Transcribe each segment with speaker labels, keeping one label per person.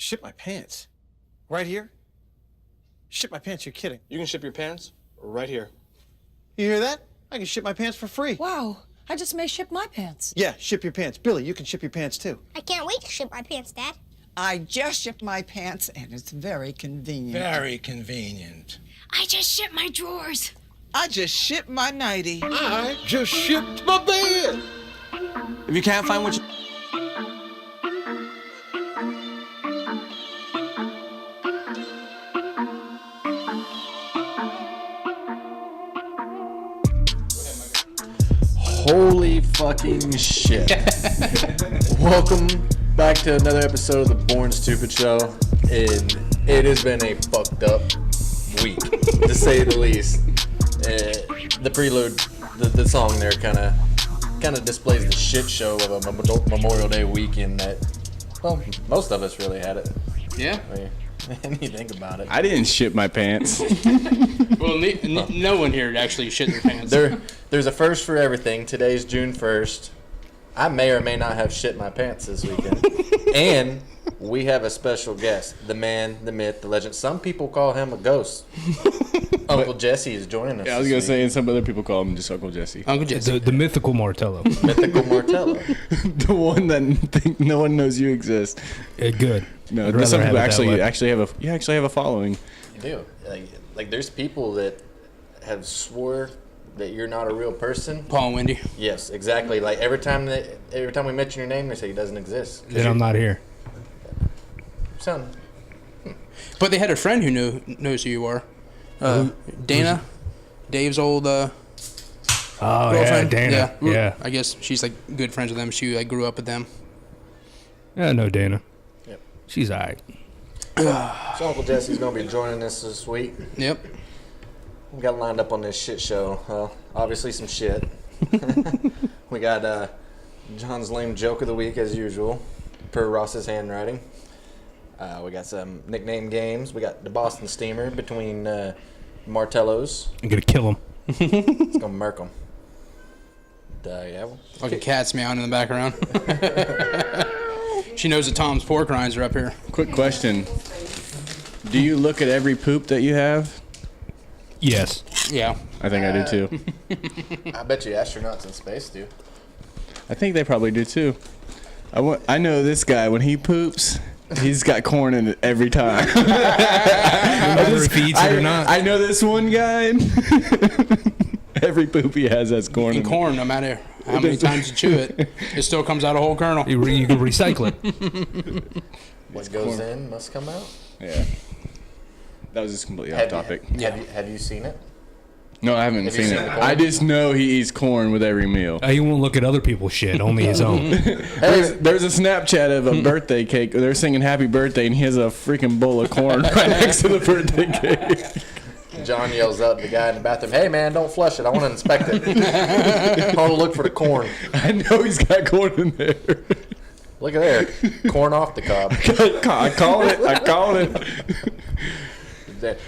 Speaker 1: shit my pants. Right here? Shit my pants, you're kidding.
Speaker 2: You can ship your pants right here.
Speaker 1: You hear that? I can ship my pants for free.
Speaker 3: Wow, I just may ship my pants.
Speaker 1: Yeah, ship your pants. Billy, you can ship your pants too.
Speaker 4: I can't wait to ship my pants, Dad.
Speaker 5: I just shipped my pants, and it's very convenient.
Speaker 6: Very convenient.
Speaker 4: I just shipped my drawers.
Speaker 5: I just shipped my nightie.
Speaker 6: I just shipped my bed.
Speaker 2: If you can't find what you...
Speaker 7: Holy fucking shit. Welcome back to another episode of the Born Stupid Show. And it has been a fucked up week, to say the least. The prelude, the song there kind of displays the shit show of a Memorial Day weekend that, well, most of us really had it.
Speaker 2: Yeah?
Speaker 7: When you think about it.
Speaker 8: I didn't shit my pants.
Speaker 2: Well, no one here actually shit their pants.
Speaker 7: There's a first for everything. Today's June 1st. I may or may not have shit my pants this weekend. And we have a special guest. The man, the myth, the legend. Some people call him a ghost. Uncle Jesse is joining us.
Speaker 8: Yeah, I was going to say, and some other people call him just Uncle Jesse.
Speaker 2: Uncle Jesse.
Speaker 9: The mythical Martello.
Speaker 7: Mythical Martello.
Speaker 8: The one that no one knows you exist.
Speaker 9: Good.
Speaker 8: No,
Speaker 9: I'd
Speaker 8: some
Speaker 9: rather
Speaker 8: people
Speaker 9: have it that way.
Speaker 8: actually have a following.
Speaker 7: You do. Like there's people that have swore that you're not a real person.
Speaker 2: Paul and Wendy.
Speaker 7: Yes, exactly. Like every time we mention your name, they say he doesn't exist.
Speaker 9: Then I'm not here.
Speaker 7: Son.
Speaker 2: But they had a friend who knows who you are. Dana. Dave's old girlfriend.
Speaker 9: Dana. Yeah.
Speaker 2: I guess she's like good friends with them. She like grew up with them.
Speaker 9: Yeah, I know Dana.
Speaker 7: Yep.
Speaker 9: She's all right.
Speaker 7: So Uncle Jesse's going to be joining us this week.
Speaker 2: Yep.
Speaker 7: We got lined up on this shit show. Obviously some shit. We got John's lame joke of the week as usual, per Ross's handwriting. We got some nickname games. We got the Boston Steamer between Martellos.
Speaker 9: I'm going to kill him.
Speaker 7: It's going to murk them. Yeah.
Speaker 2: Like a cat's meowing in the background. She knows that Tom's pork rinds are up here.
Speaker 8: Quick question. Do you look at every poop that you have?
Speaker 9: Yes.
Speaker 2: Yeah.
Speaker 8: I think I do too.
Speaker 7: I bet you astronauts in space do.
Speaker 8: I think they probably do too. I know this guy, when he poops, he's got corn in it every time.
Speaker 9: Whether he feeds it or not.
Speaker 8: I know this one guy. Every poop he has corn in
Speaker 2: And
Speaker 8: it.
Speaker 2: corn, no matter how many times you chew it, it still comes out a whole kernel.
Speaker 9: You can recycle it.
Speaker 7: What goes in must come out.
Speaker 8: Yeah. That was just completely off topic.
Speaker 7: Have you seen it?
Speaker 8: No, I haven't
Speaker 7: Have you
Speaker 8: seen
Speaker 7: seen
Speaker 8: it.
Speaker 7: the corn?
Speaker 8: I just know he eats corn with every meal.
Speaker 9: He won't look at other people's shit, only his own.
Speaker 8: There's a Snapchat of a birthday cake. They're singing happy birthday, and he has a freaking bowl of corn right next to the birthday cake.
Speaker 7: John yells out to the guy in the bathroom, "Hey man, don't flush it. I want to inspect it. I want to look for the corn."
Speaker 8: I know he's got corn in there.
Speaker 7: Look at there, corn off the cob.
Speaker 8: I called it.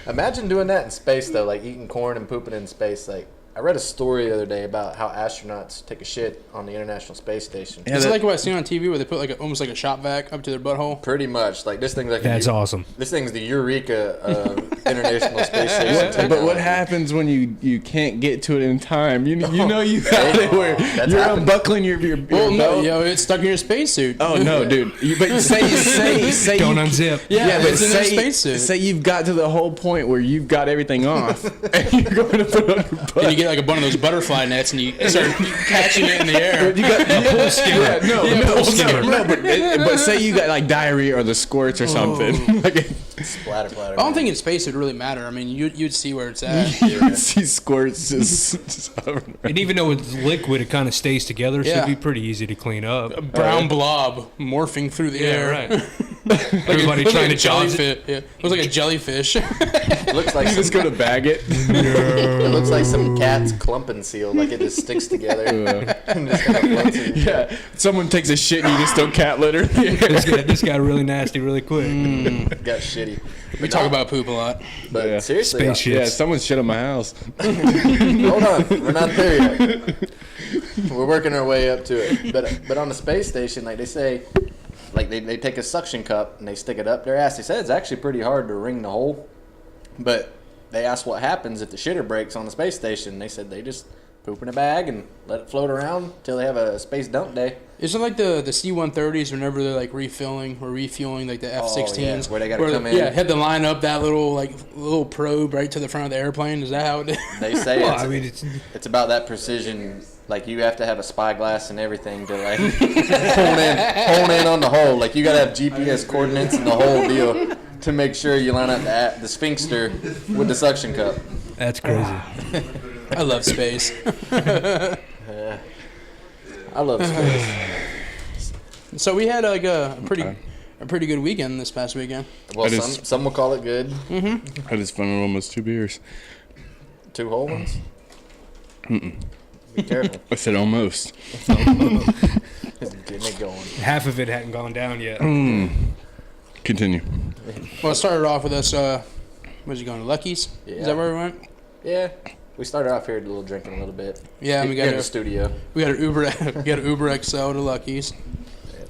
Speaker 7: Imagine doing that in space though, like eating corn and pooping in space. Like I read a story the other day about how astronauts take a shit on the International Space Station.
Speaker 2: Is it like what I seen on TV where they put like almost like a shop vac up to their butthole?
Speaker 7: Pretty much. Like this thing's like
Speaker 9: That's awesome.
Speaker 7: This thing's the Eureka of International Space Station.
Speaker 8: But what happens when you can't get to it in time? You know you got it where
Speaker 7: That's
Speaker 8: you're
Speaker 7: happened.
Speaker 8: unbuckling your
Speaker 2: Well,
Speaker 8: belt.
Speaker 2: no, it's stuck in your spacesuit.
Speaker 8: Oh no, dude! But say
Speaker 9: Don't
Speaker 8: you,
Speaker 9: unzip.
Speaker 2: Yeah,
Speaker 8: but
Speaker 2: it's in their
Speaker 8: say
Speaker 2: spacesuit.
Speaker 8: you've got to the whole point where you've got everything off, and you're going to put it on your butt.
Speaker 2: And you get like one of those butterfly nets and you start catching it in the air.
Speaker 8: You got pull skimmer. No,
Speaker 9: skimmer.
Speaker 8: but say you got like diarrhea or the squirts or something. Like
Speaker 7: Splatter.
Speaker 2: I don't think in space it would really matter. I mean, you'd see where it's at.
Speaker 8: you would see squirts just hovering around.
Speaker 9: And even though it's liquid, it kind of stays together, so
Speaker 2: Yeah.
Speaker 9: it'd be pretty easy to clean up.
Speaker 2: A brown blob morphing through the air.
Speaker 9: Right. Everybody trying to dodge it.
Speaker 2: jellyfish. Yeah. It was like a jellyfish.
Speaker 7: It looks like
Speaker 8: You just go to bag it.
Speaker 7: it looks like some cat's clumping seal. Like it just sticks together. And just kind of floats in.
Speaker 8: Yeah, someone takes a shit and you just throw cat litter.
Speaker 9: This got really nasty really quick.
Speaker 7: Got shitty.
Speaker 2: We talk about poop a lot.
Speaker 7: But
Speaker 8: Yeah.
Speaker 7: seriously,
Speaker 9: Space shit.
Speaker 8: Yeah, someone shit on my house.
Speaker 7: hold on, we're not there yet. We're working our way up to it. But on the space station, like they say, like they take a suction cup and they stick it up their ass. They said it's actually pretty hard to ring the hole, but they asked what happens if the shitter breaks on the space station. They said they just poop in a bag and let it float around until they have a space dump day.
Speaker 2: Isn't like the C-130s whenever they're like refueling like the F-16s?
Speaker 7: Yeah, where they gotta come in.
Speaker 2: Yeah, had to line up that little probe right to the front of the airplane. Is that how it is?
Speaker 7: They say
Speaker 9: Well, I mean,
Speaker 7: it's about that precision. Like you have to have a spyglass and everything to like hone in on the hole. Like you gotta have GPS coordinates and the whole deal to make sure you line up the sphincter with the suction cup.
Speaker 9: That's crazy.
Speaker 2: I love space.
Speaker 7: I love space.
Speaker 2: So we had like a pretty good weekend this past weekend.
Speaker 7: Well, some will call it good.
Speaker 2: Mm-hmm.
Speaker 8: I just found almost 2 beers.
Speaker 7: 2 whole ones? Be careful.
Speaker 8: I said almost.
Speaker 7: Getting it going.
Speaker 9: Half of it hadn't gone down yet.
Speaker 8: Continue.
Speaker 2: Well, it started off with us. Was he going to Lucky's?
Speaker 7: Yeah.
Speaker 2: Is that where we went?
Speaker 7: Yeah. We started off here a little drinking a little bit.
Speaker 2: Yeah, we got
Speaker 7: in the studio.
Speaker 2: We got an Uber XL to Lucky's,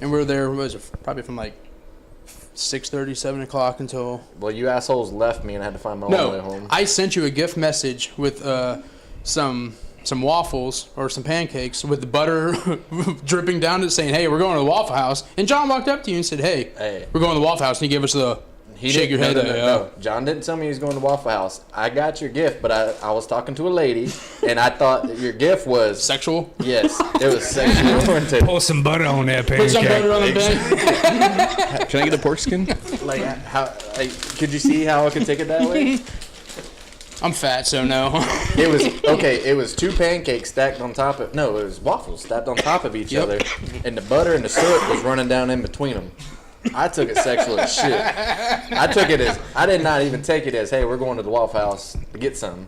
Speaker 2: and we were there. What was it, probably from like 6:30, 7 o'clock until.
Speaker 7: Well, you assholes left me and I had to find my own way home.
Speaker 2: I sent you a gift message with some waffles or some pancakes with the butter dripping down it, saying, "Hey, we're going to the Waffle House." And John walked up to you and said, "Hey, we're going to the Waffle House," and he gave us the. Shake your head.
Speaker 7: No. John didn't tell me he was going to Waffle House. I got your gift, but I was talking to a lady, and I thought that your gift was
Speaker 2: sexual.
Speaker 7: Yes, it was sexually oriented.
Speaker 9: Pour some butter on that pancake.
Speaker 2: Put some butter on the pan.
Speaker 8: Can I get a pork skin?
Speaker 7: Like, how? Like, could you see how I could take it that way?
Speaker 2: I'm fat, so no.
Speaker 7: It was okay. It was 2 pancakes stacked on top of. No, it was waffles stacked on top of each other, and the butter and the syrup was running down in between them. I took it sexual as shit. I did not even take it as, hey, we're going to the Waffle House to get some.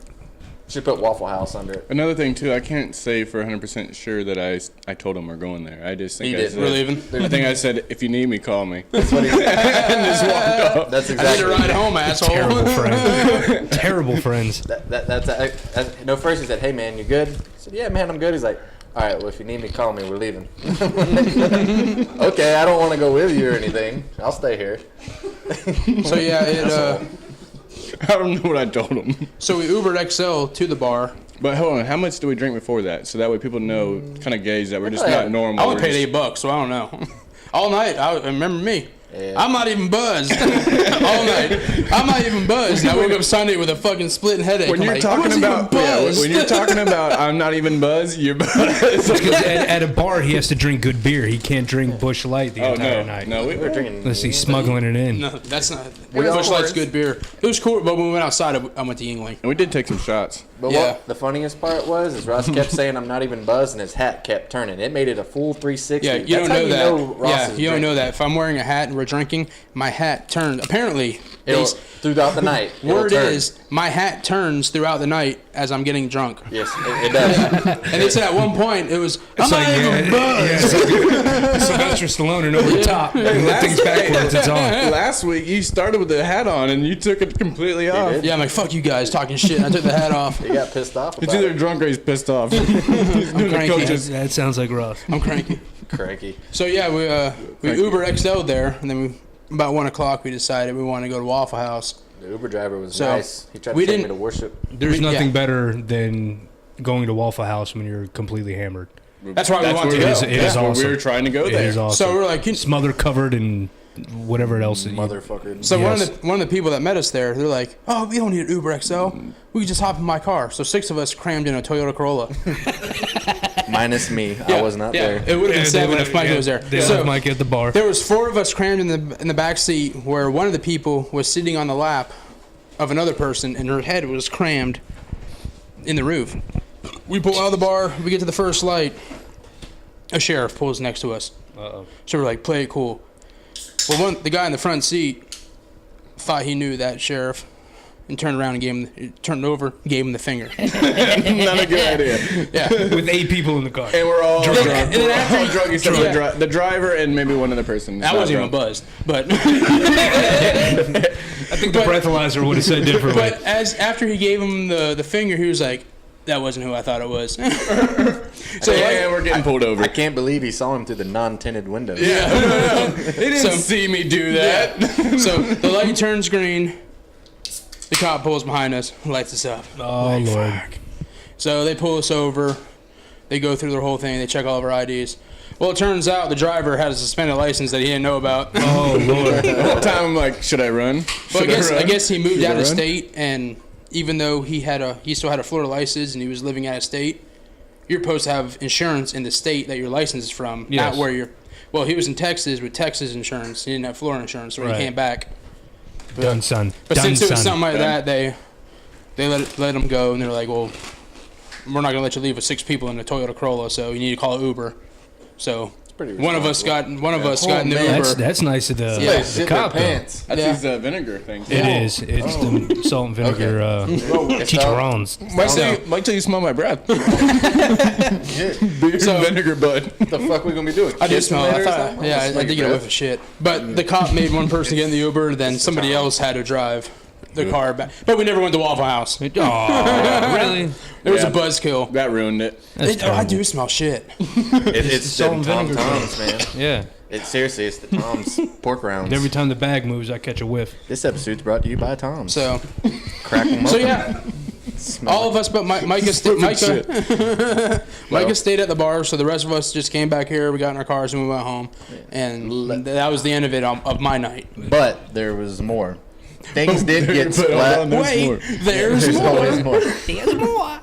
Speaker 7: Should put Waffle House under it.
Speaker 8: Another thing too, I can't say for 100% sure that I told him we're going there. I just think
Speaker 7: He
Speaker 8: I
Speaker 7: did.
Speaker 8: said,
Speaker 2: We're leaving.
Speaker 8: I think I said, if you need me, call me.
Speaker 7: That's what he said.
Speaker 8: And just walked off.
Speaker 7: That's
Speaker 2: I need
Speaker 7: exactly.
Speaker 2: a ride home, asshole.
Speaker 9: Terrible friends. Terrible friends.
Speaker 7: No, first he said, hey man, you good? I said, yeah man, I'm good. He's like, all right, well if you need me, call me. We're leaving. Okay, I don't want to go with you or anything. I'll stay here.
Speaker 2: So yeah,
Speaker 8: I don't know what I told him.
Speaker 2: so we Ubered XL to the bar.
Speaker 8: But hold on, how much do we drink before that? So that way people know, kind of gauge that we're just not normal.
Speaker 2: I only
Speaker 8: We're
Speaker 2: paid
Speaker 8: just-
Speaker 2: $8, so I don't know. All night, remember me.
Speaker 7: Yeah.
Speaker 2: I'm not even buzzed. All night, I'm not even buzzed. I woke up Sunday with a fucking splitting headache.
Speaker 8: When
Speaker 2: I'm
Speaker 8: you're
Speaker 2: like,
Speaker 8: talking
Speaker 2: I wasn't
Speaker 8: about,
Speaker 2: even
Speaker 8: yeah,
Speaker 2: buzzed.
Speaker 8: when you're talking about, I'm not even buzzed. You're buzzed.
Speaker 9: At a bar, he has to drink good beer. He can't drink Bush Light the
Speaker 8: Oh
Speaker 9: entire
Speaker 8: no,
Speaker 9: night.
Speaker 8: no, we
Speaker 7: We're drinking.
Speaker 9: Unless he's smuggling it in.
Speaker 2: No, that's not.
Speaker 7: We
Speaker 2: Bush
Speaker 7: all
Speaker 2: Light's
Speaker 7: were.
Speaker 2: good beer. It was cool, but when we went outside, I went to Yingling.
Speaker 8: And we did take some shots.
Speaker 7: But
Speaker 2: Yeah.
Speaker 7: what the funniest part was is Ross kept saying I'm not even buzzed, and his hat kept turning. It made it a full 360.
Speaker 2: Yeah, you
Speaker 7: That's
Speaker 2: don't
Speaker 7: how
Speaker 2: know
Speaker 7: you
Speaker 2: that.
Speaker 7: know Ross
Speaker 2: Yeah,
Speaker 7: is
Speaker 2: you don't know
Speaker 7: drinking.
Speaker 2: that. If I'm wearing a hat and we're drinking, my hat turns. Apparently,
Speaker 7: It'll, throughout the night. it'll
Speaker 2: word
Speaker 7: turn.
Speaker 2: is my hat turns throughout the night as I'm getting drunk.
Speaker 7: Yes, it does.
Speaker 2: And they said at one point it was I'm
Speaker 9: It's
Speaker 2: not
Speaker 9: like,
Speaker 2: even buzzed.
Speaker 9: Sylvester Stallone and over the top. You lift things backwards, it's on.
Speaker 8: Last week you started with the hat on and you took it completely off.
Speaker 7: did.
Speaker 2: Yeah, I'm like fuck you guys talking shit. And I took the hat off.
Speaker 7: He got pissed off
Speaker 8: He's
Speaker 7: about
Speaker 8: either
Speaker 7: it.
Speaker 8: drunk or he's pissed off. He's doing the
Speaker 2: cranky.
Speaker 8: coaches.
Speaker 9: That sounds like Ross.
Speaker 2: I'm cranky.
Speaker 7: Cranky.
Speaker 2: So yeah, we Uber XL there, and then about 1 o'clock we decided we wanted to go to Waffle House.
Speaker 7: The Uber driver was
Speaker 2: So,
Speaker 7: nice. He tried
Speaker 2: we
Speaker 7: to take me
Speaker 2: didn't-
Speaker 7: to worship.
Speaker 9: There's
Speaker 2: Yeah.
Speaker 9: nothing better than going to Waffle House when you're completely hammered.
Speaker 2: That's why we want to
Speaker 8: where
Speaker 2: go.
Speaker 9: It is
Speaker 8: that's where
Speaker 9: awesome.
Speaker 8: we were trying to go
Speaker 9: It
Speaker 8: there.
Speaker 9: is awesome.
Speaker 2: So we're like,
Speaker 9: smother covered in whatever else.
Speaker 7: Motherfucker.
Speaker 2: so
Speaker 9: Yes.
Speaker 2: one of the people that met us there, they're like, oh, we don't need an Uber XL. We can just hop in my car. So 6 of us crammed in a Toyota Corolla.
Speaker 7: Minus me. I was not there.
Speaker 2: It would have been 7 if Mike was there.
Speaker 9: They
Speaker 2: So
Speaker 9: left Mike at the bar.
Speaker 2: there was 4 of us crammed in the back seat, where one of the people was sitting on the lap of another person, and her head was crammed in the roof. We pull out of the bar. We get to the first light. A sheriff pulls next to us.
Speaker 9: Uh-oh.
Speaker 2: So we're like, play it cool. Well, the guy in the front seat thought he knew that sheriff, and turned around and turned over, gave him the finger.
Speaker 8: Not a good idea.
Speaker 2: Yeah.
Speaker 9: With 8 people in the car.
Speaker 8: And we're all drunk.
Speaker 2: And then
Speaker 8: We're
Speaker 2: after
Speaker 8: all
Speaker 2: he-
Speaker 8: drunk except
Speaker 2: Yeah.
Speaker 8: for the driver and maybe one other person.
Speaker 2: I wasn't even buzzed, but
Speaker 9: I think the breathalyzer would have said differently.
Speaker 2: but after he gave him the finger, he was like, That wasn't who I thought it was.
Speaker 8: So yeah, we're getting pulled over.
Speaker 7: I can't believe he saw him through the non-tinted windows.
Speaker 8: Yeah, no. They didn't see me do that.
Speaker 2: Yeah. So the light turns green. The cop pulls behind us, lights us up.
Speaker 9: Oh, Lord.
Speaker 2: Fuck. So they pull us over. They go through their whole thing. They check all of our IDs. Well, it turns out the driver had a suspended license that he didn't know about.
Speaker 9: Oh, Lord.
Speaker 8: The whole time I'm like, should I run?
Speaker 2: Well, I guess he moved
Speaker 8: Should I
Speaker 2: out of
Speaker 8: run?
Speaker 2: state, and even though he still had a Florida license and he was living out of state, you're supposed to have insurance in the state that your license is from,
Speaker 9: Yes.
Speaker 2: not where you're. Well, he was in Texas with Texas insurance. He didn't have Florida insurance, so when
Speaker 9: Right.
Speaker 2: he came back.
Speaker 9: Done, son.
Speaker 2: But
Speaker 9: Done,
Speaker 2: since it was
Speaker 9: son.
Speaker 2: something like that, they let him go, and they're like, well, we're not gonna let you leave with 6 people in a Toyota Corolla, so you need to call Uber. So one of us got in the Uber.
Speaker 9: That's nice of the,
Speaker 7: Yeah,
Speaker 9: the
Speaker 7: shit
Speaker 9: cop,
Speaker 7: their
Speaker 9: though.
Speaker 7: pants.
Speaker 8: That's
Speaker 2: Yeah.
Speaker 8: his vinegar thing.
Speaker 9: It is. It's the salt and vinegar chicharrones.
Speaker 8: Wait till you smell my breath. Beer
Speaker 2: So-
Speaker 8: and vinegar, bud.
Speaker 7: What the fuck we gonna be doing?
Speaker 2: I did
Speaker 7: Kissing
Speaker 2: smell.
Speaker 7: later
Speaker 2: I
Speaker 7: or
Speaker 2: thought,
Speaker 7: something?
Speaker 2: yeah,
Speaker 7: Smell
Speaker 2: I
Speaker 7: your
Speaker 2: did get a
Speaker 7: breath?
Speaker 2: whiff of shit. But the cop made one person get in the Uber, then somebody else had to drive the car back. But we never went to Waffle House.
Speaker 9: Oh, really?
Speaker 2: There was
Speaker 8: Yeah.
Speaker 2: a buzzkill.
Speaker 8: That ruined it.
Speaker 9: That's
Speaker 2: I
Speaker 9: terrible.
Speaker 2: do smell shit.
Speaker 7: It's
Speaker 9: Salt
Speaker 7: them
Speaker 9: and
Speaker 7: Tom
Speaker 9: vinegar
Speaker 7: Toms, man.
Speaker 9: Yeah.
Speaker 7: Seriously, it's the Tom's pork rounds.
Speaker 9: Every time the bag moves, I catch a whiff.
Speaker 7: This episode's brought to you by Tom's.
Speaker 2: So,
Speaker 7: Crack 'em
Speaker 2: so
Speaker 7: open.
Speaker 2: yeah,
Speaker 7: Smell
Speaker 2: all of us but Micah
Speaker 7: Well-
Speaker 2: stayed at the bar, so the rest of us just came back here. We got in our cars and we went home, and that was the end of it of my night.
Speaker 7: But there was more. Things did get
Speaker 8: But hold on,
Speaker 7: splat.
Speaker 8: there's more.
Speaker 2: There's more.
Speaker 7: always more.
Speaker 2: There's more.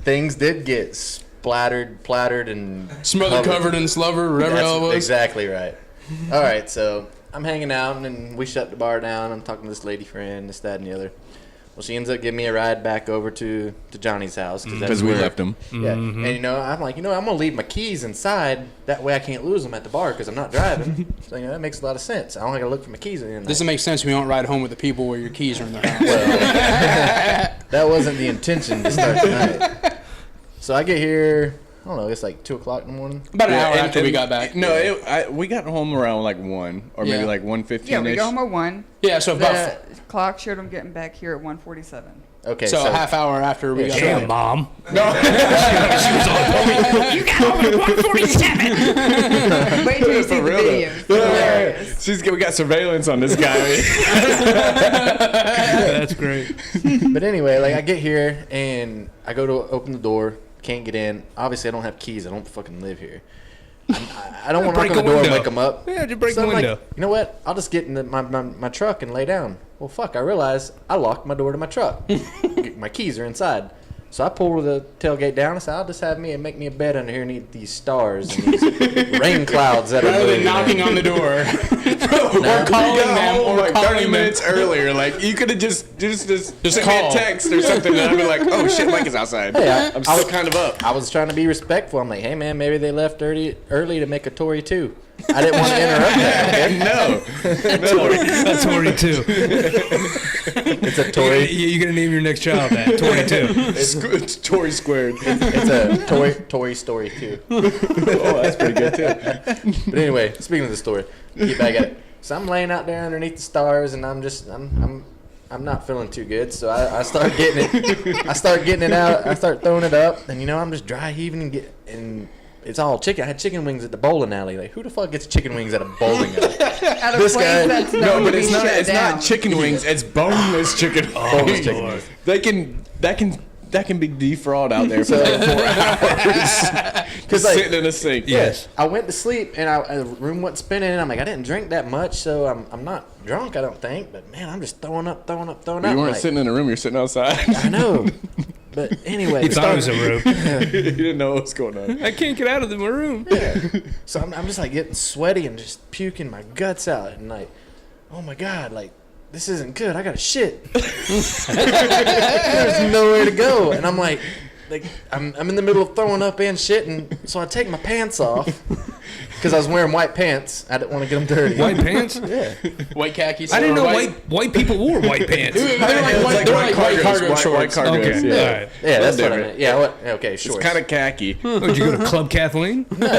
Speaker 7: Things did get plattered, and
Speaker 2: Smothered, covered in slubber, whatever the hell it was.
Speaker 7: Exactly right. All right, so I'm hanging out, and we shut the bar down. I'm talking to this lady friend, this, that, and the other. Well, she ends up giving me a ride back over to Johnny's house
Speaker 8: Because we left him.
Speaker 7: Yeah, and I'm like, I'm gonna leave my keys inside. That way I can't lose them at the bar because I'm not driving. So that makes a lot of sense. I don't gotta look for my keys in the
Speaker 2: Doesn't make sense when you don't ride home with the people where your keys are in their house.
Speaker 7: That wasn't the intention to start the night. So I get here, I don't know, it's like 2 o'clock in the morning.
Speaker 2: About an hour
Speaker 8: and-
Speaker 2: after we
Speaker 8: and-
Speaker 2: got back.
Speaker 8: No, we got home around like 1 or maybe
Speaker 2: Yeah.
Speaker 8: like 1:15.
Speaker 5: Yeah, we go home at 1.
Speaker 2: Yeah, so about
Speaker 5: The clock showed them getting back here at 1:47.
Speaker 7: Okay,
Speaker 2: so a half hour after we got
Speaker 9: Damn,
Speaker 2: home.
Speaker 9: Mom.
Speaker 4: You got home at 1:47.
Speaker 5: Wait till you see the videos.
Speaker 8: We got surveillance on this guy.
Speaker 9: That's great.
Speaker 7: But anyway, like I get here and I go to open the door, can't get in. Obviously, I don't have keys. I don't fucking live here. I don't want to knock
Speaker 9: Break
Speaker 7: on the
Speaker 9: a
Speaker 7: door and
Speaker 9: window.
Speaker 7: wake them up.
Speaker 9: Yeah, just break
Speaker 7: So
Speaker 9: the
Speaker 7: I'm like,
Speaker 9: window.
Speaker 7: you know what? I'll just get in my truck and lay down. Well, fuck, I realized I locked my door to my truck. My keys are inside. So I pull the tailgate down. I said, I'll just make me a bed under here underneath these stars and these rain clouds that are
Speaker 2: Rather than
Speaker 7: moving.
Speaker 2: knocking on the door.
Speaker 7: Nah.
Speaker 2: Or calling them. Or
Speaker 8: like 30
Speaker 2: calling them.
Speaker 8: minutes earlier. Like you could have just sent me
Speaker 2: call.
Speaker 8: a text or something, and I'd be like, "Oh shit, Mike is outside."
Speaker 7: Hey,
Speaker 8: I'm still kind of up.
Speaker 7: I was trying to be respectful. I'm like, hey man, maybe they left early to make a Tory too. I didn't want to interrupt that. Okay?
Speaker 8: No,
Speaker 9: That's Tory too.
Speaker 7: It's a Tory.
Speaker 9: You're gonna name your next child that Tory too.
Speaker 8: it's Tory squared.
Speaker 7: It's a Tory story too.
Speaker 8: Oh, that's pretty good too.
Speaker 7: But anyway, speaking of the story, get back at it. So I'm laying out there underneath the stars, and I'm not feeling too good. So I start getting it. I start getting it out. I start throwing it up, and I'm just dry heaving and it's all chicken. I had chicken wings at the bowling alley. Like, who the fuck gets chicken wings at a bowling alley?
Speaker 5: At a
Speaker 7: This
Speaker 5: place
Speaker 7: guy-
Speaker 5: that's
Speaker 8: No,
Speaker 5: known
Speaker 8: but
Speaker 5: to
Speaker 8: it's
Speaker 5: be
Speaker 8: not.
Speaker 5: shut
Speaker 8: It's
Speaker 5: down.
Speaker 8: not chicken wings. It's boneless chicken.
Speaker 7: Boneless chicken wings.
Speaker 8: That can be defraud out there for like 4 hours.
Speaker 7: Because
Speaker 8: Sitting in a sink.
Speaker 9: Yes.
Speaker 7: I went to sleep and the room wasn't spinning, and I'm like, I didn't drink that much, so I'm not drunk, I don't think. But man, I'm just throwing up.
Speaker 8: You
Speaker 7: I'm
Speaker 8: weren't
Speaker 7: like,
Speaker 8: sitting in a room. You're sitting outside.
Speaker 7: I know. But anyway,
Speaker 9: He thought it was a room.
Speaker 8: You didn't know what was going on.
Speaker 9: I can't get out of my room.
Speaker 7: so I'm just like getting sweaty and just puking my guts out, and like, oh my god, like this isn't good. I gotta shit. There's nowhere to go, and I'm like I'm in the middle of throwing up and shitting, so I take my pants off because I was wearing white pants. I didn't want to get them dirty.
Speaker 9: White pants?
Speaker 7: Yeah.
Speaker 2: White khakis.
Speaker 9: I didn't
Speaker 2: or
Speaker 9: know white people wore white pants.
Speaker 2: They're like white cargo shorts.
Speaker 8: White cargos.
Speaker 9: Okay,
Speaker 8: Yeah.
Speaker 9: all right.
Speaker 7: Yeah, that's what I
Speaker 8: different.
Speaker 7: meant. Yeah, what? Okay,
Speaker 8: It's
Speaker 7: shorts.
Speaker 8: kind of khaki.
Speaker 9: Oh, did you go to Club Kathleen?
Speaker 8: We went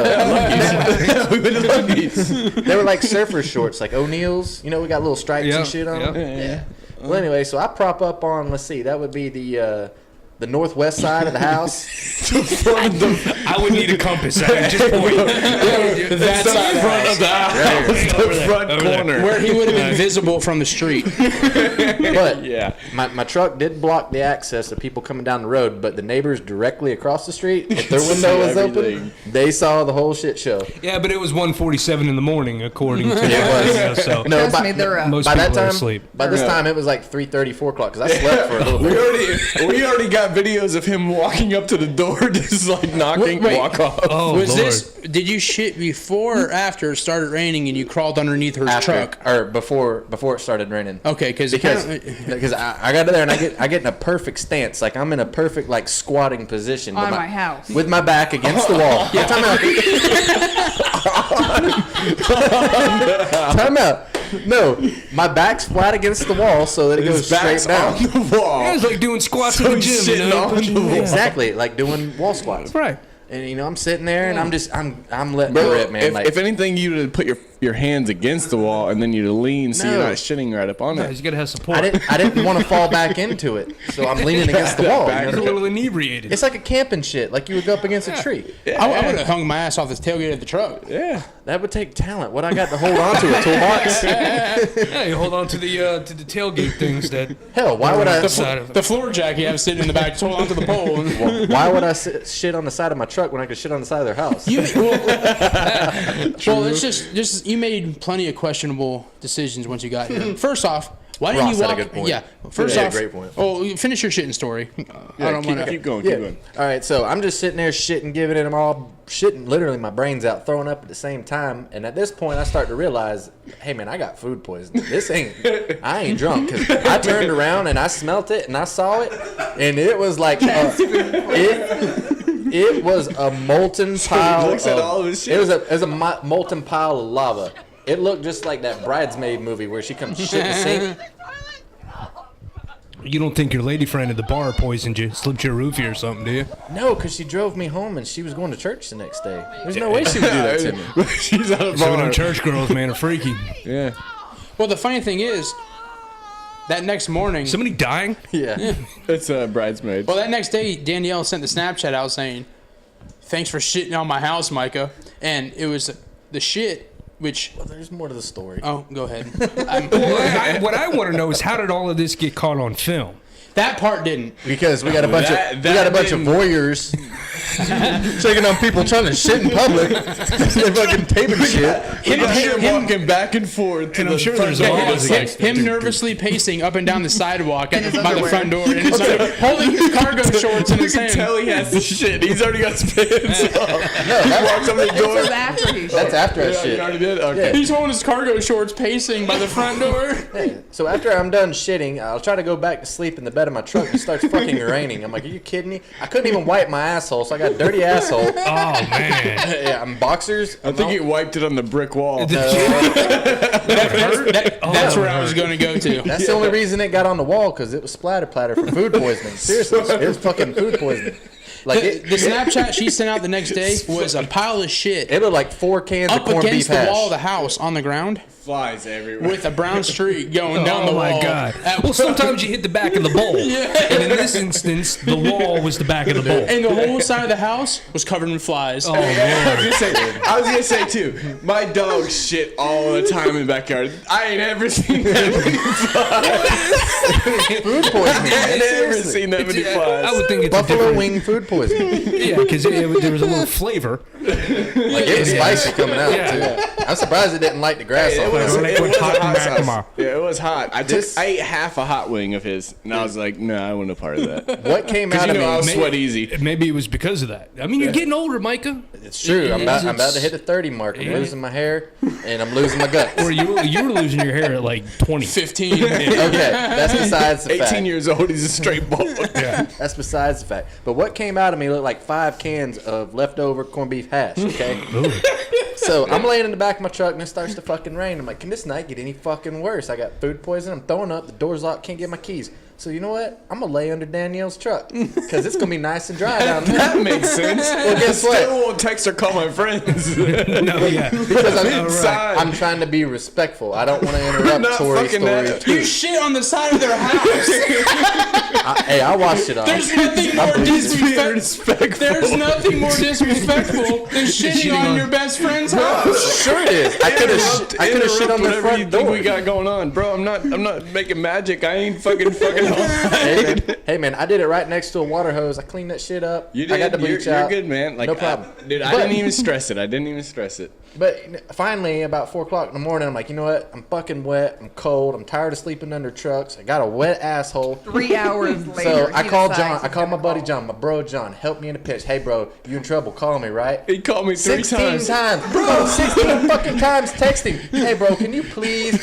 Speaker 8: to Lucky's.
Speaker 7: They were like surfer shorts, like O'Neill's. We got little stripes
Speaker 9: Yeah,
Speaker 7: and shit on
Speaker 9: yeah.
Speaker 7: them. Yeah. Well, anyway, so I prop up on. Let's see, that would be the the northwest side of the house.
Speaker 9: I would need a compass. I would just point.
Speaker 2: That's
Speaker 8: the front of the house. The front corner.
Speaker 2: where he would have been visible from the street.
Speaker 7: But
Speaker 8: Yeah.
Speaker 7: my truck did block the access of people coming down the road, but the neighbors directly across the street, if their window was open, they saw the whole shit show.
Speaker 9: Yeah, but it was 1:47 in the morning, according to
Speaker 7: was.
Speaker 9: so
Speaker 5: Trust me, they're up.
Speaker 9: most
Speaker 7: By
Speaker 9: people
Speaker 7: that
Speaker 9: are
Speaker 7: time,
Speaker 9: asleep.
Speaker 7: by this time, it was like 3:30, 4 o'clock, because I slept for a little bit.
Speaker 8: We already got videos of him walking up to the door, just like knocking,
Speaker 2: Wait.
Speaker 8: walk off.
Speaker 9: Oh,
Speaker 2: Was
Speaker 9: Lord.
Speaker 2: this? Did you shit before or after it started raining and you crawled underneath her
Speaker 7: After,
Speaker 2: truck?
Speaker 7: or before it started raining.
Speaker 2: Okay, because
Speaker 7: Because I got there and I get in a perfect stance, like I'm in a perfect like squatting position
Speaker 5: On
Speaker 7: with
Speaker 5: my house.
Speaker 7: with my back against the wall. Yeah, time out. Time out. No, my back's flat against the wall so that it goes
Speaker 8: His
Speaker 7: straight
Speaker 8: back's
Speaker 7: down.
Speaker 8: on the wall.
Speaker 9: Yeah, it's like doing squats
Speaker 8: So
Speaker 9: in the
Speaker 8: he's
Speaker 9: gym. You
Speaker 8: sitting
Speaker 9: know?
Speaker 8: on the wall.
Speaker 7: Exactly, like doing wall squats.
Speaker 9: Right.
Speaker 7: And I'm sitting there and I'm letting it rip, man.
Speaker 8: If anything, you would put your hands against the wall and then you'd lean so you're
Speaker 7: No.
Speaker 8: not shitting right up on
Speaker 9: No,
Speaker 8: it.
Speaker 9: you gotta have support.
Speaker 7: I didn't want to fall back into it, so I'm leaning against the wall. You know
Speaker 9: You're
Speaker 7: what
Speaker 9: a
Speaker 7: I mean?
Speaker 9: little inebriated.
Speaker 7: It's like a camping shit, like you would go up against a tree.
Speaker 2: I would have hung my ass off the tailgate of the truck.
Speaker 8: Yeah.
Speaker 7: That would take talent. What I got to hold on to a toolbox?
Speaker 9: Yeah, you hold on to the tailgate things that.
Speaker 7: Hell, why would I?
Speaker 9: Side of it.
Speaker 2: The floor jack you have sitting in the back, just hold onto the pole.
Speaker 7: Why would I shit on the side of my truck when I could shit on the side of their house?
Speaker 2: Well, it's just you made plenty of questionable decisions once you got here. First off, why didn't
Speaker 7: Ross
Speaker 2: you
Speaker 7: had a
Speaker 2: walk?
Speaker 7: good point.
Speaker 2: Yeah. First
Speaker 7: He had a
Speaker 2: off,
Speaker 7: great point.
Speaker 2: Oh, you finish your shitting story. I don't want to.
Speaker 8: keep going,
Speaker 7: Yeah.
Speaker 8: keep going.
Speaker 7: All right, so I'm just sitting there shitting, giving it them all, shitting literally my brains out, throwing up at the same time. And at this point, I start to realize, hey man, I got food poisoning. I ain't drunk. Cause I turned around and I smelt it and I saw it, and it was like it was a molten pile.
Speaker 8: looks at all of his shit.
Speaker 7: It was a molten pile of lava. It looked just like that Bridesmaid movie where she comes shit in the sink.
Speaker 9: You don't think your lady friend at the bar poisoned you, slipped you a roofie or something, do you?
Speaker 7: No, because she drove me home and she was going to church the next day. There's no way she would do that to me.
Speaker 8: She's on a
Speaker 9: Some of
Speaker 8: bar.
Speaker 9: them church girls, man, are freaky.
Speaker 8: Yeah.
Speaker 2: Well, the funny thing is, that next morning.
Speaker 9: Somebody dying?
Speaker 7: Yeah.
Speaker 8: It's Bridesmaids.
Speaker 2: Well, that next day, Danielle sent the Snapchat out saying, "Thanks for shitting on my house, Micah." And it was the shit, which.
Speaker 7: Well, there's more to the story.
Speaker 2: Oh, go ahead.
Speaker 9: What I want to know is how did all of this get caught on film?
Speaker 2: That part didn't.
Speaker 7: Because we got a bunch
Speaker 8: That-
Speaker 7: of we got a bunch of
Speaker 8: didn't-
Speaker 7: voyeurs checking on people trying to shit in public. They fucking taping shit.
Speaker 8: Him walking back and forth to
Speaker 9: And I'm
Speaker 8: the
Speaker 9: sure
Speaker 8: front
Speaker 9: there's
Speaker 8: door.
Speaker 9: all those
Speaker 2: Him,
Speaker 9: guys.
Speaker 2: him nervously pacing up and down the sidewalk
Speaker 5: In his
Speaker 2: by the
Speaker 5: underwear.
Speaker 2: front door, and his holding his cargo shorts in
Speaker 8: You
Speaker 2: his
Speaker 8: can
Speaker 2: hand.
Speaker 8: tell he has the shit. He's already got his pants off.
Speaker 7: No,
Speaker 8: Walks up the
Speaker 5: This was
Speaker 8: door.
Speaker 5: after he
Speaker 7: that's after that
Speaker 8: Yeah, you
Speaker 7: shit.
Speaker 8: already did? Okay.
Speaker 2: He's holding his cargo shorts, pacing by the front door.
Speaker 7: Hey, so after I'm done shitting, I'll try to go back to sleep in the bed of my truck. It starts fucking raining. I'm like, are you kidding me? I couldn't even wipe my asshole, so I got a dirty asshole.
Speaker 9: Oh, man.
Speaker 7: Yeah, I'm boxers.
Speaker 8: I think he wiped it on the brick wall.
Speaker 2: That's where I was going to go to.
Speaker 7: That's the only reason it got on the wall, because it was splatter from food poisoning. Seriously, it was fucking food poisoning. Like
Speaker 2: The Snapchat she sent out the next day was a pile of shit
Speaker 7: it looked like 4 cans of
Speaker 2: up
Speaker 7: corned beef
Speaker 2: against the
Speaker 7: hash.
Speaker 2: wall of the house on the ground
Speaker 8: Flies everywhere.
Speaker 2: with a brown streak going down the
Speaker 9: Oh,
Speaker 2: wall.
Speaker 9: my God. Well, sometimes you hit the back of the bowl. And in this instance, the wall was the back of the bowl.
Speaker 2: And the whole side of the house was covered in flies.
Speaker 9: Oh,
Speaker 8: I
Speaker 9: Lord.
Speaker 8: was gonna say too. My dog shit all the time in the backyard. I ain't ever seen that many flies.
Speaker 7: Food poisoning.
Speaker 8: I ain't ever
Speaker 7: Seriously.
Speaker 8: seen that many
Speaker 9: I
Speaker 8: flies.
Speaker 9: would think it's a
Speaker 7: Buffalo
Speaker 9: different...
Speaker 7: wing food poisoning.
Speaker 9: Yeah, because there was a little flavor.
Speaker 7: It was spicy coming out too. I'm surprised it didn't light the grass
Speaker 8: It
Speaker 7: off.
Speaker 8: was,
Speaker 9: Like
Speaker 8: it
Speaker 9: with
Speaker 8: was
Speaker 9: hot
Speaker 8: a hot
Speaker 9: Mica Man.
Speaker 8: sauce. Yeah, it was hot. I
Speaker 7: This-
Speaker 8: ate half a hot wing of his, and I was like, no, I want a part of that.
Speaker 7: What came
Speaker 8: Because
Speaker 7: out
Speaker 8: you
Speaker 7: of
Speaker 8: know I
Speaker 7: me?
Speaker 8: sweat easy.
Speaker 9: Maybe it was because of that. I mean, you're getting older, Micah.
Speaker 7: It's true. I'm about to hit the 30 mark. I'm losing my hair and I'm losing my guts.
Speaker 9: Or you were losing your hair at like 20.
Speaker 2: 15.
Speaker 7: Okay, that's besides the
Speaker 8: 18
Speaker 7: fact.
Speaker 8: years old, he's a straight bald.
Speaker 7: That's besides the fact. But what came out of me looked like 5 cans of leftover corned beef hash. Okay. So I'm laying in the back of my truck and it starts to fucking rain. I'm like, can this night get any fucking worse? I got food poisoning. I'm throwing up. The door's locked. Can't get my keys. So you know what? I'm gonna lay under Danielle's truck because it's gonna be nice and dry down there.
Speaker 8: That makes sense.
Speaker 7: Well, guess what?
Speaker 8: Still won't text or call my friends.
Speaker 9: No, yeah.
Speaker 7: Because I'm
Speaker 8: inside.
Speaker 7: I'm trying to be respectful. I don't want to interrupt
Speaker 8: Not
Speaker 7: Tori's
Speaker 8: fucking
Speaker 7: story.
Speaker 8: that.
Speaker 2: You shit on the side of their house.
Speaker 7: Hey, I washed it off.
Speaker 2: There's nothing more disrespectful. There's nothing more disrespectful than shitting on your best friend's house.
Speaker 7: Sure it is. I could have shit on the
Speaker 8: whatever you
Speaker 7: front
Speaker 8: think
Speaker 7: door.
Speaker 8: we got going on, bro. I'm not making magic. I ain't fucking
Speaker 7: Hey man, I did it right next to a water hose. I cleaned that shit up.
Speaker 8: You did.
Speaker 7: I got the bleach
Speaker 8: you're
Speaker 7: out.
Speaker 8: good, man. Like,
Speaker 7: no problem.
Speaker 8: Dude, I didn't even stress it.
Speaker 7: But finally, about 4 o'clock in the morning, I'm like, you know what? I'm fucking wet. I'm cold. I'm tired of sleeping under trucks. I got a wet asshole.
Speaker 5: 3 hours later.
Speaker 7: So I
Speaker 5: he
Speaker 7: called
Speaker 5: decides
Speaker 7: John.
Speaker 5: he's
Speaker 7: I called my
Speaker 5: gonna
Speaker 7: buddy
Speaker 5: call.
Speaker 7: John, my bro John. Help me in a pinch. Hey, bro, you in trouble? Call me, right?
Speaker 8: He called me 3
Speaker 7: 16
Speaker 8: times.
Speaker 7: Bro, 16 fucking times texting. Hey, bro, can you please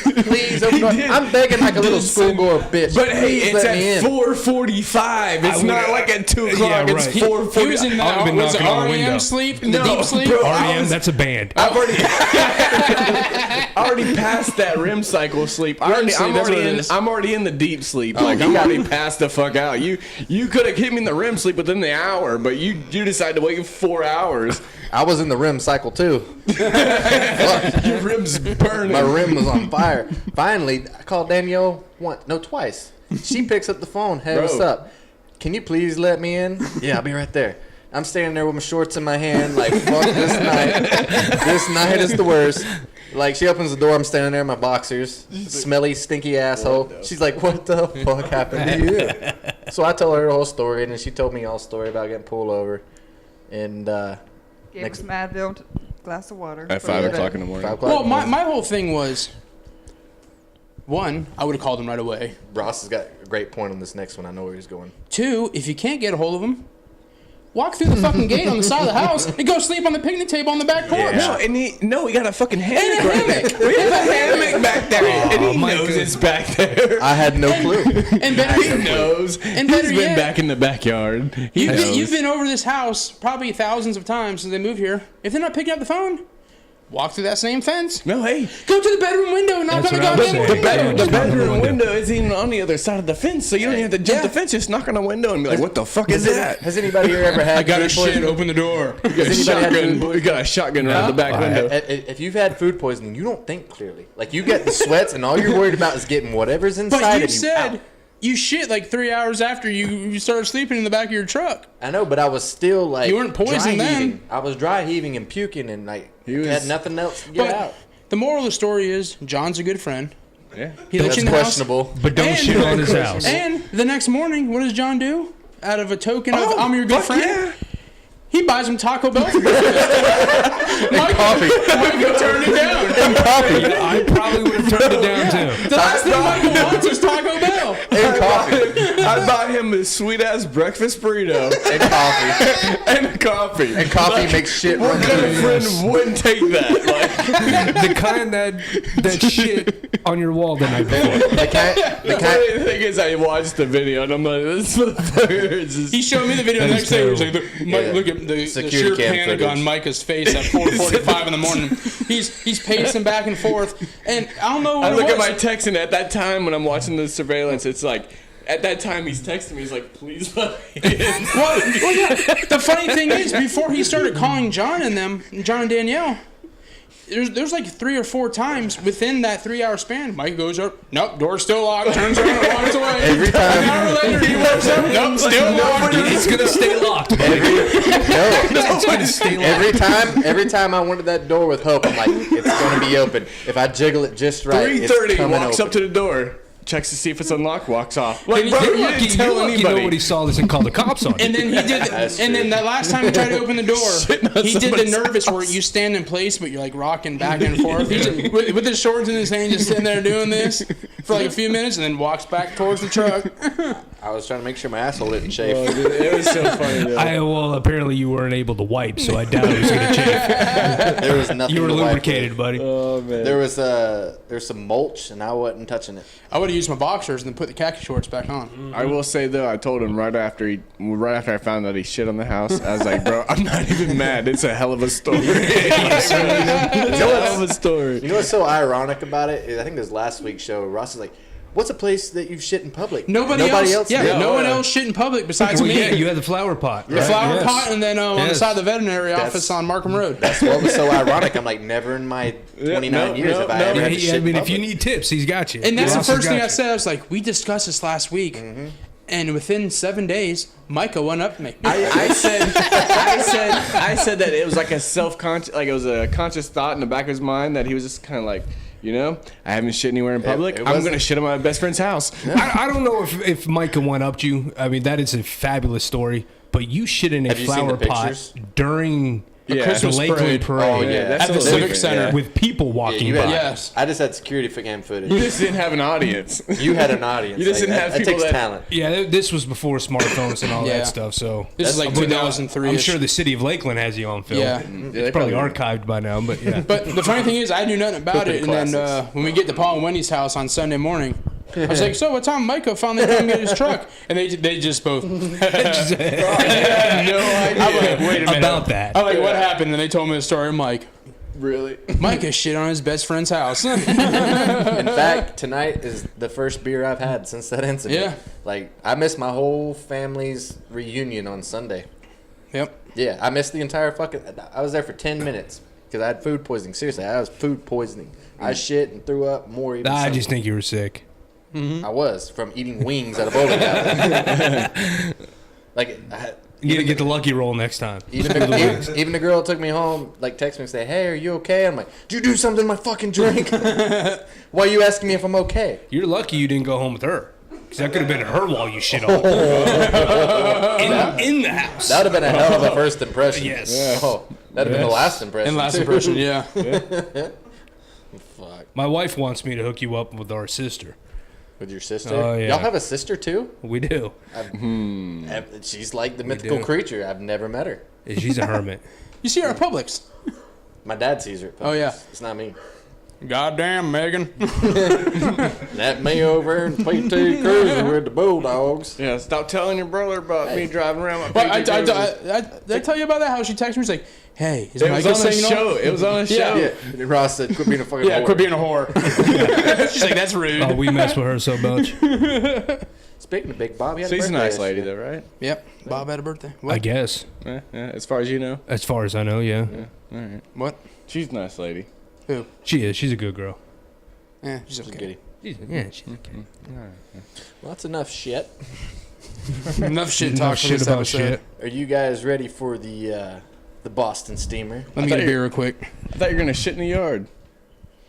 Speaker 7: open up?
Speaker 8: did.
Speaker 7: I'm begging like a little schoolgirl bitch.
Speaker 8: But hey,
Speaker 7: Please
Speaker 8: it's
Speaker 7: let me
Speaker 8: at
Speaker 7: in.
Speaker 8: 4:45. It's not like at 2 o'clock.
Speaker 9: Yeah,
Speaker 8: It's
Speaker 9: right.
Speaker 8: 4:45.
Speaker 2: He was in
Speaker 9: I've been
Speaker 2: the was it
Speaker 9: knocking on the window.
Speaker 2: REM sleep, the
Speaker 8: No,
Speaker 2: deep sleep.
Speaker 8: bro.
Speaker 9: REM, that's a band.
Speaker 8: I've already passed that REM cycle sleep.
Speaker 2: REM sleep, that's what it is.
Speaker 8: I'm already in the deep sleep. Like I'm already passed the fuck out. You could have hit me in the REM sleep within the hour, but you decided to wait 4 hours.
Speaker 7: I was in the rim cycle too.
Speaker 8: Your rim's burning.
Speaker 7: My rim was on fire. Finally, I called Danielle twice. She picks up the phone. Hey,
Speaker 8: Bro.
Speaker 7: what's up? Can you please let me in? Yeah, I'll be right there. I'm standing there with my shorts in my hand, like, fuck this night. This night is the worst. Like, she opens the door, I'm standing there in my boxers, smelly, stinky asshole. She's like, what the fuck happened to you? So I told her the whole story, and then she told me all story about getting pulled over. And,
Speaker 5: Gave
Speaker 7: Next-
Speaker 5: us an Advil, glass of water.
Speaker 8: At
Speaker 5: for
Speaker 8: 5
Speaker 5: the
Speaker 8: o'clock in
Speaker 5: event.
Speaker 8: the morning.
Speaker 7: 5 o'clock.
Speaker 2: Well, my whole thing was, one, I would have called him right away.
Speaker 7: Ross has got a great point on this next one. I know where he's going.
Speaker 2: Two, if you can't get a hold of him, walk through the fucking gate on the side of the house and go sleep on the picnic table on the back porch.
Speaker 8: No, we got a fucking hammock
Speaker 2: And a
Speaker 8: right
Speaker 2: hammock.
Speaker 8: there. We have a hammock back there, and he
Speaker 9: my
Speaker 8: knows
Speaker 9: goodness.
Speaker 8: it's back there.
Speaker 7: I had no clue.
Speaker 2: And better
Speaker 8: He knows.
Speaker 2: And
Speaker 8: He's
Speaker 2: better
Speaker 8: been
Speaker 2: yet-
Speaker 8: back in the backyard. He knows.
Speaker 2: You've been over this house probably thousands of times since they moved here. If they're not picking up the phone, walk through that same fence.
Speaker 8: No, hey.
Speaker 2: Go to the bedroom window and knock
Speaker 9: That's
Speaker 2: on the
Speaker 9: what I was
Speaker 2: goddamn
Speaker 9: saying.
Speaker 2: window.
Speaker 8: The bedroom window is even on the other side of the fence, so you don't even have to jump the fence. Just knock on the window and be like, "What the fuck is that?"
Speaker 7: Has anybody here ever had
Speaker 2: I got a
Speaker 7: food poisoning?
Speaker 2: shit. Open the door.
Speaker 8: We got a
Speaker 7: Has anybody had
Speaker 8: shotgun.
Speaker 7: food-
Speaker 8: We got a shotgun right out the back window.
Speaker 7: If you've had food poisoning, you don't think clearly. Like, you get the sweats, and all you're worried about is getting whatever's inside
Speaker 2: But
Speaker 7: of
Speaker 2: you
Speaker 7: you
Speaker 2: said
Speaker 7: out.
Speaker 2: you shit like 3 hours after you started sleeping in the back of your truck.
Speaker 7: I know, but I was still like,
Speaker 2: You weren't poisoned
Speaker 7: dry
Speaker 2: then.
Speaker 7: heaving. I was dry heaving and puking, and like had nothing else to get
Speaker 2: But
Speaker 7: out.
Speaker 2: the moral of the story is John's a good friend.
Speaker 8: Yeah.
Speaker 2: He lets
Speaker 7: That's
Speaker 2: you in the house.
Speaker 7: questionable.
Speaker 9: But don't
Speaker 2: And-
Speaker 9: shit on his house.
Speaker 2: And the next morning, what does John do? Out of a token of I'm your good
Speaker 8: fuck
Speaker 2: friend,
Speaker 8: yeah.
Speaker 2: he buys him Taco Bell for breakfast. Michael turned it down.
Speaker 9: I probably would have turned it down too.
Speaker 2: The last thing Michael wants is Taco Bell.
Speaker 7: And coffee.
Speaker 8: I bought him a sweet ass breakfast burrito
Speaker 7: And coffee.
Speaker 8: and coffee.
Speaker 7: And coffee makes shit
Speaker 8: What
Speaker 7: run
Speaker 8: kind
Speaker 7: through
Speaker 8: of
Speaker 7: you.
Speaker 8: friend wouldn't take that? Like,
Speaker 9: The kind that shit on your wall the night before.
Speaker 7: The kind,
Speaker 8: the funny thing is, I watched the video and I'm like, this motherfucker is just.
Speaker 2: He showed me the video the
Speaker 9: That
Speaker 2: next
Speaker 9: is
Speaker 2: day. He was like,
Speaker 9: terrible.
Speaker 2: Mike,
Speaker 7: Yeah.
Speaker 2: look at the
Speaker 7: Security
Speaker 2: sheer
Speaker 7: cam
Speaker 2: panic
Speaker 7: footage.
Speaker 2: on Micah's face at 4:45 in the morning. He's pacing back and forth, and I don't know what
Speaker 8: I
Speaker 2: it
Speaker 8: look at
Speaker 2: was.
Speaker 8: my text, and at that time when I'm watching the surveillance, it's like, at that time he's texting me, he's like, please let me in.
Speaker 2: Well, yeah. The funny thing is, before he started calling John and Danielle, there's like 3 or 4 times within that 3-hour span. Mike goes up, nope, door's still locked, turns around and walks away.
Speaker 7: Every time.
Speaker 2: An hour later, he walks up, nope, still locked.
Speaker 9: It's gonna stay locked.
Speaker 7: Every time I went to that door with hope, I'm like, it's gonna be open. If I jiggle it just right, it's
Speaker 8: 3:30,
Speaker 7: coming
Speaker 8: walks
Speaker 7: open.
Speaker 8: up to the door, checks to see if it's unlocked, walks off. Like,
Speaker 9: You're
Speaker 8: bro, you
Speaker 9: lucky,
Speaker 8: didn't tell
Speaker 9: you're lucky
Speaker 8: anybody.
Speaker 9: nobody saw this and called the cops on you.
Speaker 2: And then he did,
Speaker 7: That's
Speaker 2: and
Speaker 7: true.
Speaker 2: then that last time he tried to open the door,
Speaker 8: Shitting on
Speaker 2: he did the
Speaker 8: somebody's
Speaker 2: nervous where you stand in place, but you're like rocking back and forth. He's just, with his shorts in his hand, just sitting there doing this for like a few minutes, and then walks back towards the truck.
Speaker 7: I was trying to make sure my asshole didn't chafe.
Speaker 8: Oh, dude, it was so funny, though.
Speaker 9: Well, apparently you weren't able to wipe, so I doubt it was gonna chafe.
Speaker 7: There was nothing.
Speaker 9: You were
Speaker 7: to wipe
Speaker 9: lubricated,
Speaker 7: with.
Speaker 9: buddy.
Speaker 8: Oh, man.
Speaker 7: There was some mulch, and I wasn't touching it.
Speaker 2: I would have used my boxers and then put the khaki shorts back on.
Speaker 8: I will say though, I told him right after I found out he shit on the house, I was like, bro, I'm not even mad. It's a hell of a story. It's a hell of a story.
Speaker 7: You know what's so ironic about it? Is I think it was last week's show. Ross is like, What's a place that you've shit in public?
Speaker 2: Nobody else. Yeah, no one else shit in public besides me.
Speaker 9: Yeah, you had the flower pot.
Speaker 2: The flower pot, and then on the side of the veterinary office on Markham Road.
Speaker 7: That's what was so ironic. I'm like, never in my 29 years have I ever had to shit
Speaker 9: I mean,
Speaker 7: in
Speaker 9: if you
Speaker 7: public.
Speaker 9: need tips, he's got you.
Speaker 2: And that's the
Speaker 9: Ross has
Speaker 2: first thing
Speaker 9: got
Speaker 2: I
Speaker 9: you.
Speaker 2: said. I was like, we discussed this last week. And within 7 days, Micah went up to me.
Speaker 8: I said that it was like a self-conscious, like it was a conscious thought in the back of his mind that he was just kind of like, you know, I haven't shit anywhere in public. I'm gonna shit in my best friend's house.
Speaker 9: I don't know if Micah went up to you. I mean, that is a fabulous story. But you shit in a
Speaker 7: Have you seen
Speaker 9: flower
Speaker 7: the
Speaker 9: pot
Speaker 7: pictures?
Speaker 9: during
Speaker 2: A Christmas
Speaker 9: the Lakeland
Speaker 2: parade.
Speaker 9: parade.
Speaker 7: Oh, yeah,
Speaker 8: that's
Speaker 2: At the
Speaker 8: a little
Speaker 2: Civic
Speaker 8: different,
Speaker 2: Center.
Speaker 8: yeah.
Speaker 9: with people walking by.
Speaker 2: Yes.
Speaker 7: I just had security cam footage.
Speaker 8: You just didn't have an audience.
Speaker 7: You had an audience.
Speaker 8: You just didn't have
Speaker 7: that
Speaker 8: people
Speaker 7: takes
Speaker 8: that-
Speaker 7: talent.
Speaker 9: Yeah, this was before smartphones and all
Speaker 2: Yeah.
Speaker 9: that stuff. So
Speaker 2: This is like
Speaker 9: But now,
Speaker 2: 2003.
Speaker 9: I'm sure the city of Lakeland has you on film.
Speaker 2: Yeah.
Speaker 9: It's probably archived by now, but yeah.
Speaker 2: But the funny thing is, I knew nothing about it. And then
Speaker 7: classics.
Speaker 2: when we get to Paul and Wendy's house on Sunday morning, I was like, so what time Micah finally come get his truck? And they just both. I had no idea. I'm like, wait a minute.
Speaker 9: About that.
Speaker 2: I'm like, what happened? And they told me the story. I'm like,
Speaker 8: Really?
Speaker 2: Micah shit on his best friend's house.
Speaker 7: In fact, tonight is the first beer I've had since that incident.
Speaker 2: Yeah.
Speaker 7: Like, I missed my whole family's reunion on Sunday.
Speaker 2: Yep.
Speaker 7: Yeah, I missed the entire fucking... I was there for 10 minutes because I had food poisoning. Seriously, I was food poisoning. I shit and threw up more even.
Speaker 9: I
Speaker 7: Sunday.
Speaker 9: just think you were sick.
Speaker 7: I was from eating wings at a bowling alley. Like,
Speaker 9: You gotta get the lucky roll next time.
Speaker 7: even the girl that took me home, like, texted me and said, "Hey, are you okay?" I'm like, "Did you do something to my fucking drink? Why are you asking me if I'm okay?"
Speaker 9: You're lucky you didn't go home with her. Because that could have been her while you shit on her. In the house.
Speaker 7: That would have been a hell of a first impression.
Speaker 9: Yes.
Speaker 7: Oh, that'd have been the last impression.
Speaker 2: And last
Speaker 7: too.
Speaker 2: impression, yeah.
Speaker 7: Fuck.
Speaker 9: My wife wants me to hook you up with our sister.
Speaker 7: With your sister?
Speaker 9: Oh, yeah.
Speaker 7: Y'all have a sister too?
Speaker 9: We do.
Speaker 7: She's like the mythical
Speaker 9: do.
Speaker 7: creature. I've never met her.
Speaker 9: She's a hermit.
Speaker 2: You see her at Publix.
Speaker 7: My dad sees her.
Speaker 2: Oh, yeah.
Speaker 7: It's not me.
Speaker 2: Goddamn, Megan.
Speaker 7: That me over in PT Cruiser with the Bulldogs.
Speaker 8: Yeah, stop telling your brother about me driving around my
Speaker 2: But
Speaker 8: PT Cruiser.
Speaker 2: did I tell you about that? How she texted me? She's like, hey, is
Speaker 8: It was
Speaker 2: Micah
Speaker 8: on a
Speaker 2: saying no?
Speaker 8: show. It was on a show.
Speaker 7: Yeah. Ross said, "Quit being a fucking
Speaker 2: Yeah,
Speaker 7: whore."
Speaker 2: quit being a whore. She's like, that's rude.
Speaker 9: Oh, we mess with her so much.
Speaker 7: Speaking of Big Bob, he had
Speaker 8: She's a
Speaker 7: birthday
Speaker 8: nice lady,
Speaker 7: yesterday.
Speaker 8: though, right?
Speaker 2: Yep. Bob had a birthday.
Speaker 9: I
Speaker 2: What?
Speaker 9: guess.
Speaker 8: Yeah, as far as you know.
Speaker 9: As far as I know, yeah.
Speaker 8: All right.
Speaker 2: What?
Speaker 8: She's a nice lady.
Speaker 2: Who?
Speaker 9: She is. She's a good girl.
Speaker 2: Yeah, she's
Speaker 7: She's a
Speaker 2: okay.
Speaker 7: goodie.
Speaker 9: She's okay.
Speaker 7: Well, that's enough shit.
Speaker 2: Enough shit
Speaker 9: Enough
Speaker 2: talk for
Speaker 9: shit
Speaker 2: this
Speaker 9: about
Speaker 2: episode.
Speaker 9: shit.
Speaker 7: Are you guys ready for the Boston steamer?
Speaker 2: Let me get a beer real quick.
Speaker 8: I thought you were gonna shit in the yard.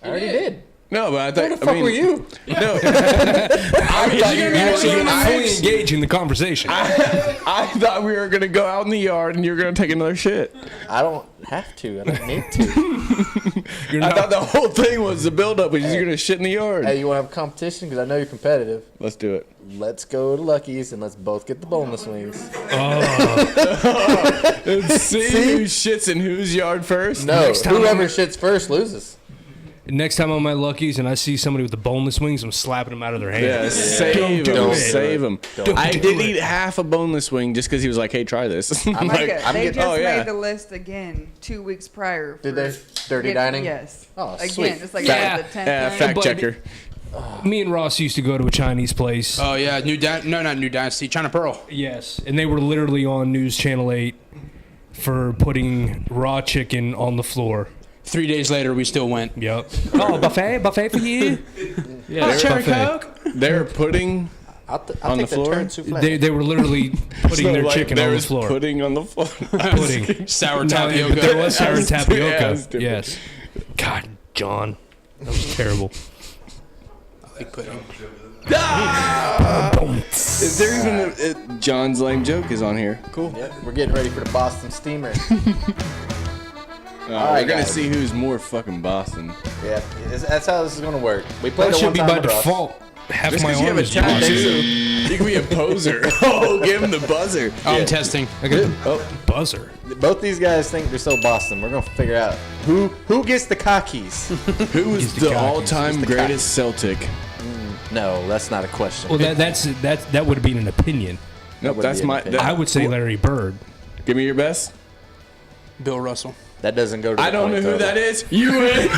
Speaker 7: I already did.
Speaker 8: No, but I thought.
Speaker 7: Where the fuck were you?
Speaker 8: No,
Speaker 9: I thought you were actually fully engaged in the conversation.
Speaker 8: I thought we were gonna go out in the yard and you were gonna take another shit.
Speaker 7: I don't have to. I don't need to.
Speaker 8: I thought the whole thing was the build-up, was you're gonna shit in the yard.
Speaker 7: Hey, you want to have a competition? Because I know you're competitive.
Speaker 8: Let's do it.
Speaker 7: Let's go to Lucky's and let's both get the boneless wings.
Speaker 8: See who shits in whose yard first.
Speaker 7: No,
Speaker 9: Next time
Speaker 7: whoever
Speaker 9: I'm-
Speaker 7: shits first loses.
Speaker 9: Next time I'm at Lucky's and I see somebody with the boneless wings, I'm slapping them out of their
Speaker 8: Yeah,
Speaker 9: hands.
Speaker 8: save
Speaker 9: do
Speaker 8: him.
Speaker 9: it.
Speaker 8: Save him.
Speaker 9: Don't
Speaker 8: I
Speaker 9: do
Speaker 8: did
Speaker 9: it.
Speaker 8: eat half a boneless wing just because he was like, "Hey, try this." I'm
Speaker 7: I'm
Speaker 8: like,
Speaker 7: like, I'm
Speaker 10: they
Speaker 7: getting-
Speaker 10: just
Speaker 8: oh, yeah.
Speaker 10: made the list again 2 weeks prior.
Speaker 7: Did
Speaker 10: for
Speaker 7: they? Dirty
Speaker 10: get-
Speaker 7: dining?
Speaker 10: Yes.
Speaker 7: Oh,
Speaker 10: again,
Speaker 7: sweet.
Speaker 10: it's like
Speaker 9: Yeah.
Speaker 10: the 10th
Speaker 8: yeah,
Speaker 10: time.
Speaker 8: fact
Speaker 9: But-
Speaker 8: checker.
Speaker 9: Me and Ross used to go to a Chinese place.
Speaker 2: Oh, yeah. Not New Dynasty. China Pearl.
Speaker 9: Yes, and they were literally on News Channel 8 for putting raw chicken on the floor.
Speaker 2: 3 days later, we still went.
Speaker 9: Yep. Oh, buffet for you. Yeah,
Speaker 2: Cherry
Speaker 9: buffet.
Speaker 2: Coke?
Speaker 8: They're putting.
Speaker 7: I'll
Speaker 8: On
Speaker 7: take
Speaker 8: the floor?
Speaker 7: turd souffle.
Speaker 9: They were literally putting
Speaker 8: So,
Speaker 9: their
Speaker 8: like,
Speaker 9: chicken
Speaker 8: there
Speaker 9: on the
Speaker 8: was
Speaker 9: floor.
Speaker 8: Pudding on the floor.
Speaker 9: Pudding.
Speaker 2: Sour
Speaker 9: No,
Speaker 2: tapioca.
Speaker 9: but there was sour
Speaker 8: Yeah,
Speaker 9: tapioca.
Speaker 8: that was stupid.
Speaker 9: Yes. God, John, that was terrible.
Speaker 2: I like pudding.
Speaker 8: Is there even John's lame joke is on here? Cool.
Speaker 7: Yep, we're getting ready for the Boston steamer.
Speaker 8: We're
Speaker 7: right,
Speaker 8: gonna
Speaker 7: guys.
Speaker 8: see who's more fucking Boston.
Speaker 7: Yeah, that's how this is gonna work. We played
Speaker 9: That
Speaker 7: it
Speaker 9: should
Speaker 7: one
Speaker 9: be
Speaker 7: time
Speaker 9: by
Speaker 7: with Ross.
Speaker 9: default. Half
Speaker 8: Just
Speaker 9: my
Speaker 8: because you have
Speaker 9: arm
Speaker 8: a
Speaker 9: is Boston.
Speaker 8: tattoo, you can be a poser. Oh, give him the buzzer.
Speaker 2: I'm testing.
Speaker 9: I got the buzzer.
Speaker 7: Both these guys think they're so Boston. We're gonna figure out who gets the cockies.
Speaker 8: Who is
Speaker 9: the
Speaker 8: the
Speaker 9: cock.
Speaker 8: all-time
Speaker 7: Who's the
Speaker 8: greatest Celtic?
Speaker 7: No, that's not a question.
Speaker 9: Well, that would be an opinion.
Speaker 8: Nope,
Speaker 7: would
Speaker 8: that's
Speaker 7: be an
Speaker 8: my.
Speaker 7: opinion.
Speaker 9: I would say Larry Bird.
Speaker 8: Give me your best.
Speaker 2: Bill Russell.
Speaker 7: That doesn't go to the
Speaker 8: I don't know
Speaker 7: point
Speaker 8: who
Speaker 7: total.
Speaker 8: that is. You win.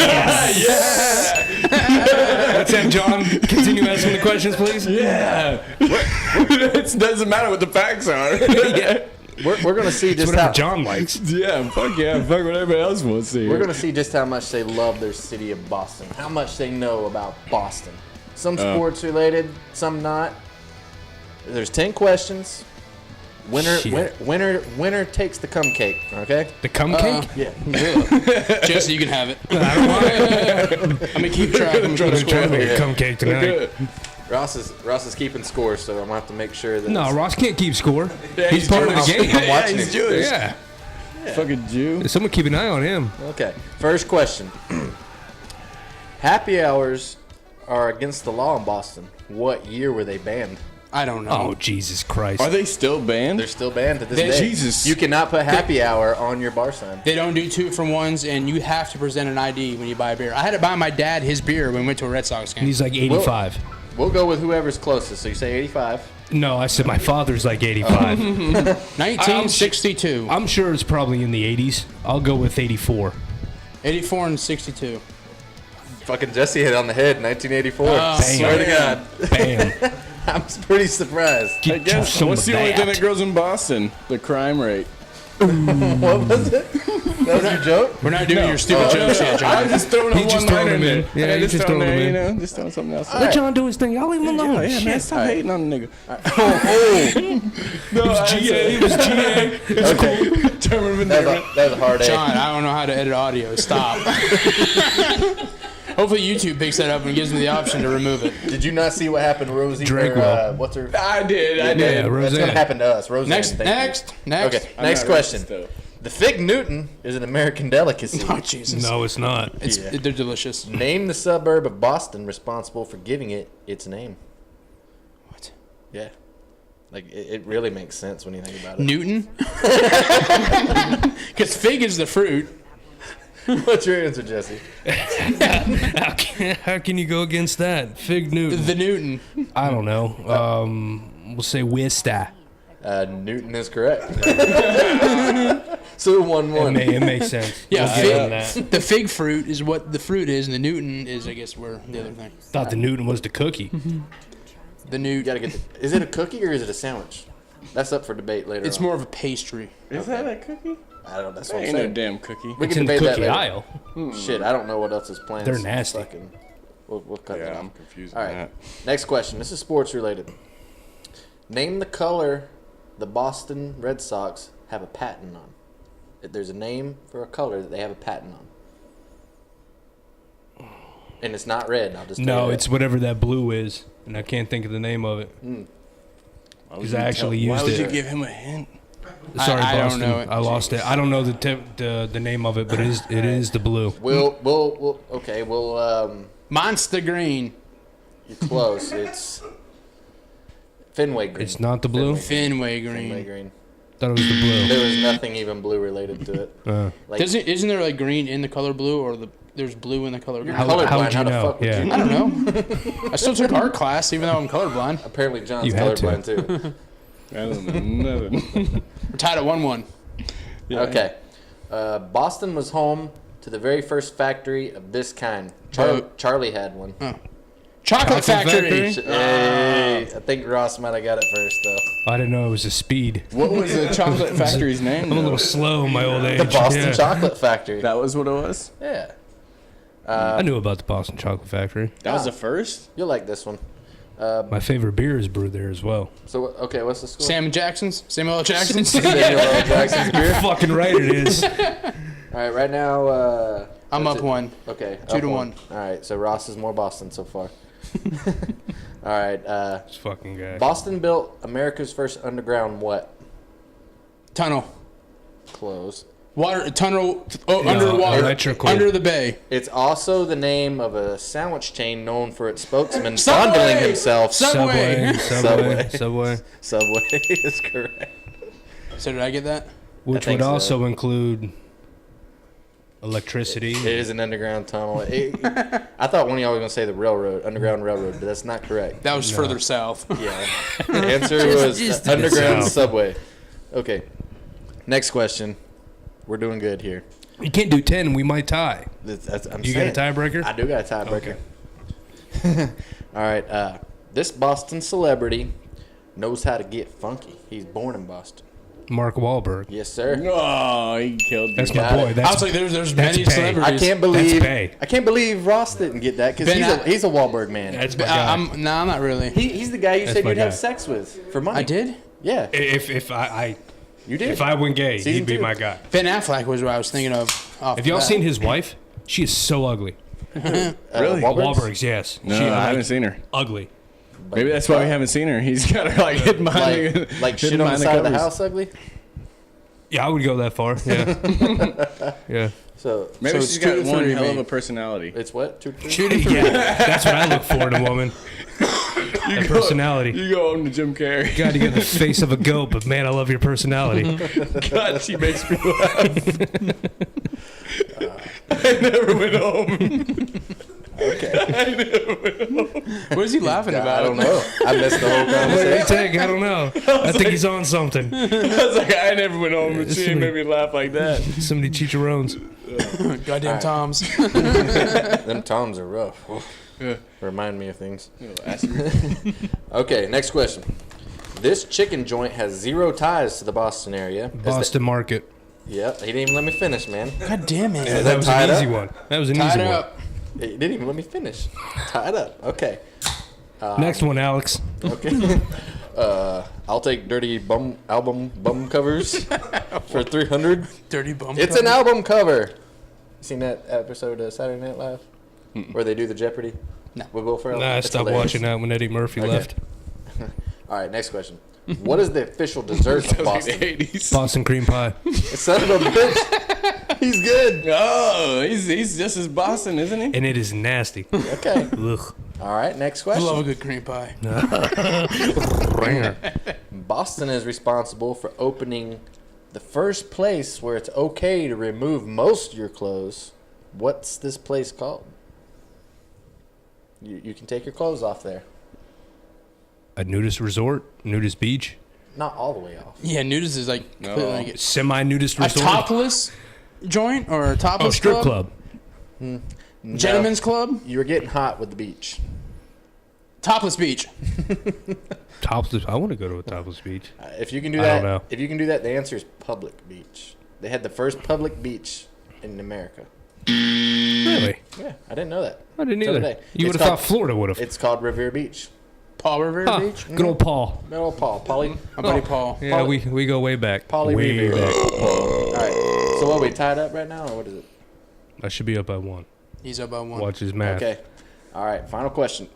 Speaker 9: Let's have John continue asking the questions, please.
Speaker 8: Yeah. It doesn't matter what the facts are.
Speaker 7: We're going to see
Speaker 9: It's
Speaker 7: just
Speaker 9: whatever
Speaker 7: how
Speaker 9: John likes.
Speaker 8: Yeah, fuck what everybody else wants to hear.
Speaker 7: we're going to see just how much they love their city of Boston. How much they know about Boston. Some sports related, some not. There's 10 questions. Winner takes the cum cake, okay?
Speaker 9: The cum cake?
Speaker 7: Yeah.
Speaker 2: Jesse, you can have it. I'm gonna keep track. I'm
Speaker 9: I'm trying to make a cum cake tonight.
Speaker 7: Ross is keeping score, so I'm gonna have to make sure that.
Speaker 9: No, Ross can't keep score. He's part of the game.
Speaker 7: I'm watching
Speaker 8: he's
Speaker 7: him.
Speaker 8: Jewish.
Speaker 9: Yeah.
Speaker 8: Fucking Jew.
Speaker 9: Someone keep an eye on him.
Speaker 7: Okay. First question. Happy hours are against the law in Boston. What year were they banned?
Speaker 2: I don't know.
Speaker 9: Oh, Jesus Christ.
Speaker 8: Are they still banned?
Speaker 7: They're still banned to this
Speaker 2: They-
Speaker 7: day.
Speaker 8: Jesus.
Speaker 7: You cannot put happy hour on your bar sign.
Speaker 2: They don't do 2-for-1s, and you have to present an ID when you buy a beer. I had to buy my dad his beer when we went to a Red Sox game.
Speaker 9: He's like 85.
Speaker 7: We'll go with whoever's closest. So you say 85.
Speaker 9: No, I said my father's like 85.
Speaker 2: 1962.
Speaker 9: I'm sure it's probably in the 80s. I'll go with 84.
Speaker 2: 84 and 62.
Speaker 7: Fucking Jesse hit on the head. 1984.
Speaker 2: Oh,
Speaker 7: Swear to God.
Speaker 9: Bam.
Speaker 7: I'm pretty surprised.
Speaker 9: Get
Speaker 8: I guess.
Speaker 9: some
Speaker 8: What's
Speaker 9: of
Speaker 8: the only thing
Speaker 9: that.
Speaker 8: that grows in Boston? The crime rate.
Speaker 7: What was it? That was your joke?
Speaker 2: We're not doing your stupid jokes yet,
Speaker 8: I was
Speaker 2: John.
Speaker 8: just throwing
Speaker 9: He
Speaker 8: a
Speaker 9: just
Speaker 8: one-liner
Speaker 9: throwing
Speaker 8: in
Speaker 9: him
Speaker 8: there.
Speaker 9: in. Yeah, he just
Speaker 8: throwing
Speaker 9: throwing
Speaker 8: there,
Speaker 9: him in.
Speaker 8: you know, just throwing something else.
Speaker 9: Let John do his thing. Y'all leave him alone.
Speaker 8: Yeah, man,
Speaker 9: Shit.
Speaker 8: stop hating on the nigga.
Speaker 9: It was GA. It was GA. It's cool.
Speaker 8: Term of
Speaker 7: That
Speaker 8: endearment.
Speaker 7: was a hard A.
Speaker 2: John, I don't know how to edit audio. Stop. Hopefully YouTube picks that up and gives me the option to remove it.
Speaker 7: Did you not see what happened to Rosie?
Speaker 9: Drake
Speaker 7: or,
Speaker 9: will.
Speaker 7: what's her?
Speaker 8: I did.
Speaker 9: Yeah,
Speaker 7: That's
Speaker 9: Roseanne.
Speaker 7: gonna happen to us. Roseanne.
Speaker 2: Next.
Speaker 7: thank you. Okay.
Speaker 8: I'm
Speaker 7: Next
Speaker 8: not
Speaker 7: question.
Speaker 8: racist, though.
Speaker 7: The fig Newton is an American delicacy.
Speaker 2: Oh, Jesus.
Speaker 9: No, it's not.
Speaker 2: They're delicious.
Speaker 7: Name the suburb of Boston responsible for giving it its name.
Speaker 2: What?
Speaker 7: Yeah. Like, it really makes sense when you think about it.
Speaker 2: Newton? Because fig is the fruit.
Speaker 7: What's your answer, Jesse?
Speaker 9: How can you go against that? Fig Newton.
Speaker 2: The Newton.
Speaker 9: I don't know. We'll say Wista.
Speaker 7: Newton is correct. So 1-1.
Speaker 9: It makes sense.
Speaker 2: Yeah,
Speaker 9: We'll give him that.
Speaker 2: the fig fruit is what the fruit is, and the Newton is, I guess, where the other thing.
Speaker 9: Thought the Newton was the cookie.
Speaker 2: The
Speaker 7: You
Speaker 2: Newt.
Speaker 7: gotta get. Is it a cookie or is it a sandwich? That's up for debate later.
Speaker 2: It's
Speaker 7: on.
Speaker 2: more of a pastry.
Speaker 8: Is that a cookie?
Speaker 7: I don't know. That's what I'm
Speaker 8: Ain't no
Speaker 7: saying.
Speaker 8: damn cookie.
Speaker 7: We
Speaker 9: It's
Speaker 7: can
Speaker 9: in the
Speaker 7: debate that
Speaker 9: cookie
Speaker 7: later.
Speaker 9: aisle.
Speaker 7: Shit, I don't know what else is planned.
Speaker 9: They're nasty.
Speaker 7: We'll cut that
Speaker 8: Yeah,
Speaker 7: off.
Speaker 8: I'm confused
Speaker 7: All
Speaker 8: on
Speaker 7: right.
Speaker 8: that.
Speaker 7: Next question. This is sports related. Name the color the Boston Red Sox have a patent on. If there's a name for a color that they have a patent on. And it's not red. I'll just tell
Speaker 9: No,
Speaker 7: you that.
Speaker 9: it's whatever that blue is, and I can't think of the name of it. Because I actually
Speaker 8: Why
Speaker 9: used
Speaker 8: would you
Speaker 9: it.
Speaker 8: give him a hint?
Speaker 9: Sorry,
Speaker 2: I don't
Speaker 9: Boston.
Speaker 2: know it.
Speaker 9: I lost it. I don't know the name of it, but it is the blue.
Speaker 7: We'll
Speaker 2: Monster Green.
Speaker 7: you're close. It's Fenway Green.
Speaker 9: It's not the blue.
Speaker 2: Fenway Green.
Speaker 7: Fenway Green.
Speaker 9: Thought it was the blue.
Speaker 7: There was nothing even blue related to it. Like,
Speaker 2: Isn't there like green in the color blue, or there's blue in the color green?
Speaker 9: How
Speaker 7: colorblind.
Speaker 9: would you
Speaker 7: How the
Speaker 9: know?
Speaker 7: fuck would
Speaker 9: Yeah.
Speaker 7: you
Speaker 2: I don't know. I still took art class, even though I'm colorblind.
Speaker 7: Apparently John's
Speaker 9: You had to.
Speaker 7: colorblind too.
Speaker 8: I don't know nothing.
Speaker 2: We're tied at 1-1.
Speaker 7: Okay. Boston was home to the very first factory of this kind. Charlie had one.
Speaker 2: Chocolate Factory.
Speaker 7: Hey, I think Ross might have got it first though.
Speaker 9: I didn't know it was a speed.
Speaker 8: What was the chocolate factory's name?
Speaker 9: I'm a little slow in my old age.
Speaker 7: The Boston
Speaker 9: Yeah.
Speaker 7: Chocolate Factory.
Speaker 8: That was what it was?
Speaker 7: Yeah.
Speaker 9: I knew about the Boston Chocolate Factory.
Speaker 8: That was the first?
Speaker 7: You'll like this one.
Speaker 9: My favorite beer is brewed there as well.
Speaker 7: So okay, what's the score?
Speaker 2: Samuel L. Jackson's.
Speaker 7: Samuel L. Jackson's beer.
Speaker 9: Fucking right it is.
Speaker 7: All right, right now.
Speaker 2: I'm
Speaker 7: what's
Speaker 2: up
Speaker 7: it?
Speaker 2: one.
Speaker 7: Okay,
Speaker 2: 2-1.
Speaker 7: All right, so Ross is more Boston so far. All right,
Speaker 9: This fucking guy.
Speaker 7: Boston built America's first underground what?
Speaker 2: Tunnel.
Speaker 7: Close.
Speaker 2: Water tunnel. Underwater.
Speaker 9: electrical.
Speaker 2: Under the bay.
Speaker 7: It's also the name of a sandwich chain known for its spokesman
Speaker 2: Subway!
Speaker 7: fondling himself.
Speaker 2: Subway.
Speaker 9: Subway.
Speaker 7: Subway is correct.
Speaker 2: So did I get that?
Speaker 9: Which
Speaker 7: think
Speaker 9: would
Speaker 7: so.
Speaker 9: also include electricity.
Speaker 7: It is an underground tunnel. I thought one of y'all was gonna say the railroad, underground railroad, but that's not correct.
Speaker 2: That was further south.
Speaker 7: Yeah. The answer was
Speaker 3: just
Speaker 7: underground
Speaker 9: south.
Speaker 7: subway. Okay. Next question. We're doing good here.
Speaker 9: You can't do 10. We might tie.
Speaker 7: I'm
Speaker 9: You
Speaker 7: saying.
Speaker 9: got a tiebreaker?
Speaker 7: I do got a tiebreaker. All right. This Boston celebrity knows how to get funky. He's born in Boston.
Speaker 9: Mark Wahlberg.
Speaker 7: Yes, sir.
Speaker 8: Oh, he killed you.
Speaker 9: That's my
Speaker 7: got
Speaker 9: boy.
Speaker 7: it.
Speaker 9: That's,
Speaker 2: I was like, there's
Speaker 9: that's
Speaker 2: many
Speaker 9: Bay.
Speaker 2: celebrities.
Speaker 7: I can't believe Ross didn't get that because he's a Wahlberg man.
Speaker 9: That's my guy.
Speaker 2: I'm not really.
Speaker 7: He's the guy you
Speaker 9: That's
Speaker 7: said
Speaker 9: my
Speaker 7: you'd have
Speaker 9: guy.
Speaker 7: sex with for money.
Speaker 2: I did.
Speaker 7: Yeah,
Speaker 9: If
Speaker 7: you did.
Speaker 9: if I went gay,
Speaker 7: Season
Speaker 9: he'd be
Speaker 7: 2.
Speaker 9: my guy.
Speaker 2: Ben Affleck was what I was thinking of.
Speaker 9: Have y'all seen his wife? She is so ugly.
Speaker 8: Really?
Speaker 9: Wahlberg's, yes.
Speaker 8: No,
Speaker 9: she,
Speaker 8: I haven't seen her.
Speaker 9: Ugly.
Speaker 8: Maybe that's why we haven't seen her. He's got her like hidden behind
Speaker 7: like
Speaker 8: hidden
Speaker 7: shit on the
Speaker 8: behind
Speaker 7: side of the
Speaker 8: covers.
Speaker 7: house, ugly.
Speaker 9: Yeah, I would go that far. Yeah. Yeah.
Speaker 7: So
Speaker 8: Maybe
Speaker 2: So
Speaker 8: she's
Speaker 2: it's
Speaker 8: got
Speaker 2: 2 to
Speaker 8: one
Speaker 2: 3,
Speaker 8: hell of
Speaker 2: mate.
Speaker 8: a personality.
Speaker 7: it's what 2 to 3?
Speaker 2: Shooting for
Speaker 9: Yeah. That's what I look for in a woman. That personality.
Speaker 8: You go home to Jim Carrey.
Speaker 9: God, you got the face of a goat, but man, I love your personality.
Speaker 8: God, she makes me laugh. I never went home.
Speaker 2: What is he laughing about?
Speaker 7: I don't know. I missed the whole
Speaker 9: What do you
Speaker 7: conversation.
Speaker 9: think? I don't know. I think he's on something.
Speaker 8: I was like, I never went home and she ain't made me laugh like that.
Speaker 9: So many chicharrones.
Speaker 2: Goddamn Toms.
Speaker 7: Them Toms are rough. Remind me of things. Okay, next question. This chicken joint has 0 ties to the Boston area.
Speaker 9: Boston Market.
Speaker 7: Yep, he didn't even let me finish, man.
Speaker 2: God damn it.
Speaker 9: Yeah, that was
Speaker 7: tied
Speaker 9: an easy
Speaker 7: up?
Speaker 9: one. That was an
Speaker 2: Tied
Speaker 9: easy
Speaker 2: up.
Speaker 7: He didn't even let me finish. Tied up. Okay.
Speaker 9: one. Next one, Alex.
Speaker 7: Okay. I'll take dirty album bum covers for 300.
Speaker 2: Dirty bum.
Speaker 7: It's an album cover. Seen that episode of Saturday Night Live where they do the Jeopardy?
Speaker 2: No.
Speaker 7: With Will Ferrell.
Speaker 9: Nah, I
Speaker 7: It's
Speaker 9: stopped
Speaker 7: hilarious.
Speaker 9: watching that when Eddie Murphy
Speaker 7: Okay.
Speaker 9: left.
Speaker 7: All right, next question. What is the official dessert of Boston?
Speaker 8: 80s.
Speaker 9: Boston cream pie.
Speaker 7: Son of a bitch. He's good.
Speaker 8: Oh, he's just as Boston, isn't he?
Speaker 9: And it is nasty.
Speaker 7: Okay.
Speaker 9: Ugh.
Speaker 7: All right, next
Speaker 2: I love a
Speaker 7: question.
Speaker 2: good cream pie.
Speaker 9: Ringer.
Speaker 7: Boston is responsible for opening the first place where it's okay to remove most of your clothes. What's this place called? You can take your clothes off there.
Speaker 9: A nudist resort? Nudist beach?
Speaker 7: Not all the way off.
Speaker 2: Yeah, nudist is like completely like
Speaker 9: Semi-nudist
Speaker 2: a
Speaker 9: resort?
Speaker 2: topless joint or a topless
Speaker 9: Oh, strip club.
Speaker 2: Gentlemen's club?
Speaker 7: You were getting hot with the beach.
Speaker 2: Topless beach.
Speaker 9: Topless. I want to go to a topless beach.
Speaker 7: If you can do
Speaker 9: I
Speaker 7: that,
Speaker 9: don't know.
Speaker 7: if you can do that, the answer is public beach. They had the first public beach in America.
Speaker 9: Really?
Speaker 7: Yeah, I didn't know that.
Speaker 9: I didn't
Speaker 7: Till
Speaker 9: either.
Speaker 7: today.
Speaker 9: You
Speaker 7: It's
Speaker 9: would have thought
Speaker 7: called-
Speaker 9: Florida would have.
Speaker 7: It's called Revere Beach.
Speaker 2: Paul Revere Beach?
Speaker 9: Good old Paul.
Speaker 7: No, Paul. Polly.
Speaker 2: My buddy Paul.
Speaker 9: Yeah,
Speaker 7: Polly-
Speaker 9: we go way back.
Speaker 7: Polly
Speaker 9: way
Speaker 7: Revere.
Speaker 9: back.
Speaker 7: All right. So what, we tied up right now, or what is it?
Speaker 9: I should be up by 1.
Speaker 2: He's up by 1.
Speaker 9: Watch his math.
Speaker 7: Okay. All right. Final question.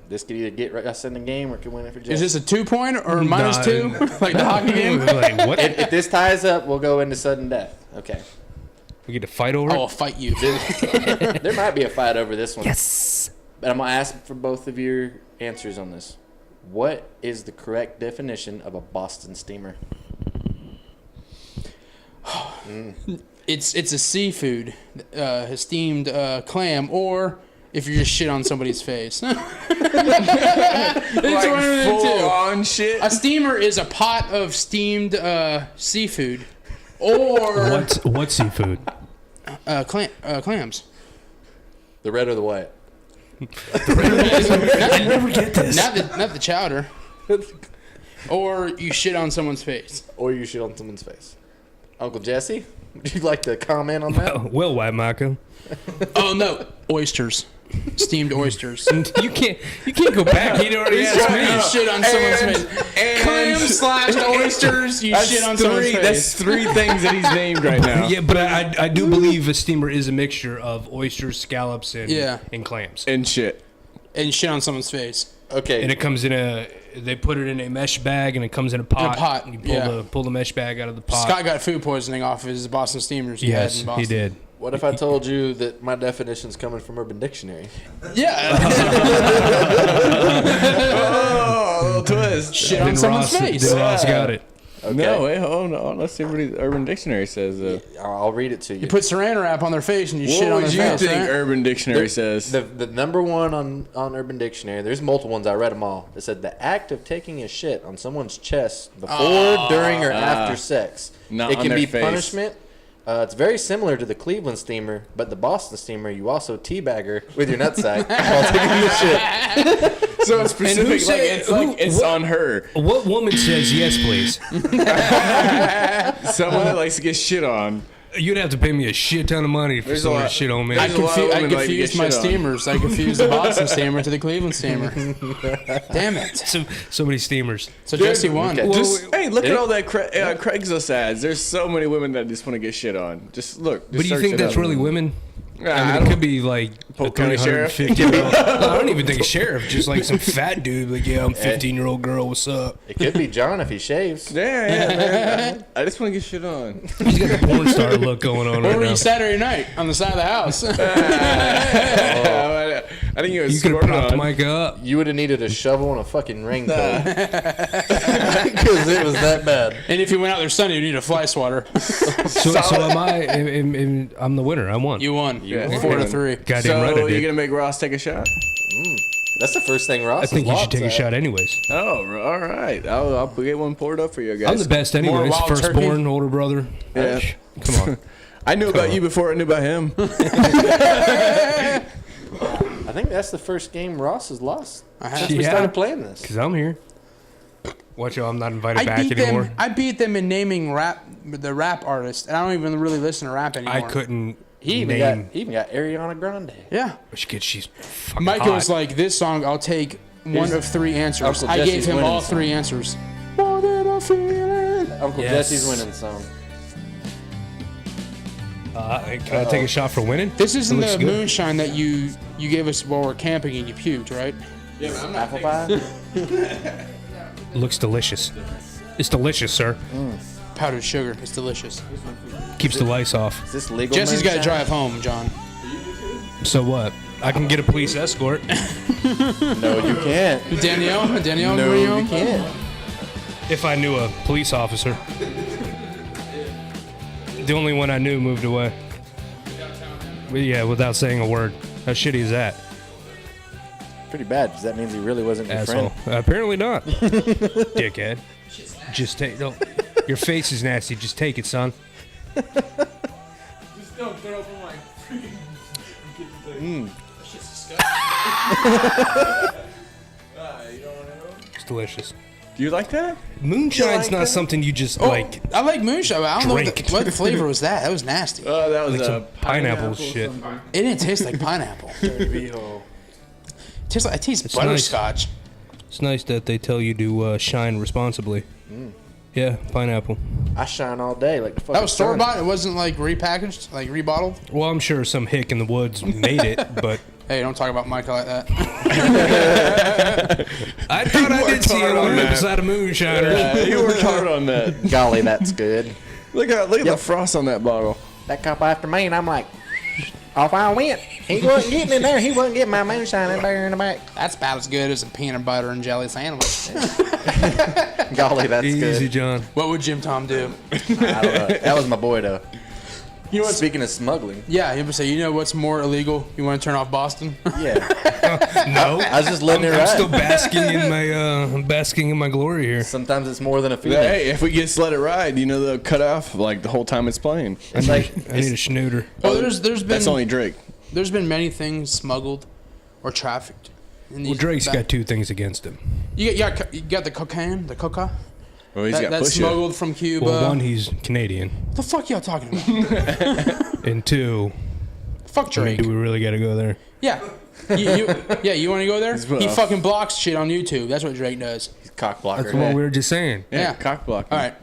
Speaker 7: This could either get us in the game or could win it for Jess.
Speaker 2: Is this a 2-point or minus
Speaker 9: Nah.
Speaker 2: 2? Like the hockey game?
Speaker 9: Like, what?
Speaker 7: if this ties up, we'll go into sudden death. Okay.
Speaker 9: We get to fight over
Speaker 2: I
Speaker 9: it?
Speaker 2: will fight you.
Speaker 7: There might be a fight over this one.
Speaker 3: Yes.
Speaker 7: But I'm going to ask for both of your answers on this. What is the correct definition of a Boston steamer?
Speaker 2: It's a seafood, steamed clam, or if you just shit on somebody's face. It's one of the
Speaker 8: Full
Speaker 2: two.
Speaker 8: on shit.
Speaker 2: A steamer is a pot of steamed seafood, or
Speaker 9: What seafood?
Speaker 2: clams.
Speaker 7: The red or the white?
Speaker 9: I never get this.
Speaker 2: Not the chowder. Or you shit on someone's face.
Speaker 7: Or you shit on someone's face. Uncle Jesse, would you like to comment on that?
Speaker 9: Well, White Michael.
Speaker 2: Oh no, oysters, steamed oysters.
Speaker 9: You can't go back. He already asked me.
Speaker 2: You shit on someone's face. Clams / oysters. You shit on someone's face.
Speaker 8: That's 3 things that he's named right now.
Speaker 9: Yeah, but I do believe a steamer is a mixture of oysters, scallops, and clams.
Speaker 8: And shit.
Speaker 2: And shit on someone's face.
Speaker 7: Okay.
Speaker 9: And it comes in they put it in a mesh bag, and it comes in a pot.
Speaker 2: In a pot,
Speaker 9: And you
Speaker 2: yeah.
Speaker 9: pull the mesh bag out of the pot.
Speaker 2: Scott got food poisoning off his Boston steamers he had
Speaker 9: Yes,
Speaker 2: in Boston.
Speaker 9: he did.
Speaker 7: What if I told you that my definition's coming from Urban Dictionary?
Speaker 2: Yeah.
Speaker 8: Oh, a little twist.
Speaker 2: Shit on someone's face.
Speaker 9: Then Ross got it.
Speaker 7: Okay.
Speaker 8: No, wait, hold on. Let's see what the Urban Dictionary says.
Speaker 7: I'll read it to you.
Speaker 2: You put saran wrap on their face and you shit
Speaker 8: What
Speaker 2: on
Speaker 8: would
Speaker 2: their
Speaker 8: you
Speaker 2: face,
Speaker 8: think
Speaker 2: right?
Speaker 8: Urban Dictionary says?
Speaker 7: The number one on Urban Dictionary, there's multiple ones, I read them all. It said the act of taking a shit on someone's chest before, during, or after sex.
Speaker 8: Not
Speaker 7: It
Speaker 8: on
Speaker 7: can
Speaker 8: their
Speaker 7: be
Speaker 8: face.
Speaker 7: punishment, It's very similar to the Cleveland steamer, but the Boston steamer, you also teabag her with your nutsack while taking the shit.
Speaker 8: So it's specific, it's on her.
Speaker 9: What woman says yes, please?
Speaker 8: Someone that likes to get shit on.
Speaker 9: You'd have to pay me a shit ton of money for someone to shit on me.
Speaker 2: I
Speaker 8: There's a lot of women like to get
Speaker 2: confused my
Speaker 8: shit on.
Speaker 2: steamers. I confused the Boston steamer to the Cleveland steamer. Damn it.
Speaker 9: So many steamers.
Speaker 2: So Jesse won.
Speaker 7: okay.
Speaker 8: Hey, look at all that Craigslist ads. There's so many women that just want to get shit on. Just look.
Speaker 9: But do you think that's really women? I mean, it could be like a
Speaker 8: Polk County Sheriff.
Speaker 9: 350-year-old. I don't even think a sheriff. Just like some fat dude. Like, yeah, I'm 15-year-old girl. What's up?
Speaker 7: It could be John if he shaves.
Speaker 8: Yeah, man. I just want to get shit on.
Speaker 9: He's got the porn star look going on
Speaker 2: Where
Speaker 9: right
Speaker 2: were
Speaker 9: now.
Speaker 2: you Saturday night on the side of the house?
Speaker 8: I think you was
Speaker 9: You could have
Speaker 8: squirting
Speaker 9: propped
Speaker 8: on.
Speaker 9: Micah up.
Speaker 7: You would have needed a shovel and a fucking raincoat. Because it was that bad.
Speaker 2: And if you went out there Sunday, you need a fly swatter.
Speaker 9: So am I? I'm the winner. I won.
Speaker 2: You won.
Speaker 8: Yeah.
Speaker 2: 4-3.
Speaker 9: Goddamn
Speaker 8: So
Speaker 9: right I
Speaker 8: you're
Speaker 9: did.
Speaker 8: gonna make Ross take a shot?
Speaker 7: That's the first thing Ross
Speaker 9: I think you should take a
Speaker 7: at.
Speaker 9: shot anyways.
Speaker 8: Oh, all right. I'll get one poured up for you guys.
Speaker 9: I'm the best anyways.
Speaker 2: wild
Speaker 9: Firstborn, older brother.
Speaker 8: Yeah.
Speaker 9: Come on.
Speaker 8: I knew about you before I knew about him.
Speaker 7: I think that's the first game Ross has lost since we
Speaker 9: Yeah.
Speaker 7: started playing this.
Speaker 9: Because I'm here. Watch out, I'm not invited
Speaker 2: I
Speaker 9: back
Speaker 2: beat
Speaker 9: anymore.
Speaker 2: them. I beat them in naming the rap artist, and I don't even really listen to rap anymore.
Speaker 9: I couldn't
Speaker 7: He even got Ariana Grande.
Speaker 2: Yeah.
Speaker 9: She's fucking
Speaker 2: Micah
Speaker 9: hot.
Speaker 2: was like, "This song, I'll take one of 3 answers."
Speaker 7: Uncle
Speaker 2: I gave
Speaker 7: Jesse's
Speaker 2: him
Speaker 7: winning
Speaker 2: all
Speaker 7: song.
Speaker 2: 3 answers. More than a feeling.
Speaker 7: Uncle
Speaker 9: Yes.
Speaker 7: Jesse's winning song.
Speaker 9: Can I take a shot for winning?
Speaker 2: This isn't
Speaker 9: It looks
Speaker 2: the
Speaker 9: good.
Speaker 2: moonshine that you gave us while we're camping and you puked, right?
Speaker 7: Apple pie?
Speaker 9: Looks delicious. It's delicious, sir.
Speaker 2: Powdered sugar. It's delicious.
Speaker 9: Keeps the lice off.
Speaker 7: Is this legal?
Speaker 2: Jesse's got to
Speaker 7: moonshine?
Speaker 2: drive home, John.
Speaker 9: So what? I can get a police escort.
Speaker 7: No, you can't.
Speaker 2: Danielle,
Speaker 7: No,
Speaker 2: bring
Speaker 7: you
Speaker 2: home?
Speaker 7: can't.
Speaker 9: If I knew a police officer. The only one I knew moved away. Yeah, without saying a word. How shitty is that?
Speaker 7: Pretty bad, because that means he really wasn't your
Speaker 9: Asshole.
Speaker 7: friend.
Speaker 9: Apparently not. Dickhead. Just take. No, your face is nasty. Just take it, son.
Speaker 8: Just don't throw up on my
Speaker 9: It's delicious.
Speaker 8: Do you like that?
Speaker 9: Moonshine's not something you just like.
Speaker 2: I like moonshine, but I don't know
Speaker 9: Drink.
Speaker 2: what flavor was that. That was nasty.
Speaker 8: Oh, that was
Speaker 9: Like some pineapple shit.
Speaker 2: It didn't taste like pineapple. It tastes
Speaker 9: nice.
Speaker 2: butterscotch.
Speaker 9: It's nice that they tell you to shine responsibly. Yeah, pineapple.
Speaker 7: I shine all day like the fucking
Speaker 2: That was store
Speaker 7: sun.
Speaker 2: bought. It wasn't like repackaged, like rebottled.
Speaker 9: Well, I'm sure some hick in the woods made it, but
Speaker 2: Hey, don't talk about Michael like that.
Speaker 9: I thought I did see it
Speaker 8: hard
Speaker 9: on
Speaker 8: on
Speaker 9: an
Speaker 8: that.
Speaker 9: episode of Moonshiner.
Speaker 8: Yeah, you worked hard on that.
Speaker 7: Golly, that's good.
Speaker 8: Look at the frost on that bottle.
Speaker 7: That cop after me, and I'm like, off I went. He wasn't getting in there. He wasn't getting my moonshine in there in the back.
Speaker 2: That's about as good as a peanut butter and jelly sandwich.
Speaker 7: Golly, that's
Speaker 9: Easy,
Speaker 7: good.
Speaker 9: John.
Speaker 2: What would Jim Tom do?
Speaker 7: I don't know. That was my boy, though.
Speaker 2: You know what's
Speaker 7: Speaking of smuggling,
Speaker 2: Yeah, he would say, you know what's more illegal? You want to turn off Boston?
Speaker 7: yeah,
Speaker 9: No,
Speaker 7: I was just letting it
Speaker 9: I'm
Speaker 7: ride.
Speaker 9: still basking in my glory here.
Speaker 7: Sometimes it's more than a feeling.
Speaker 8: Hey, if we just let it ride, they'll cut off like the whole time it's playing.
Speaker 7: It's like
Speaker 9: I need a schnooter.
Speaker 2: Well, there's been
Speaker 8: That's only Drake.
Speaker 2: there's been many things smuggled or trafficked. In
Speaker 9: Well,
Speaker 2: these
Speaker 9: Drake's
Speaker 2: back-
Speaker 9: got 2 things against him.
Speaker 2: You got the cocaine, the coca.
Speaker 8: Well, he's got
Speaker 2: That's
Speaker 8: push
Speaker 2: smuggled from Cuba.
Speaker 9: Well, 1, he's Canadian,
Speaker 2: What the fuck y'all talking about?
Speaker 9: and 2,
Speaker 2: Fuck
Speaker 9: I mean,
Speaker 2: Drake.
Speaker 9: do we really got to go there?
Speaker 2: Yeah. You want to go there? He
Speaker 8: rough.
Speaker 2: fucking blocks shit on YouTube. That's what Drake does.
Speaker 7: cock blocker.
Speaker 9: That's what we were just saying.
Speaker 2: Yeah.
Speaker 8: cock blocking.
Speaker 2: All right.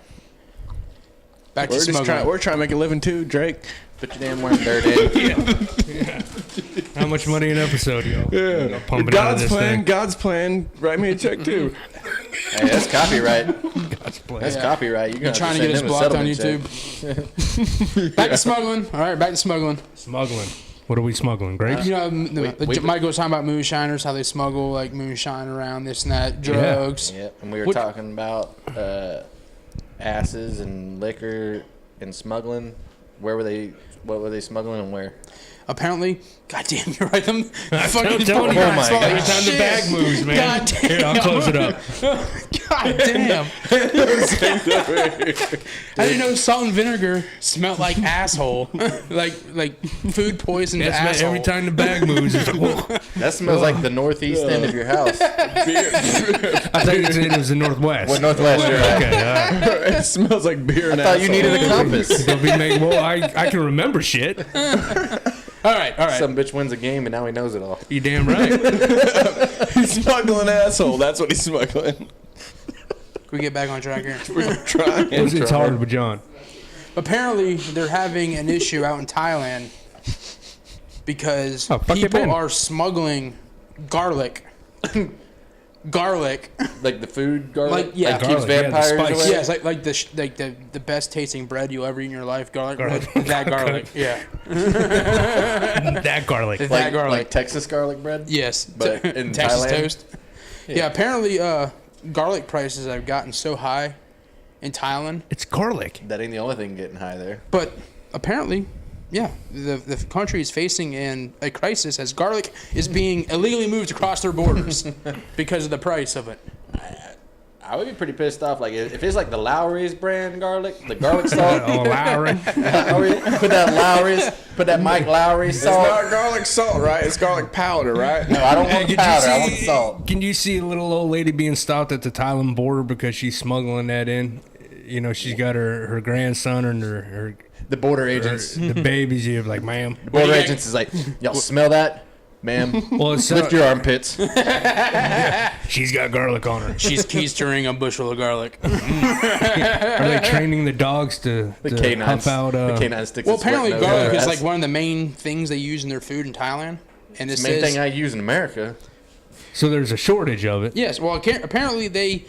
Speaker 2: Back to
Speaker 8: We're
Speaker 2: smuggling.
Speaker 8: we're trying to make a living too, Drake.
Speaker 7: Put your damn wearing dirt in.
Speaker 9: How much money an episode, yo?
Speaker 8: Yeah.
Speaker 9: Pumping out of
Speaker 8: God's
Speaker 9: this
Speaker 8: plan.
Speaker 9: thing.
Speaker 8: God's plan. Write me a check too.
Speaker 7: Hey, that's copyright.
Speaker 9: God's plan.
Speaker 7: That's copyright. You're
Speaker 2: You're trying to get us blocked on YouTube. Back to smuggling. All right, back to smuggling.
Speaker 9: Smuggling. What are we smuggling? Grapes?
Speaker 2: You know,
Speaker 7: we-
Speaker 2: Mike was talking about moonshiners, how they smuggle like moonshine around this and that, drugs.
Speaker 7: Yep, and we were
Speaker 2: What-
Speaker 7: talking about asses and liquor and smuggling. Where were they? What were they smuggling and where?
Speaker 2: apparently, goddamn, you're right. Them fucking
Speaker 9: I'm telling you,
Speaker 2: bars smell like
Speaker 9: every time the
Speaker 2: shit.
Speaker 9: bag moves, man.
Speaker 2: God damn.
Speaker 9: Here, I'll close it up.
Speaker 2: God damn. I didn't know salt and vinegar smelled like asshole, like food poisoned
Speaker 9: That's man,
Speaker 2: asshole.
Speaker 9: every time the bag moves, it's
Speaker 7: That smells like the northeast end of your house.
Speaker 9: I think it was the Northwest.
Speaker 7: What northwest? You're right.
Speaker 9: Okay, all right.
Speaker 8: It smells like beer.
Speaker 7: I thought you needed a compass.
Speaker 9: Don't be making, well, I can remember shit.
Speaker 2: All right.
Speaker 7: Some bitch wins a game and now he knows it all.
Speaker 9: You damn right.
Speaker 8: He's smuggling asshole. That's what he's smuggling.
Speaker 2: Can we get back on track here?
Speaker 8: We're trying.
Speaker 9: It's hard, but John.
Speaker 2: Apparently, they're having an issue out in Thailand because
Speaker 9: fuck it,
Speaker 2: people
Speaker 9: man.
Speaker 2: are smuggling garlic. Garlic.
Speaker 7: Like the food garlic?
Speaker 2: Like, yeah.
Speaker 7: Like keeps
Speaker 9: Garlic, yeah, the
Speaker 7: vampires
Speaker 9: spice.
Speaker 7: away?
Speaker 2: Yeah, it's like the best tasting bread you'll ever eat in your life. Garlic
Speaker 9: Garlic.
Speaker 2: bread. That garlic. Yeah.
Speaker 9: That garlic.
Speaker 2: That
Speaker 7: Like,
Speaker 2: garlic.
Speaker 7: like Texas garlic bread?
Speaker 2: Yes.
Speaker 7: But in
Speaker 2: Texas
Speaker 7: Thailand?
Speaker 2: toast. Yeah. Apparently, garlic prices have gotten so high in Thailand,
Speaker 9: It's garlic.
Speaker 7: That ain't the only thing getting high there.
Speaker 2: but apparently, yeah, the country is facing a crisis as garlic is being illegally moved across their borders because of the price of it.
Speaker 7: I would be pretty pissed off. Like if it's like the Lowry's brand garlic, the garlic salt.
Speaker 9: Oh, Lowry.
Speaker 7: Put that Lowry's, put that Mike Lowry
Speaker 8: It's
Speaker 7: salt.
Speaker 8: not garlic salt, right? It's garlic powder, right?
Speaker 7: No, I don't want
Speaker 9: Did you
Speaker 7: powder. I want
Speaker 9: see-
Speaker 7: salt.
Speaker 9: Can you see a little old lady being stopped at the Thailand border because she's smuggling that in? You know, she's got her grandson and her
Speaker 7: The border agents.
Speaker 9: the babies. You're like, ma'am.
Speaker 7: The border agents is like, y'all smell that, ma'am?
Speaker 9: Well, it's
Speaker 7: Lift your armpits.
Speaker 9: she's got garlic on her.
Speaker 2: She's keistering a bushel of garlic.
Speaker 9: Are they training the dogs to
Speaker 7: The
Speaker 9: huff
Speaker 7: canines.
Speaker 9: out?
Speaker 7: The canine sticks.
Speaker 2: Well,
Speaker 7: its wet
Speaker 2: apparently
Speaker 7: nose in
Speaker 2: garlic
Speaker 7: their
Speaker 2: is
Speaker 7: ass.
Speaker 2: like one of the main things they use in their food in Thailand. And
Speaker 7: It's
Speaker 2: it
Speaker 7: the main
Speaker 2: says,
Speaker 7: thing I use in America.
Speaker 9: So there's a shortage of it.
Speaker 2: yes, well, apparently they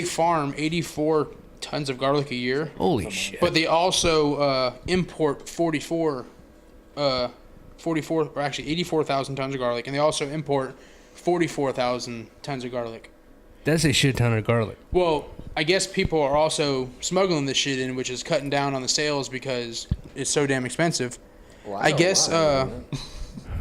Speaker 2: farm 84 tons of garlic a year,
Speaker 9: Holy shit!
Speaker 2: but they also import 84, or actually 84,000 tons of garlic, and they also import 44,000 tons of garlic.
Speaker 9: That's a shit ton of garlic.
Speaker 2: Well, I guess people are also smuggling this shit in, which is cutting down on the sales because it's so damn expensive.
Speaker 7: Well,
Speaker 2: I guess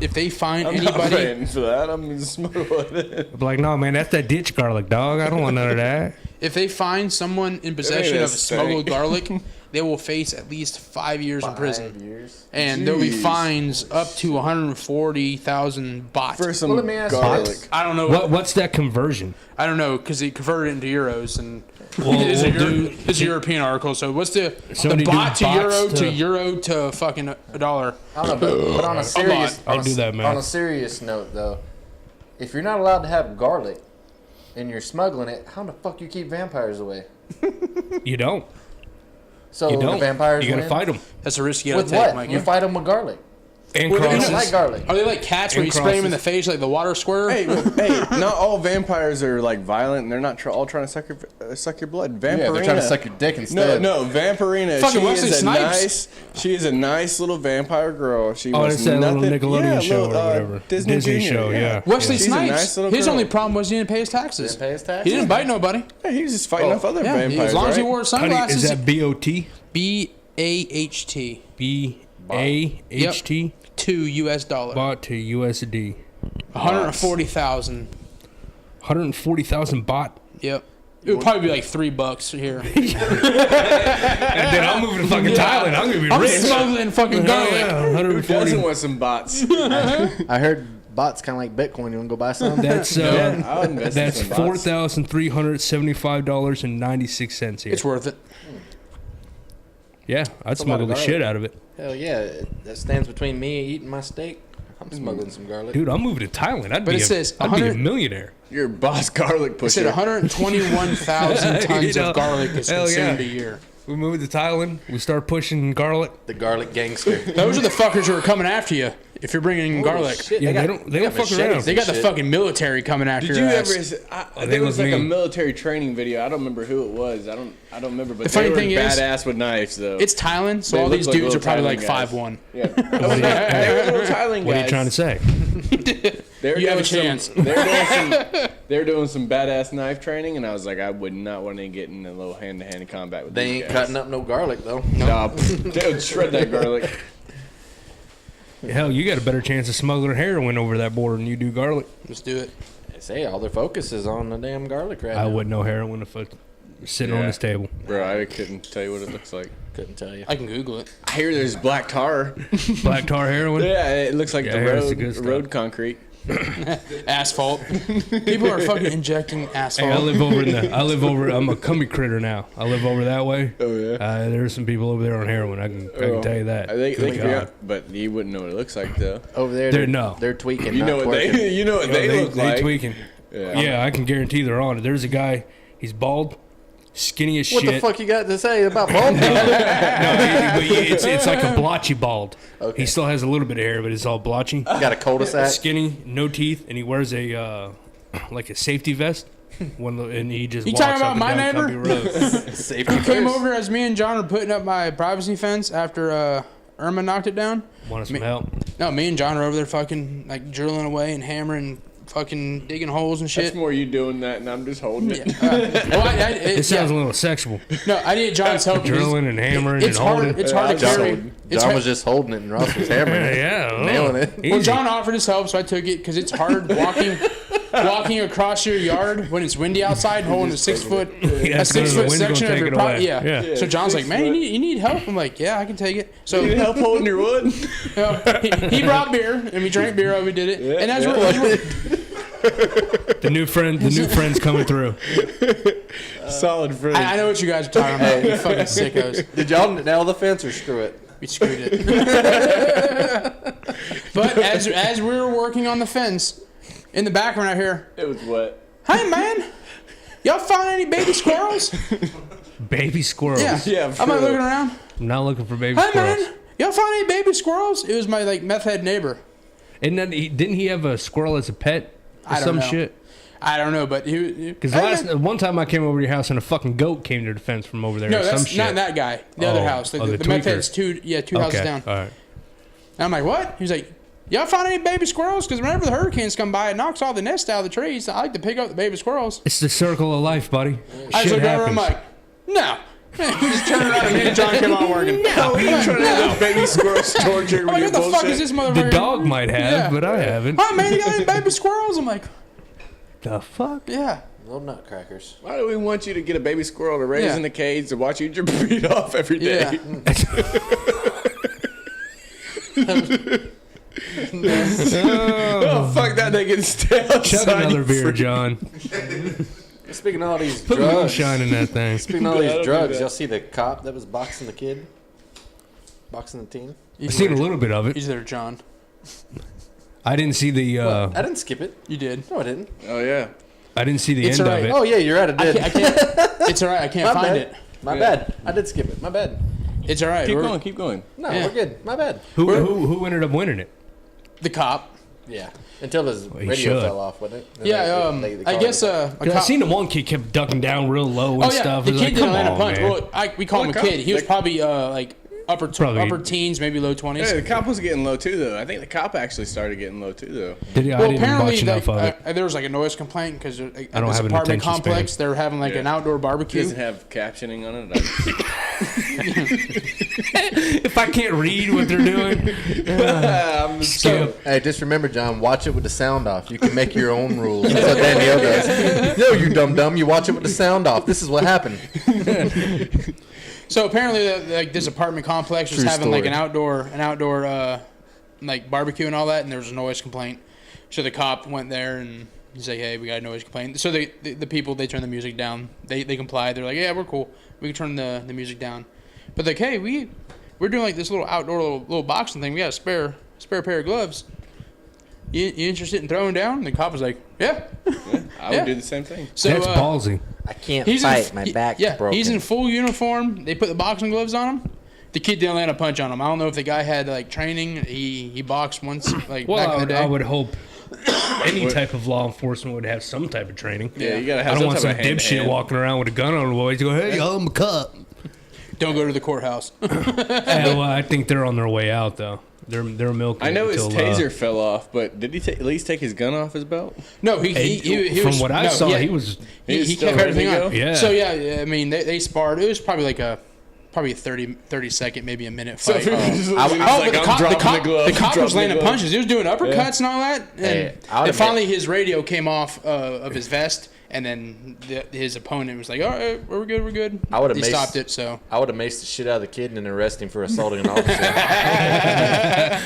Speaker 2: if they find
Speaker 8: I'm not
Speaker 2: anybody,
Speaker 8: paying for that. I'm just smuggling it.
Speaker 9: I'm like, no, man, that's that ditch garlic, dog. I don't want none of that.
Speaker 2: if they find someone in possession
Speaker 8: a
Speaker 2: of smuggled
Speaker 8: stank.
Speaker 2: garlic, they will face at least 5 years in prison.
Speaker 7: 5 years.
Speaker 2: And there'll be
Speaker 8: Jeez.
Speaker 2: fines up to 140,000 baht.
Speaker 8: For some
Speaker 7: Well, let me ask you
Speaker 8: garlic.
Speaker 7: this.
Speaker 2: I don't know.
Speaker 9: What's that conversion?
Speaker 2: I don't know because he converted it into euros and
Speaker 9: Well,
Speaker 2: it's a European article. So what's the
Speaker 9: Somebody do
Speaker 2: baht to euro
Speaker 9: bots
Speaker 2: to
Speaker 9: to-
Speaker 2: euro to fucking a dollar?
Speaker 7: I don't know, but on a serious,
Speaker 9: I'll
Speaker 7: on a-
Speaker 9: do that, man.
Speaker 7: On a serious note, though, if you're not allowed to have garlic and you're smuggling it, how the fuck you keep vampires away?
Speaker 9: You don't.
Speaker 7: So
Speaker 9: You
Speaker 7: the
Speaker 9: don't.
Speaker 7: vampires
Speaker 9: You gotta
Speaker 7: win?
Speaker 9: fight them.
Speaker 2: That's a risk you gotta
Speaker 7: With
Speaker 2: take,
Speaker 7: what?
Speaker 2: Mike.
Speaker 7: You fight them with garlic.
Speaker 9: And
Speaker 2: Well,
Speaker 7: You
Speaker 9: crosses.
Speaker 7: don't like garlic.
Speaker 2: Are they like cats where
Speaker 9: And
Speaker 2: you spray them in the
Speaker 9: crosses.
Speaker 2: face like the water squirter?
Speaker 8: Hey, not all vampires are like violent. And they're not all trying to suck your blood. Vampirina.
Speaker 7: Yeah, they're trying to suck your dick instead.
Speaker 8: No, Vampirina.
Speaker 2: Fucking
Speaker 8: She
Speaker 2: Wesley
Speaker 8: is a
Speaker 2: Snipes.
Speaker 8: she is a nice little vampire girl. She
Speaker 9: Oh,
Speaker 8: was
Speaker 9: it's that little
Speaker 8: nothing.
Speaker 9: Nickelodeon
Speaker 8: yeah,
Speaker 9: show
Speaker 8: little,
Speaker 9: or whatever.
Speaker 8: Disney Junior,
Speaker 9: show, yeah.
Speaker 2: Wesley
Speaker 8: She's a
Speaker 2: Snipes.
Speaker 8: nice little
Speaker 2: His
Speaker 8: girl.
Speaker 2: only problem was he didn't pay his taxes.
Speaker 7: Didn't pay his taxes?
Speaker 2: He didn't bite nobody.
Speaker 8: Yeah, he was just fighting off other
Speaker 2: Yeah,
Speaker 8: vampires.
Speaker 2: as long as he
Speaker 8: right?
Speaker 2: wore
Speaker 9: How do you-
Speaker 2: sunglasses.
Speaker 9: is that BOT?
Speaker 2: BAHT.
Speaker 9: BAHT?
Speaker 2: $2 US.
Speaker 9: Bought to USD.
Speaker 2: 140,000.
Speaker 9: 140,000 baht.
Speaker 2: Yep. It would probably be like $3 here.
Speaker 9: And then I'm moving to fucking Thailand. I'm gonna be
Speaker 2: I'm
Speaker 9: rich.
Speaker 2: smuggling fucking garlic.
Speaker 9: Yeah,
Speaker 8: Who
Speaker 9: 140.
Speaker 8: doesn't want some bots?
Speaker 7: I heard bots kind of like Bitcoin. You want to go buy some?
Speaker 9: That's
Speaker 8: I'll invest in
Speaker 9: that's
Speaker 8: some bots.
Speaker 9: $4,375.96 here.
Speaker 2: It's worth it.
Speaker 9: Yeah, I'd
Speaker 7: a lot
Speaker 9: smuggle
Speaker 7: of
Speaker 9: the
Speaker 7: garlic.
Speaker 9: shit out of it.
Speaker 7: Hell yeah. That stands between me eating my steak. I'm smuggling some garlic.
Speaker 9: Dude, I'm moving to Thailand.
Speaker 2: But it says
Speaker 9: I'd be a
Speaker 2: 100
Speaker 9: millionaire.
Speaker 8: You're boss garlic
Speaker 2: It
Speaker 8: pusher.
Speaker 2: said 121,000 tons
Speaker 9: You know,
Speaker 2: of garlic is
Speaker 9: hell
Speaker 2: consumed
Speaker 9: yeah.
Speaker 2: a year.
Speaker 9: We move to Thailand. We start pushing garlic.
Speaker 7: The garlic gangster.
Speaker 2: Those are the fuckers who are coming after you if you're bringing garlic.
Speaker 7: Shit,
Speaker 9: Yeah, they
Speaker 7: got-
Speaker 9: don't fuck
Speaker 7: machetes
Speaker 9: around.
Speaker 2: They got the
Speaker 7: and shit.
Speaker 2: fucking military coming after
Speaker 8: Did
Speaker 2: your
Speaker 8: you
Speaker 2: ass.
Speaker 8: ever?
Speaker 9: think
Speaker 8: There
Speaker 9: it
Speaker 8: was
Speaker 9: was
Speaker 8: like a
Speaker 9: me.
Speaker 8: military training video. I don't remember who it was. I don't remember. But
Speaker 2: The funny
Speaker 8: they were
Speaker 2: thing is,
Speaker 8: badass with knives though.
Speaker 2: It's Thailand, so
Speaker 8: They
Speaker 2: all
Speaker 8: look
Speaker 2: these
Speaker 8: like
Speaker 2: dudes are
Speaker 8: little
Speaker 2: probably like
Speaker 8: Thailand guys.
Speaker 2: 5'1".
Speaker 8: Yeah. They were little Thailand guys.
Speaker 9: What are you trying to say?
Speaker 8: They were
Speaker 2: You have a
Speaker 8: doing
Speaker 2: chance.
Speaker 8: They were doing some badass knife training, and I was like, I would not want to get in a little hand-to-hand combat with
Speaker 7: They
Speaker 8: these
Speaker 7: ain't
Speaker 8: guys.
Speaker 7: cutting up no garlic, though.
Speaker 8: No, they would shred that garlic.
Speaker 9: Hell, you got a better chance of smuggling heroin over that border than you do garlic.
Speaker 2: Let's do it.
Speaker 7: They say all their focus is on the damn garlic right
Speaker 9: I
Speaker 7: now.
Speaker 9: wouldn't know heroin if I sitting on this table.
Speaker 8: Bro, I couldn't tell you what it looks like.
Speaker 7: Couldn't tell you.
Speaker 2: I can Google it.
Speaker 8: I hear there's black tar.
Speaker 9: Black tar heroin?
Speaker 8: Yeah, it looks like
Speaker 9: Yeah, I hear it's the good
Speaker 8: the
Speaker 9: stuff.
Speaker 8: road concrete.
Speaker 2: Asphalt. People are fucking injecting
Speaker 9: Hey,
Speaker 2: asphalt.
Speaker 9: I live over. I'm a cummy critter now. I live over that way.
Speaker 8: Oh yeah.
Speaker 9: There's some people over there on heroin. I can tell you that.
Speaker 8: They
Speaker 9: Good
Speaker 8: could be
Speaker 9: God.
Speaker 8: on, but you wouldn't know what it looks like though.
Speaker 7: Over there, they're tweaking.
Speaker 8: You know
Speaker 7: not
Speaker 8: what
Speaker 7: twerking.
Speaker 8: they you know what they look
Speaker 9: they
Speaker 8: like.
Speaker 9: tweaking. Yeah, I can guarantee they're on it. There's a guy. He's bald, skinny as
Speaker 7: What
Speaker 9: shit.
Speaker 7: the fuck you got to say about bald?
Speaker 9: It's like a blotchy bald.
Speaker 7: Okay.
Speaker 9: He still has a little bit of hair, but it's all blotchy.
Speaker 7: Got a cul-de-sac.
Speaker 9: Skinny, no teeth, and he wears a like a safety vest. And he just
Speaker 2: You
Speaker 9: walks
Speaker 2: talking
Speaker 9: up
Speaker 2: about
Speaker 9: and
Speaker 2: my
Speaker 9: down
Speaker 2: neighbor?
Speaker 9: Cumbie Road.
Speaker 7: Safety
Speaker 2: He came
Speaker 7: first.
Speaker 2: over as me and John were putting up my privacy fence after Irma knocked it down.
Speaker 9: Wanted some help.
Speaker 2: No, me and John are over there fucking like drilling away and hammering, fucking digging holes and shit.
Speaker 8: That's more you doing that, and I'm just holding it.
Speaker 9: It sounds a little sexual.
Speaker 2: No, I need John's help.
Speaker 9: Drilling and hammering
Speaker 2: It's
Speaker 9: and
Speaker 2: hard.
Speaker 9: holding.
Speaker 2: It's hard to carry.
Speaker 7: John was just holding it, and Ross was hammering it.
Speaker 9: Yeah,
Speaker 7: Nailing it.
Speaker 2: Well,
Speaker 9: Easy.
Speaker 2: John offered his help, so I took it because it's hard walking across your yard when it's windy outside, holding a 6 foot
Speaker 9: Yeah,
Speaker 2: a 6
Speaker 9: the
Speaker 2: foot
Speaker 9: wind's
Speaker 2: section
Speaker 9: gonna
Speaker 2: of
Speaker 9: take
Speaker 2: your
Speaker 9: it
Speaker 2: property.
Speaker 9: away.
Speaker 2: Yeah.
Speaker 9: Yeah.
Speaker 2: So John's like, man, you need help. I'm like, yeah, I can take it. So
Speaker 8: You need help holding your wood?
Speaker 2: he brought beer and we drank beer while we did it. And as
Speaker 9: The new friend's coming through.
Speaker 8: Solid friend.
Speaker 2: I know what you guys are talking about. You fucking sickos.
Speaker 7: Did y'all nail the fence or screw it?
Speaker 2: We screwed it. But as we were working on the fence, in the background I hear,
Speaker 8: It was wet.
Speaker 2: hey man, y'all find any baby squirrels?
Speaker 9: Baby squirrels.
Speaker 2: Yeah. I'm like looking around.
Speaker 9: I'm not looking for baby
Speaker 2: Hey
Speaker 9: squirrels.
Speaker 2: man, y'all find any baby squirrels? It was my like meth head neighbor.
Speaker 9: And then didn't he have a squirrel as a pet or
Speaker 2: I don't
Speaker 9: some
Speaker 2: know.
Speaker 9: shit?
Speaker 2: I don't know, but he
Speaker 9: Because
Speaker 2: hey, man.
Speaker 9: one time I came over to your house and a fucking goat came to the fence from over there.
Speaker 2: No,
Speaker 9: or some
Speaker 2: that's
Speaker 9: shit.
Speaker 2: not that guy. The other house. The
Speaker 9: the
Speaker 2: meth
Speaker 9: tweaker.
Speaker 2: head's two houses
Speaker 9: Okay,
Speaker 2: down.
Speaker 9: all right.
Speaker 2: And I'm like, what? He's like, y'all find any baby squirrels? Because whenever the hurricanes come by, it knocks all the nests out of the trees. I like to pick up the baby squirrels.
Speaker 9: It's the circle of life, buddy.
Speaker 2: I just
Speaker 9: Shit
Speaker 2: looked over and I'm
Speaker 9: happens.
Speaker 2: like, no. He just turned around and me and John came on working.
Speaker 8: No, he ain't trying to have baby squirrels torture
Speaker 2: I'm
Speaker 8: with
Speaker 2: like,
Speaker 8: your
Speaker 2: what the fuck
Speaker 8: bullshit.
Speaker 2: is this motherfucker?
Speaker 9: The dog might have,
Speaker 2: Yeah.
Speaker 9: but I haven't.
Speaker 2: Oh man, you got any baby squirrels? I'm like,
Speaker 9: The fuck?
Speaker 2: yeah.
Speaker 7: Little nutcrackers.
Speaker 8: Why do we want you to get a baby squirrel to raise
Speaker 2: Yeah.
Speaker 8: in the cage to watch you beat off every day? Oh, fuck that, they can stay outside.
Speaker 9: Chug another
Speaker 8: you
Speaker 9: beer,
Speaker 8: freak.
Speaker 9: John.
Speaker 7: Speaking of all these
Speaker 9: Put
Speaker 7: drugs,
Speaker 9: moonshine in that thing.
Speaker 7: speaking of all
Speaker 8: That'll
Speaker 7: these
Speaker 8: be
Speaker 7: drugs,
Speaker 8: bad.
Speaker 7: y'all see the cop that was boxing the kid? Boxing the teen?
Speaker 9: I've seen a little bit of it.
Speaker 2: He's there, John.
Speaker 9: I didn't see the.
Speaker 7: I didn't skip it.
Speaker 2: You did.
Speaker 7: No, I didn't.
Speaker 8: Oh, yeah.
Speaker 9: I didn't see the
Speaker 2: It's
Speaker 9: end
Speaker 2: alright.
Speaker 9: of it.
Speaker 7: Oh, yeah, you're right. I did.
Speaker 2: I can't. It's all right. I can't
Speaker 7: My
Speaker 2: find
Speaker 7: bad.
Speaker 2: it.
Speaker 7: My bad. I did skip it. My bad.
Speaker 2: It's all right.
Speaker 8: Keep
Speaker 2: We're-
Speaker 8: going, keep going.
Speaker 7: No,
Speaker 2: Yeah.
Speaker 7: we're good. My bad.
Speaker 9: Who ended up winning it?
Speaker 2: The cop.
Speaker 7: Yeah. Until his
Speaker 9: he
Speaker 7: radio
Speaker 9: should.
Speaker 7: fell off, wasn't it? Then
Speaker 2: Yeah.
Speaker 7: they
Speaker 2: I
Speaker 7: called
Speaker 2: guess
Speaker 7: it.
Speaker 2: a
Speaker 9: 'Cause I
Speaker 2: cop.
Speaker 9: seen the one kid kept ducking down real low and
Speaker 2: Oh yeah,
Speaker 9: stuff.
Speaker 2: the
Speaker 9: It was
Speaker 2: kid
Speaker 9: like,
Speaker 2: didn't
Speaker 9: come
Speaker 2: land a
Speaker 9: on,
Speaker 2: punch.
Speaker 9: man.
Speaker 2: Well, we call him a
Speaker 8: What
Speaker 2: kid. He was
Speaker 8: cop?
Speaker 2: probably like
Speaker 9: Probably-
Speaker 2: upper teens, maybe low 20s.
Speaker 8: Hey, the cop was getting low too, though. I think the cop actually started getting low too, though.
Speaker 9: Did he? I
Speaker 2: Well,
Speaker 9: didn't
Speaker 2: apparently
Speaker 9: watch enough of it.
Speaker 2: there was like a noise complaint because at this
Speaker 9: don't have an
Speaker 2: apartment
Speaker 9: attention
Speaker 2: complex
Speaker 9: span.
Speaker 2: they were having like
Speaker 8: Yeah.
Speaker 2: an outdoor
Speaker 8: He
Speaker 2: barbecue.
Speaker 8: doesn't have captioning on it.
Speaker 9: If I can't read what they're doing, skip.
Speaker 7: Hey, just remember, John, watch it with the sound off. You can make your own rules. That's what Danielle does. No, you dumb. You watch it with the sound off. This is what happened.
Speaker 2: So apparently, like this apartment complex was
Speaker 7: True
Speaker 2: having like
Speaker 7: story.
Speaker 2: an outdoor like barbecue and all that, and there was a noise complaint. So the cop went there and he's like, "Hey, we got a noise complaint." So the people, they turn the music down. They complied. They're like, "Yeah, we're cool. We can turn the music down." But like, "Hey, we're doing like this little outdoor little boxing thing. We got a spare pair of gloves. You interested in throwing down?" And the cop was like, "Yeah."
Speaker 8: I would
Speaker 2: Yeah.
Speaker 8: do the same thing.
Speaker 2: So
Speaker 9: That's ballsy.
Speaker 7: I can't
Speaker 2: he's
Speaker 7: fight.
Speaker 2: in,
Speaker 7: My back's broken.
Speaker 2: he's in full uniform. They put the boxing gloves on him. The kid didn't land a punch on him. I don't know if the guy had like training. He boxed once like
Speaker 9: Well,
Speaker 2: back in the day.
Speaker 9: I would hope any type of law enforcement would have some type of training.
Speaker 8: Yeah, you gotta
Speaker 9: I
Speaker 8: have
Speaker 9: don't
Speaker 8: some
Speaker 9: want some
Speaker 8: type of
Speaker 9: dipshit
Speaker 8: hand-to-hand.
Speaker 9: walking around with a gun on the boys. Go, hey, I'm a cop.
Speaker 2: Don't go to the courthouse.
Speaker 9: Well, I think they're on their way out though. They're milking.
Speaker 8: I know
Speaker 9: it
Speaker 8: his
Speaker 9: until,
Speaker 8: taser fell off, but did he at least take his gun off his belt?
Speaker 2: No, he
Speaker 9: from
Speaker 2: was,
Speaker 9: what I
Speaker 2: no,
Speaker 9: saw,
Speaker 2: yeah,
Speaker 9: he was.
Speaker 2: he
Speaker 8: was
Speaker 2: kept
Speaker 8: still ready
Speaker 2: everything
Speaker 8: to
Speaker 2: on.
Speaker 8: go?
Speaker 9: Yeah.
Speaker 2: So yeah, I mean they sparred. It was probably like a probably a 30 second, maybe a minute
Speaker 8: So
Speaker 2: fight.
Speaker 8: if he was just-
Speaker 2: Oh,
Speaker 8: he was
Speaker 2: but
Speaker 8: like,
Speaker 2: the
Speaker 8: I'm
Speaker 2: cop, the
Speaker 8: dropping
Speaker 2: cop,
Speaker 8: the glove,
Speaker 2: the cop was
Speaker 8: dropping the
Speaker 2: landing
Speaker 8: glove.
Speaker 2: punches. He was doing uppercuts and all that. And,
Speaker 7: Hey, I
Speaker 2: and
Speaker 7: would've
Speaker 2: finally, his radio came off of his vest, and then his opponent was like, "All right, we're good, we're good."
Speaker 7: I would've
Speaker 2: He
Speaker 7: maced-
Speaker 2: stopped it. So
Speaker 7: I would have maced the shit out of the kid and then arrest him for assaulting an officer.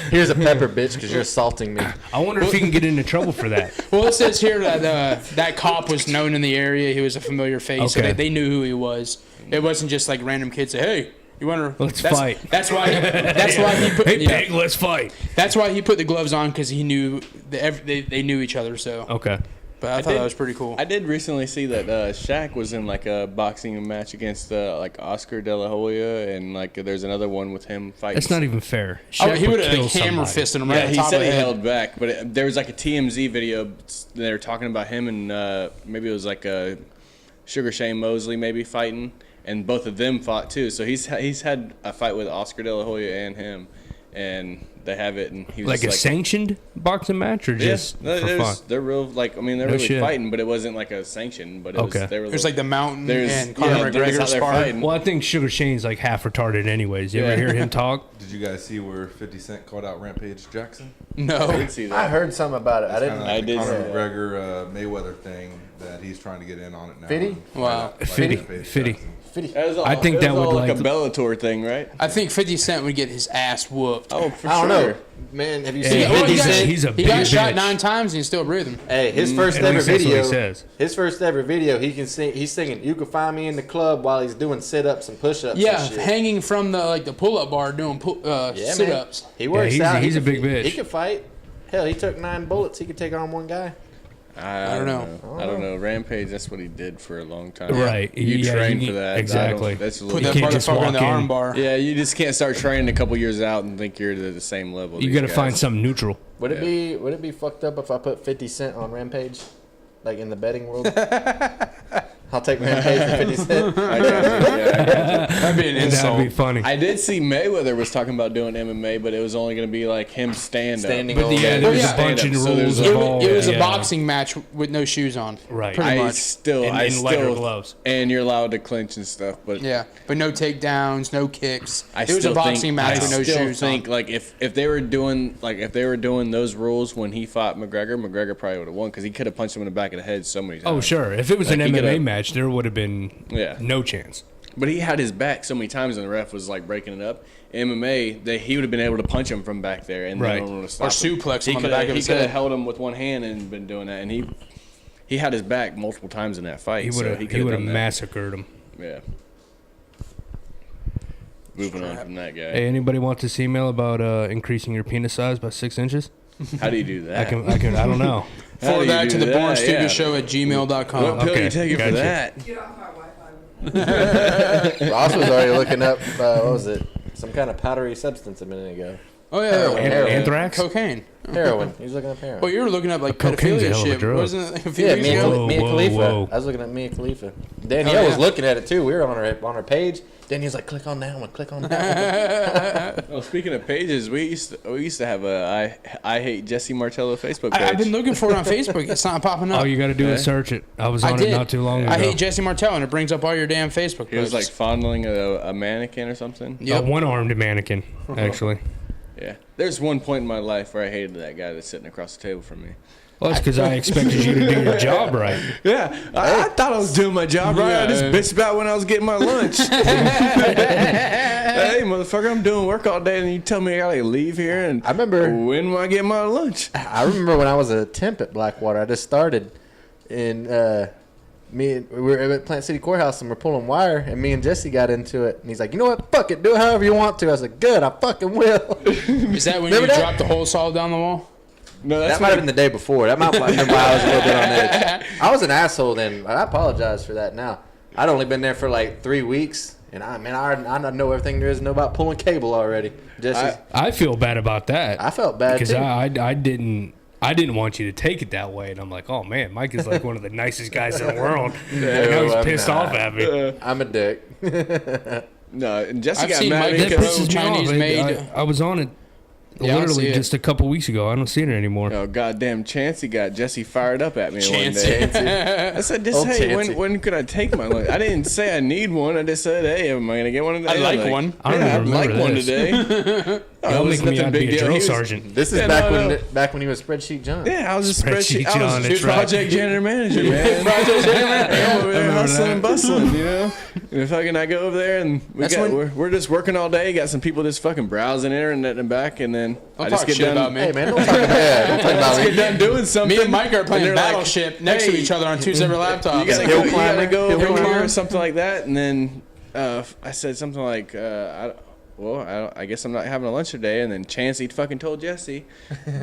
Speaker 7: Here's a pepper, bitch, because you're assaulting me.
Speaker 9: I wonder if he can get into trouble for that.
Speaker 2: well, it says here that that cop was known in the area. He was a familiar face, so
Speaker 9: Okay.
Speaker 2: they knew who he was. It wasn't just like random kids say, "Hey, you want to
Speaker 9: Let's fight."
Speaker 2: That's why. That's why he put.
Speaker 9: Hey,
Speaker 2: yeah.
Speaker 9: pig, let's fight.
Speaker 2: That's why he put the gloves on because he knew they knew each other. So,
Speaker 9: Okay.
Speaker 2: but I thought that was pretty cool.
Speaker 8: I did recently see that Shaq was in like a boxing match against like Oscar De La Hoya, and like there's another one with him fighting.
Speaker 9: That's not even fair.
Speaker 2: Oh,
Speaker 9: Shaq
Speaker 2: he would have
Speaker 9: kill
Speaker 2: like, hammer
Speaker 9: somebody.
Speaker 2: fisted him right
Speaker 8: Yeah,
Speaker 2: on
Speaker 8: he
Speaker 2: top of
Speaker 8: said
Speaker 2: the
Speaker 8: he
Speaker 2: head.
Speaker 8: held back, but there was like a TMZ video. They were talking about him and maybe it was like Sugar Shane Mosley maybe fighting, and both of them fought too. So he's had a fight with Oscar De La Hoya and him, and they have it. And he was
Speaker 9: Like a
Speaker 8: just
Speaker 9: sanctioned boxing match or just
Speaker 8: yeah,
Speaker 9: for fun?
Speaker 8: they're real. Like I mean, they're
Speaker 9: No
Speaker 8: really
Speaker 9: shit.
Speaker 8: fighting, but it wasn't like a sanction. But it
Speaker 9: Okay.
Speaker 8: was, they were.
Speaker 2: It was like the Mountain
Speaker 8: There's-
Speaker 2: and Conor
Speaker 8: yeah, that's how
Speaker 2: McGregor
Speaker 8: they're
Speaker 2: sparring.
Speaker 8: fighting.
Speaker 9: Well, I think Sugar Shane's like half retarded anyways. You ever hear him talk?
Speaker 11: Did you guys see where 50 Cent called out Rampage Jackson?
Speaker 8: I
Speaker 2: No,
Speaker 8: did see that.
Speaker 7: I heard something about it. I
Speaker 11: It's
Speaker 7: didn't.
Speaker 11: kinda like
Speaker 8: I
Speaker 11: the
Speaker 8: did
Speaker 11: Conor
Speaker 8: see that.
Speaker 11: McGregor Mayweather thing that he's trying to get in on it now.
Speaker 7: 50?
Speaker 2: Wow.
Speaker 9: 50.
Speaker 11: Rampage
Speaker 9: 50.
Speaker 11: Jackson.
Speaker 8: That was all,
Speaker 9: I think
Speaker 8: it
Speaker 9: that
Speaker 8: was
Speaker 9: would,
Speaker 8: all like
Speaker 9: like-
Speaker 8: a Bellator thing, right?
Speaker 2: I think 50 Cent would get his ass whooped.
Speaker 8: Oh, for
Speaker 7: I don't
Speaker 8: sure.
Speaker 7: know, man. Have you
Speaker 9: Yeah,
Speaker 7: seen
Speaker 9: well,
Speaker 7: 50
Speaker 9: he's a-
Speaker 7: Cent?
Speaker 9: he's a
Speaker 2: He
Speaker 9: big
Speaker 2: got shot
Speaker 9: bitch.
Speaker 2: 9 times and he's still breathing.
Speaker 7: Hey, his first
Speaker 9: At
Speaker 7: ever
Speaker 9: least that's what he
Speaker 7: video.
Speaker 9: says.
Speaker 7: His first ever video, he can sing. He's singing. You can find me in the club while he's doing sit-ups and push-ups.
Speaker 2: Yeah,
Speaker 7: and shit.
Speaker 2: hanging from the pull-up bar doing
Speaker 7: Yeah,
Speaker 2: sit-ups.
Speaker 7: man. He works
Speaker 9: he's-
Speaker 7: out.
Speaker 9: he's
Speaker 7: He
Speaker 9: a
Speaker 7: could-
Speaker 9: big bitch.
Speaker 7: He could fight. Hell, he took 9 bullets. He could take on one guy.
Speaker 8: I
Speaker 2: don't know.
Speaker 8: I don't know. Rampage, that's what he did for a long time.
Speaker 9: Right.
Speaker 8: You
Speaker 9: Yeah,
Speaker 8: train
Speaker 9: you-
Speaker 8: for that.
Speaker 9: exactly.
Speaker 8: That's a
Speaker 2: Put
Speaker 8: little,
Speaker 2: that
Speaker 9: can't just
Speaker 2: motherfucker in the
Speaker 9: walk in.
Speaker 2: arm bar.
Speaker 8: yeah, you just can't start training a couple years out and think you're at the same level.
Speaker 9: You
Speaker 8: got
Speaker 9: got to find something neutral.
Speaker 7: Would it be fucked up if I put 50 Cent on Rampage, like in the betting world? I'll take Rampage for 50 Cent.
Speaker 8: I got you. Yeah, I got you.
Speaker 2: That'd be an insult.
Speaker 9: That'd be funny.
Speaker 8: I did see Mayweather was talking about doing MMA, but it was only going to be like him
Speaker 7: Standing
Speaker 8: up.
Speaker 7: all
Speaker 9: yeah,
Speaker 7: day.
Speaker 9: there was
Speaker 2: yeah.
Speaker 9: a bunch of
Speaker 8: So there's
Speaker 9: rules
Speaker 8: a-
Speaker 9: involved.
Speaker 2: It was a
Speaker 9: yeah.
Speaker 2: boxing match with no shoes on.
Speaker 9: Right.
Speaker 2: Pretty
Speaker 8: I
Speaker 2: much.
Speaker 8: still,
Speaker 9: In-
Speaker 8: I
Speaker 9: in lighter
Speaker 8: still,
Speaker 9: gloves.
Speaker 8: and you're allowed to clinch and stuff, but
Speaker 2: Yeah, but no takedowns, no kicks.
Speaker 8: I
Speaker 2: It was a
Speaker 8: still
Speaker 2: boxing
Speaker 8: think,
Speaker 2: match
Speaker 8: I
Speaker 2: with no
Speaker 8: still
Speaker 2: shoes
Speaker 8: think
Speaker 2: on.
Speaker 8: like if they were doing those rules when he fought McGregor probably would have won because he could have punched him in the back of the head so many times.
Speaker 9: Oh, sure. If it was
Speaker 8: Like,
Speaker 9: an
Speaker 8: he
Speaker 9: MMA
Speaker 8: could've-
Speaker 9: match, there would have been
Speaker 8: Yeah.
Speaker 9: no chance.
Speaker 8: But he had his back so many times, and the ref was like breaking it up. MMA, he would have been able to punch him from back there, and
Speaker 9: Right.
Speaker 8: no one would have stopped
Speaker 2: Or
Speaker 8: him.
Speaker 2: suplex
Speaker 8: He
Speaker 2: him on the
Speaker 8: coulda-
Speaker 2: back of
Speaker 8: He
Speaker 2: his
Speaker 8: could have
Speaker 2: head.
Speaker 8: held him with one hand and been doing that, and he had his back multiple times in that fight.
Speaker 9: He
Speaker 8: so
Speaker 9: would have
Speaker 8: he could have done that.
Speaker 9: massacred him.
Speaker 8: Yeah. Moving on from that guy.
Speaker 9: Hey, anybody want this email about increasing your penis size by 6 inches?
Speaker 8: How do you do that?
Speaker 9: I don't know.
Speaker 8: How do
Speaker 2: Forward
Speaker 8: you
Speaker 2: that
Speaker 8: do
Speaker 2: to the
Speaker 8: that?
Speaker 2: Born Stupid
Speaker 8: Yeah.
Speaker 2: Show at gmail.com.
Speaker 8: What pill
Speaker 9: Okay,
Speaker 8: you taking
Speaker 9: gotcha.
Speaker 8: for that?
Speaker 10: Get off my Wi-Fi.
Speaker 7: Ross was already looking up, what was it? Some kind of powdery substance a minute ago.
Speaker 2: Oh, yeah.
Speaker 7: Heroin.
Speaker 9: Anthrax?
Speaker 2: Cocaine.
Speaker 7: Heroin. He was looking up heroin.
Speaker 2: Well, you were looking up like
Speaker 9: Cocaine's a
Speaker 2: pedophilia
Speaker 9: hell of a
Speaker 2: shit.
Speaker 9: drug.
Speaker 2: Wasn't it like a few
Speaker 7: Yeah,
Speaker 2: weeks
Speaker 7: Mia,
Speaker 2: ago?
Speaker 7: Mia
Speaker 9: Whoa,
Speaker 7: Khalifa.
Speaker 9: whoa.
Speaker 7: I was looking at Mia Khalifa. Danielle
Speaker 2: yeah.
Speaker 7: was looking at it too. We were on her page. Danielle's like, click on that one, click on that one.
Speaker 8: Well, speaking of pages, we used to have a I hate Jesse Martello Facebook page.
Speaker 2: I've been looking for it on Facebook. It's not popping up.
Speaker 9: All you got to do is
Speaker 8: Yeah.
Speaker 9: search it. I was
Speaker 2: I
Speaker 9: on it
Speaker 2: did.
Speaker 9: not too long ago.
Speaker 2: I hate Jesse Martell, and it brings up all your damn Facebook
Speaker 8: He was like
Speaker 2: posts.
Speaker 8: fondling a mannequin or something.
Speaker 9: A
Speaker 2: Yep.
Speaker 9: one-armed mannequin, actually.
Speaker 8: Yeah. There's one point in my life where I hated that guy that's sitting across the table from me.
Speaker 9: Well, that's because I expected you to do your job right.
Speaker 8: Yeah, I thought I was doing my job right. I just bitched about when I was getting my lunch. Hey, motherfucker, I'm doing work all day, and you tell me I gotta leave here. And
Speaker 7: I remember
Speaker 8: when am I getting my lunch?
Speaker 7: I remember when I was a temp at Blackwater. I just started, and we were at Plant City Courthouse, and we're pulling wire, and me and Jesse got into it. And he's like, "You know what? Fuck it. Do it however you want to." I was like, "Good. I fucking will."
Speaker 2: Is that when
Speaker 7: Remember
Speaker 2: you
Speaker 7: that?
Speaker 2: dropped the whole saw down the wall?
Speaker 8: No, that's
Speaker 7: That might have been the day before. That might have been why I was a little bit on edge. I was an asshole then. I apologize for that now. I'd only been there for like 3 weeks, and I know everything there is to know about pulling cable already. Jesse,
Speaker 9: I feel bad about that.
Speaker 7: I felt bad
Speaker 9: because
Speaker 7: too.
Speaker 9: I didn't want you to take it that way, and I'm like, oh man, Mike is like one of the nicest guys in the world. And I was
Speaker 7: I'm
Speaker 9: pissed
Speaker 7: not.
Speaker 9: off at me.
Speaker 7: I'm a dick.
Speaker 8: No, and Jesse
Speaker 2: I've
Speaker 8: got
Speaker 2: seen
Speaker 8: mad
Speaker 2: Mike
Speaker 9: That
Speaker 2: Bro,
Speaker 8: because
Speaker 9: pisses me
Speaker 2: Chinese
Speaker 9: off.
Speaker 2: made.
Speaker 9: I was on it
Speaker 2: Yeah, I don't
Speaker 9: literally
Speaker 2: see it.
Speaker 9: just a couple weeks ago. I don't see it anymore.
Speaker 8: Oh goddamn! Chancey got Jesse fired up at me one
Speaker 2: Chancey.
Speaker 8: day. I said,
Speaker 7: Old
Speaker 8: "Hey,
Speaker 7: Chancey.
Speaker 8: when could I take my lunch?" I didn't say I need one. I just said, "Hey, am I gonna get one today?"
Speaker 2: I like
Speaker 8: I'm
Speaker 2: one.
Speaker 9: I don't
Speaker 8: Yeah,
Speaker 9: even
Speaker 8: I'd like
Speaker 9: remember
Speaker 8: one
Speaker 9: this.
Speaker 8: today. Oh,
Speaker 9: Y'all
Speaker 8: it was
Speaker 9: making me
Speaker 8: nothing
Speaker 9: out to be
Speaker 8: big
Speaker 9: a
Speaker 8: deal.
Speaker 9: drill
Speaker 8: He was-
Speaker 9: sergeant.
Speaker 7: This is
Speaker 8: Yeah,
Speaker 7: back when he was Spreadsheet John.
Speaker 8: Yeah, I was a
Speaker 9: Spreadsheet
Speaker 8: spreadsheet.
Speaker 9: John
Speaker 8: I
Speaker 9: at
Speaker 8: was
Speaker 9: track.
Speaker 8: project janitor manager, man. Project janitor manager. I'm over there
Speaker 9: remember
Speaker 8: hustling
Speaker 9: that.
Speaker 8: and bustling, you know. And fucking, I go over there and we're just working all day. Got some people just fucking browsing internet and back, and then
Speaker 2: Don't
Speaker 8: I just
Speaker 2: talk
Speaker 8: get
Speaker 2: shit
Speaker 8: done.
Speaker 2: about me.
Speaker 7: Hey man, don't talk about
Speaker 8: Get done doing something.
Speaker 2: Me and Mike are
Speaker 8: and
Speaker 2: playing
Speaker 8: they're like,
Speaker 2: Battleship next to
Speaker 8: "Hey,
Speaker 2: each other on two separate laptops.
Speaker 8: You gotta
Speaker 7: Hill
Speaker 8: go, you
Speaker 7: climber,
Speaker 8: gotta go
Speaker 7: hill
Speaker 8: over here
Speaker 7: climber.
Speaker 8: or something like that." And then I said something like, I guess I'm not having a lunch today. And then Chancey fucking told Jesse,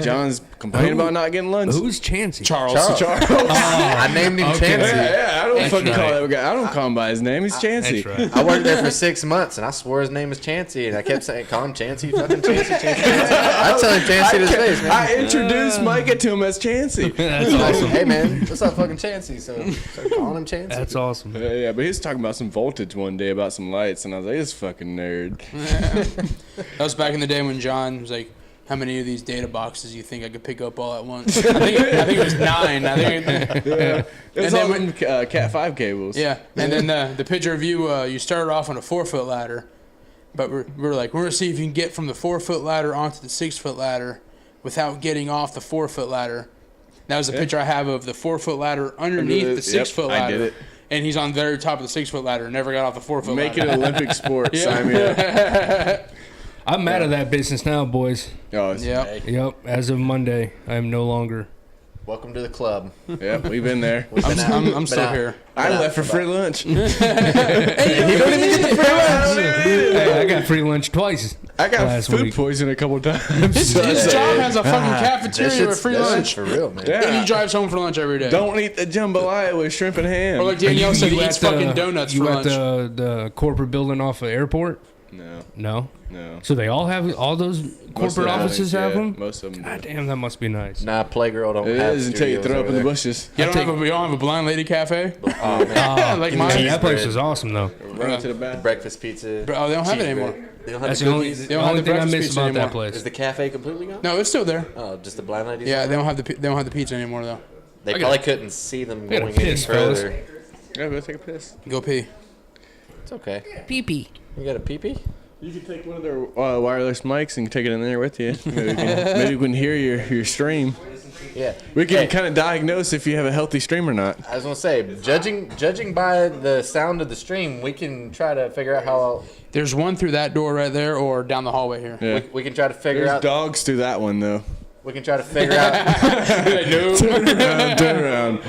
Speaker 8: John's complaining about not getting lunch.
Speaker 9: Who's Chancey?
Speaker 2: Charles.
Speaker 7: I named him
Speaker 9: Okay.
Speaker 7: Chancey.
Speaker 8: Yeah, I don't
Speaker 9: That's
Speaker 8: fucking call
Speaker 9: right.
Speaker 8: that guy. I don't call him by his name. He's Chancey.
Speaker 9: That's right.
Speaker 7: I worked there for 6 months, and I swore his name was Chancey, and I kept saying, "Call him Chancey, fucking Chancey." I tell him Chancey to his face, man.
Speaker 8: I introduced Micah to him as Chancey.
Speaker 9: That's
Speaker 7: I said,
Speaker 9: awesome.
Speaker 7: "Hey man, what's up, fucking Chancey?" So started calling him Chancey.
Speaker 9: That's awesome.
Speaker 8: Yeah, but he was talking about some voltage one day about some lights, and I was like, "This fucking nerd."
Speaker 2: That was back in the day when John was like, "How many of these data boxes you think I could pick up all at once?" I think it was 9. I think.
Speaker 8: It's
Speaker 2: then
Speaker 8: all
Speaker 2: when-
Speaker 8: in Cat 5 cables.
Speaker 2: Yeah, and then the picture of you started off on a 4-foot ladder, but we're like, we're gonna see if you can get from the 4-foot ladder onto the 6-foot ladder without getting off the 4-foot ladder. That was the picture I have of the 4-foot ladder underneath the 6-foot
Speaker 8: I
Speaker 2: ladder.
Speaker 8: did it.
Speaker 2: And he's on the very top of the 6-foot ladder. Never got off the 4-foot
Speaker 8: Make it
Speaker 2: ladder.
Speaker 8: an Olympic sport. Sign me up.
Speaker 9: I'm mad at that business now, boys.
Speaker 8: Oh, it's,
Speaker 2: Yeah.
Speaker 9: Yep. As of Monday, I am no longer.
Speaker 7: Welcome to the club.
Speaker 8: yeah, we've been there.
Speaker 7: We've been out.
Speaker 2: I'm
Speaker 7: Been
Speaker 2: still
Speaker 7: out.
Speaker 2: here.
Speaker 8: I left for free lunch.
Speaker 7: He don't even get the free lunch.
Speaker 9: Hey, I got free lunch twice.
Speaker 8: I got
Speaker 9: last
Speaker 8: food
Speaker 9: week.
Speaker 8: poisoning a couple times.
Speaker 2: His job has a fucking cafeteria with free
Speaker 7: That
Speaker 2: lunch.
Speaker 7: shit's for real, man.
Speaker 8: Yeah.
Speaker 2: And he drives home for lunch every day.
Speaker 8: Don't eat the jambalaya with shrimp and ham.
Speaker 2: Or like Danielle said, he
Speaker 9: at
Speaker 2: eats fucking donuts for
Speaker 9: You
Speaker 2: lunch.
Speaker 9: at the corporate building off of airport?
Speaker 8: no,
Speaker 9: No.
Speaker 8: no.
Speaker 9: So they all have all those
Speaker 8: Most of
Speaker 9: corporate
Speaker 8: the
Speaker 9: offices
Speaker 8: buildings,
Speaker 9: have
Speaker 8: yeah,
Speaker 9: them.
Speaker 8: Most of them.
Speaker 9: God
Speaker 8: do.
Speaker 9: damn, that must be nice.
Speaker 7: Nah, Playgirl don't
Speaker 8: It
Speaker 7: have
Speaker 8: is until you
Speaker 7: studios
Speaker 8: throw up
Speaker 7: over
Speaker 8: in the
Speaker 7: there.
Speaker 8: bushes.
Speaker 2: You don't have a blind lady cafe?
Speaker 7: Oh man,
Speaker 2: Like
Speaker 9: Man,
Speaker 2: mine?
Speaker 9: that place
Speaker 7: bread.
Speaker 9: is awesome though.
Speaker 8: Run to the bathroom.
Speaker 7: breakfast pizza.
Speaker 2: Oh, they don't have it
Speaker 7: cheese
Speaker 2: anymore.
Speaker 7: bread. They don't have
Speaker 9: That's
Speaker 7: the
Speaker 9: the only,
Speaker 7: cookies.
Speaker 2: don't have
Speaker 9: only
Speaker 2: the
Speaker 9: thing I
Speaker 2: breakfast
Speaker 9: miss
Speaker 2: pizza
Speaker 9: about
Speaker 2: anymore.
Speaker 9: that place.
Speaker 7: Is the cafe completely gone?
Speaker 2: No, it's still there.
Speaker 7: Oh, just the blind ladies.
Speaker 2: Yeah, they don't have the pizza anymore though.
Speaker 7: They probably couldn't see them
Speaker 9: gotta
Speaker 7: going any
Speaker 9: piss, fellas.
Speaker 7: further.
Speaker 8: Yeah, go take a piss.
Speaker 2: Go pee.
Speaker 7: It's okay.
Speaker 3: Pee-pee.
Speaker 7: You got a pee-pee?
Speaker 8: You can take one of their wireless mics and take it in there with you. Maybe we can hear your stream.
Speaker 7: Yeah.
Speaker 8: We can
Speaker 7: Hey,
Speaker 8: kind of diagnose if you have a healthy stream or not.
Speaker 7: I was gonna say, judging by the sound of the stream, we can try to figure out how
Speaker 2: There's one through that door right there, or down the hallway here.
Speaker 8: Yeah.
Speaker 7: we can try to figure
Speaker 8: There's
Speaker 7: out.
Speaker 8: dogs through that one though.
Speaker 7: We can try to figure out.
Speaker 8: Turn around.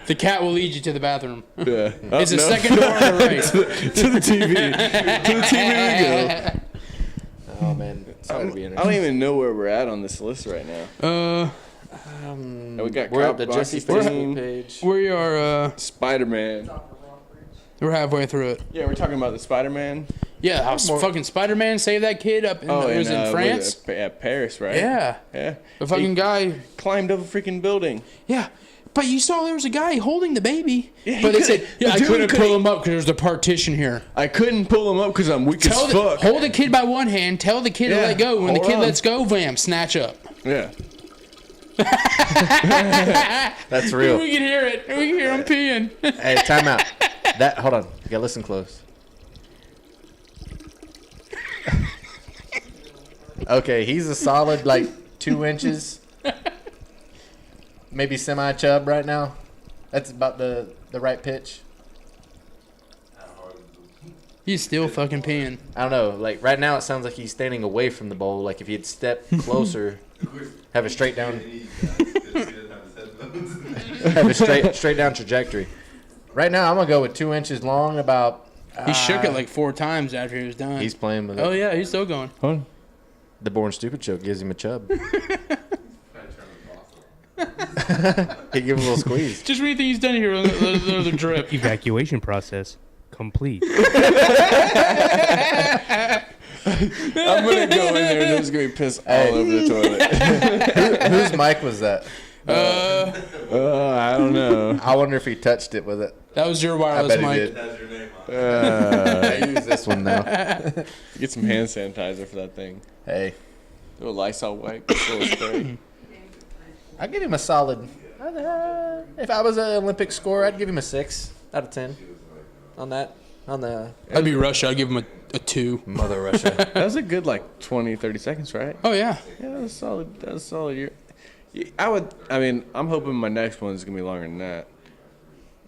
Speaker 2: The cat will lead you to the bathroom.
Speaker 8: Yeah.
Speaker 2: It's the second door on the right.
Speaker 8: to the TV. To the TV we go.
Speaker 7: Oh man, sorry to be
Speaker 8: I don't even know where we're at on this list right now. We got
Speaker 7: We're at the Jesse
Speaker 8: Box's
Speaker 7: Facebook
Speaker 8: team,
Speaker 7: page.
Speaker 2: We are.
Speaker 8: Spider-Man.
Speaker 2: We're halfway through it.
Speaker 8: Yeah, we're talking about the Spider-Man.
Speaker 2: Yeah, how fucking Spider-Man saved that kid up in, it was in France.
Speaker 8: Paris, right?
Speaker 2: Yeah,
Speaker 8: Yeah.
Speaker 2: the fucking guy.
Speaker 8: Climbed up a freaking building.
Speaker 2: Yeah, but you saw there was a guy holding the baby.
Speaker 8: Yeah, he
Speaker 2: but they
Speaker 8: couldn't-
Speaker 2: said,
Speaker 8: the
Speaker 2: I
Speaker 8: dude
Speaker 2: couldn't
Speaker 8: couldn't-
Speaker 2: pull him up because there's a partition here.
Speaker 8: I couldn't pull him up because I'm weak as fuck.
Speaker 2: Hold the kid by one hand. Tell the kid to
Speaker 8: Yeah,
Speaker 2: let go. When the
Speaker 8: hold
Speaker 2: kid
Speaker 8: on.
Speaker 2: lets go, bam, snatch up.
Speaker 8: Yeah.
Speaker 7: That's real.
Speaker 2: We can hear it. We can hear him peeing.
Speaker 7: Hey, time out. Hold on. You gotta listen close. Okay, he's a solid like 2 inches, maybe semi chub right now. That's about the right pitch.
Speaker 2: He's still fucking peeing.
Speaker 7: I don't know. Like right now, it sounds like he's standing away from the bowl. Like if he'd step closer, have a straight down, have a straight down trajectory. Right now, I'm gonna go with 2 inches long. About
Speaker 2: He shook it like 4 times after he was done.
Speaker 7: he's playing with it.
Speaker 2: Oh yeah, he's still going.
Speaker 7: The Born Stupid show gives him a chub. He gives him a little squeeze.
Speaker 2: Just when you think he's done here, another drip.
Speaker 9: Evacuation process complete.
Speaker 8: I'm gonna go in there and there's gonna be piss all over the toilet.
Speaker 7: Whose mic was that?
Speaker 8: I don't know.
Speaker 7: I wonder if he touched it with it.
Speaker 2: That was your
Speaker 7: I
Speaker 2: wireless
Speaker 7: bet he
Speaker 2: mic.
Speaker 7: did. I use this one now.
Speaker 8: Get some hand sanitizer for that thing.
Speaker 7: Hey,
Speaker 8: Little Lysol wipe, little spray.
Speaker 7: I give him a solid. If I was an Olympic scorer, I'd give him a 6 out of 10 on that.
Speaker 2: I'd be Russia. I'd give him a 2.
Speaker 7: Mother Russia.
Speaker 8: That was a good 20, 30 seconds, right?
Speaker 2: Oh yeah.
Speaker 8: Yeah, that was solid. That was solid. I'm hoping my next one is gonna be longer than that.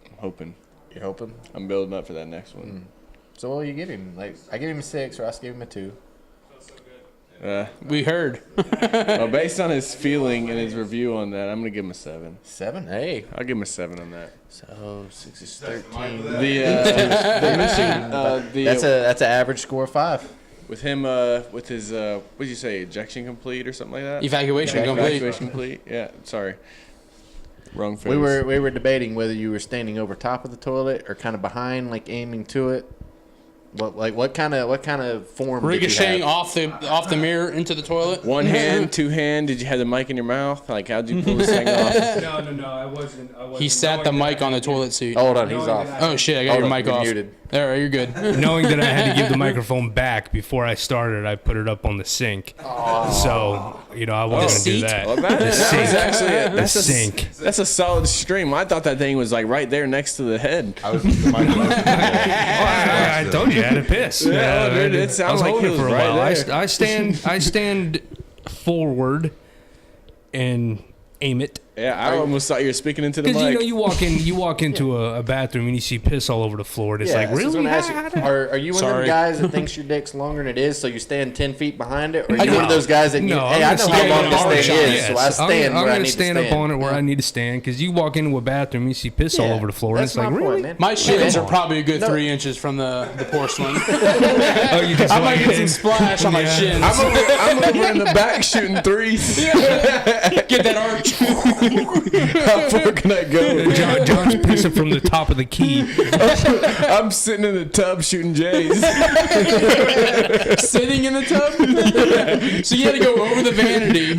Speaker 8: I'm hoping.
Speaker 7: You're hoping?
Speaker 8: I'm building up for that next one.
Speaker 7: So what do you give him? Like, I give him a 6, Ross gave him a 2.
Speaker 2: We heard.
Speaker 8: Well, based on his feeling and his review on that, I'm gonna give him a 7.
Speaker 7: 7? Hey.
Speaker 8: I'll give him a 7 on that.
Speaker 7: So 6 is 13.
Speaker 8: The mission.
Speaker 7: That's an average score of 5.
Speaker 8: With him, with his what did you say? Ejection complete or something like that?
Speaker 2: Evacuation
Speaker 8: complete. Yeah. Sorry. Wrong phrase.
Speaker 7: We were debating whether you were standing over top of the toilet or kind of behind, like aiming to it. What kind of form?
Speaker 2: Ricocheting off the mirror into the toilet.
Speaker 8: One hand, two hand. Did you have the mic in your mouth? Like, how'd you pull this thing off?
Speaker 9: No, I wasn't.
Speaker 2: He sat the mic on the toilet seat.
Speaker 7: Hold on, he's off.
Speaker 2: Oh shit, I got your mic off.
Speaker 7: Muted.
Speaker 2: There, you're good.
Speaker 9: Knowing that I had to give the microphone back before I started, I put it up on the sink. So, I wasn't going to do that.
Speaker 8: Well, that's
Speaker 9: The sink.
Speaker 8: That's a solid stream. I thought that thing was like right there next to the head.
Speaker 9: I told you I had to piss.
Speaker 8: Dude, it
Speaker 9: I
Speaker 8: sounds
Speaker 9: was
Speaker 8: like
Speaker 9: holding
Speaker 8: he
Speaker 9: it for
Speaker 8: was
Speaker 9: a
Speaker 8: right
Speaker 9: while.
Speaker 8: there.
Speaker 9: I stand forward and aim it.
Speaker 8: Yeah, I almost thought you were speaking into the mic.
Speaker 9: Because you walk into a bathroom and you see piss all over the floor, and it's like, really?
Speaker 7: Are you one of them guys that thinks your dick's longer than it is, so you stand 10 feet behind it? Or are you one of those guys that hey, I know how long this thing is, so I stand where I need to stand.
Speaker 9: I'm going to stand up on it where I need to stand, because you walk into a bathroom and you see piss all over the floor, and it's like, really?
Speaker 7: Man.
Speaker 2: My shins are probably a good 3 inches from the porcelain.
Speaker 9: I
Speaker 2: might get some splash on my shins.
Speaker 8: I'm over in the back shooting threes.
Speaker 2: Get that arch.
Speaker 8: How far can I go?
Speaker 9: John's pissing from the top of the key.
Speaker 8: I'm sitting in the tub shooting J's.
Speaker 2: Sitting in the tub? So you had to go over the vanity.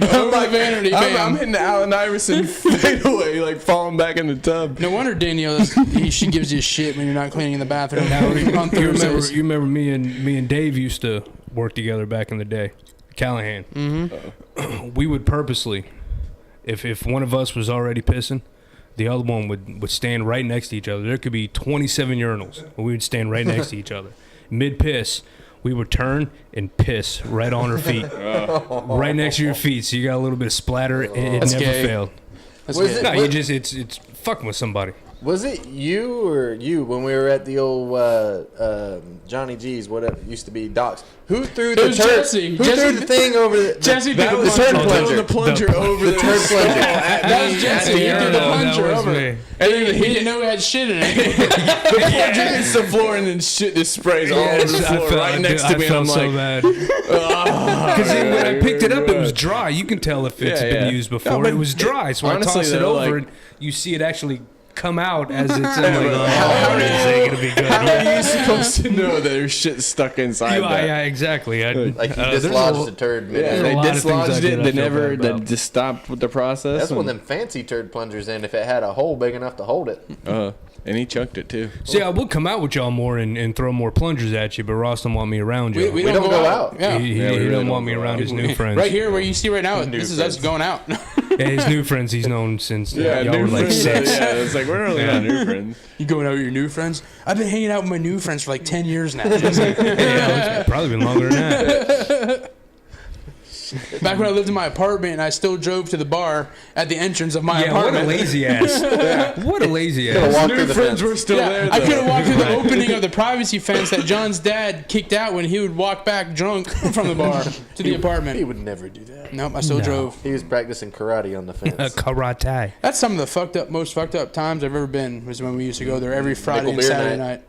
Speaker 8: I'm hitting the Allen Iverson fadeaway, like falling back in the tub.
Speaker 2: No wonder Danielle, she gives you shit when you're not cleaning in the bathroom.
Speaker 9: You remember me and Dave used to work together back in the day. Callahan.
Speaker 2: Mm-hmm.
Speaker 9: We would purposely, if one of us was already pissing, the other one would stand right next to each other. There could be 27 urinals, but we would stand right next to each other. Mid-piss, we would turn and piss right on her feet. Right next to your feet, so you got a little bit of splatter. It never failed. It's fucking with somebody.
Speaker 7: Was it you when we were at the old Johnny G's, whatever it used to be, Doc's? Who threw the
Speaker 2: Jesse.
Speaker 7: Who threw the thing over the
Speaker 2: Jesse
Speaker 7: the
Speaker 2: threw
Speaker 7: turd plunger?
Speaker 8: The plunger over
Speaker 7: The turd plunger.
Speaker 2: That was Jesse. He threw the plunger over.
Speaker 9: Me.
Speaker 2: And then he didn't know it had shit in it.
Speaker 8: The plunger hits the floor and then shit just sprays all over the floor right next to me. And I'm
Speaker 9: so
Speaker 8: like,
Speaker 9: bad. Because when I picked it up, it was dry. You can tell if it's been used before. It was dry, so I tossed it over, and you see it actually come out as it's how is it gonna be good?
Speaker 8: How are you supposed to know that there's shit stuck inside that?
Speaker 9: Yeah, exactly.
Speaker 7: Like you dislodged the turd.
Speaker 8: Yeah, they dislodged it. They just stopped with the process.
Speaker 7: That's one of them fancy turd plungers. And if it had a hole big enough to hold it,
Speaker 8: and he chunked it too.
Speaker 9: See, I would come out with y'all more and throw more plungers at you, but Ross don't want me around you.
Speaker 7: we don't go out.
Speaker 2: Yeah.
Speaker 9: He don't want me around his new friends.
Speaker 2: Right here, where you see right now, this is us going out.
Speaker 9: Yeah, his new friends he's known since y'all were like 6.
Speaker 8: Yeah, it's like we're really not new friends.
Speaker 2: You going out with your new friends? I've been hanging out with my new friends for like 10 years now.
Speaker 9: It's probably been longer than that.
Speaker 2: Back when I lived in my apartment, and I still drove to the bar at the entrance of my apartment.
Speaker 9: What a lazy ass. What a lazy ass.
Speaker 7: Walk
Speaker 8: New
Speaker 7: through the
Speaker 8: friends
Speaker 7: fence.
Speaker 8: were still there.
Speaker 2: I
Speaker 8: Though.
Speaker 2: could have walked through the opening of the privacy fence that John's dad kicked out when he would walk back drunk from the bar to the apartment.
Speaker 7: He would never do that.
Speaker 2: Nope, I still drove.
Speaker 7: He was practicing karate on the fence.
Speaker 9: Karate.
Speaker 2: That's some of the most fucked up times I've ever been. Was when we used to go there every Friday and
Speaker 7: beer
Speaker 2: Saturday
Speaker 7: night.
Speaker 2: night.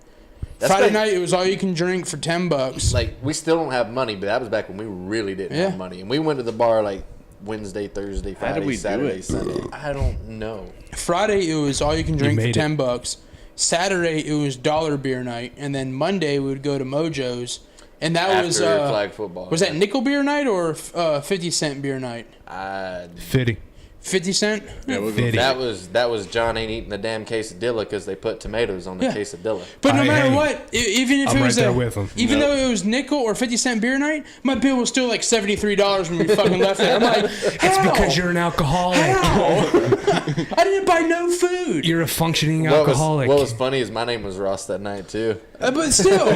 Speaker 7: That's
Speaker 2: Friday
Speaker 7: like-
Speaker 2: night, it was all you can drink for $10.
Speaker 7: Like, we still don't have money, but that was back when we really didn't have money. And we went to the bar like Wednesday, Thursday,
Speaker 8: How did
Speaker 7: Friday,
Speaker 8: we do
Speaker 7: Saturday,
Speaker 8: it?
Speaker 7: Sunday. I don't know.
Speaker 2: Friday, it was all you can drink for
Speaker 9: made it.
Speaker 2: $10. Saturday, it was dollar beer night, and then Monday we would go to Mojo's, and that
Speaker 7: After
Speaker 2: was
Speaker 7: flag football.
Speaker 2: Was that nickel beer night or 50-cent beer night?
Speaker 9: 50.
Speaker 2: 50 cent.
Speaker 8: Yeah, we'll go.
Speaker 9: 50.
Speaker 7: That was John ain't eating the damn quesadilla because they put tomatoes on the quesadilla.
Speaker 2: But no matter
Speaker 9: hey,
Speaker 2: what, even if
Speaker 9: I'm
Speaker 2: it was
Speaker 9: right there with him.
Speaker 2: even though it was nickel or 50-cent beer night, my bill was still like $73 when we fucking left there. I'm like,
Speaker 9: It's because you're an alcoholic.
Speaker 2: I didn't buy no food.
Speaker 9: You're a functioning alcoholic.
Speaker 7: What was funny is my name was Ross that night too.
Speaker 2: But still,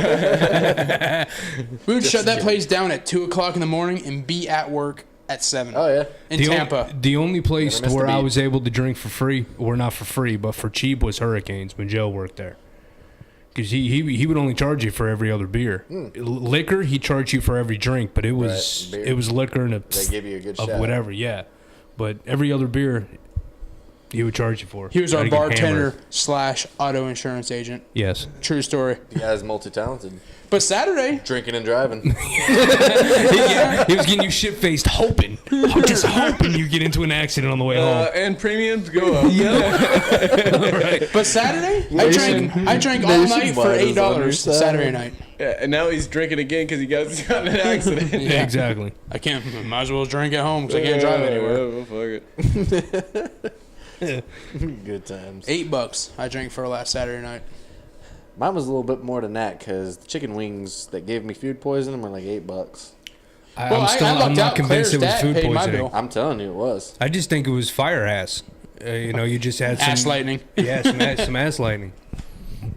Speaker 2: we would shut that place down at 2:00 in the morning and be at work at 7.
Speaker 7: Oh yeah,
Speaker 2: in Tampa.
Speaker 9: The only place
Speaker 7: Never missed
Speaker 9: where
Speaker 7: a
Speaker 9: I
Speaker 7: beat.
Speaker 9: was able to drink for free, or not for free, but for cheap, was Hurricanes when Joe worked there. Because he would only charge you for every other beer. Liquor, he charged you for every drink, but it was
Speaker 7: Right,
Speaker 9: it was liquor and
Speaker 7: they give you a good
Speaker 9: of
Speaker 7: shot.
Speaker 9: whatever, yeah. But every other beer, he would charge you for.
Speaker 2: He was our
Speaker 9: Gotta get
Speaker 2: bartender
Speaker 9: hammered.
Speaker 2: / auto insurance agent.
Speaker 9: Yes.
Speaker 2: True story.
Speaker 7: You guys multi-talented,
Speaker 2: But Saturday,
Speaker 7: drinking and driving.
Speaker 9: He was getting you shit-faced, hoping, just hoping you get into an accident on the way home.
Speaker 8: And premiums go up.
Speaker 9: Right.
Speaker 2: but Saturday, I drank all night for $8 Saturday night.
Speaker 8: Yeah, and now he's drinking again because he got in an accident.
Speaker 9: Yeah, exactly.
Speaker 2: I can't. Might as well drink at home because I can't drive anywhere.
Speaker 8: Well, fuck it.
Speaker 7: Good times.
Speaker 2: $8 I drank for last Saturday night.
Speaker 7: Mine was a little bit more than that because the chicken wings that gave me food poisoning were like $8.
Speaker 2: Well,
Speaker 9: I'm not convinced it was food
Speaker 2: paid my
Speaker 9: poisoning.
Speaker 2: bill.
Speaker 7: I'm telling you, it was.
Speaker 9: I just think it was fire ass. You just had
Speaker 2: Ass
Speaker 9: some
Speaker 2: lightning.
Speaker 9: Yeah, some ass lightning.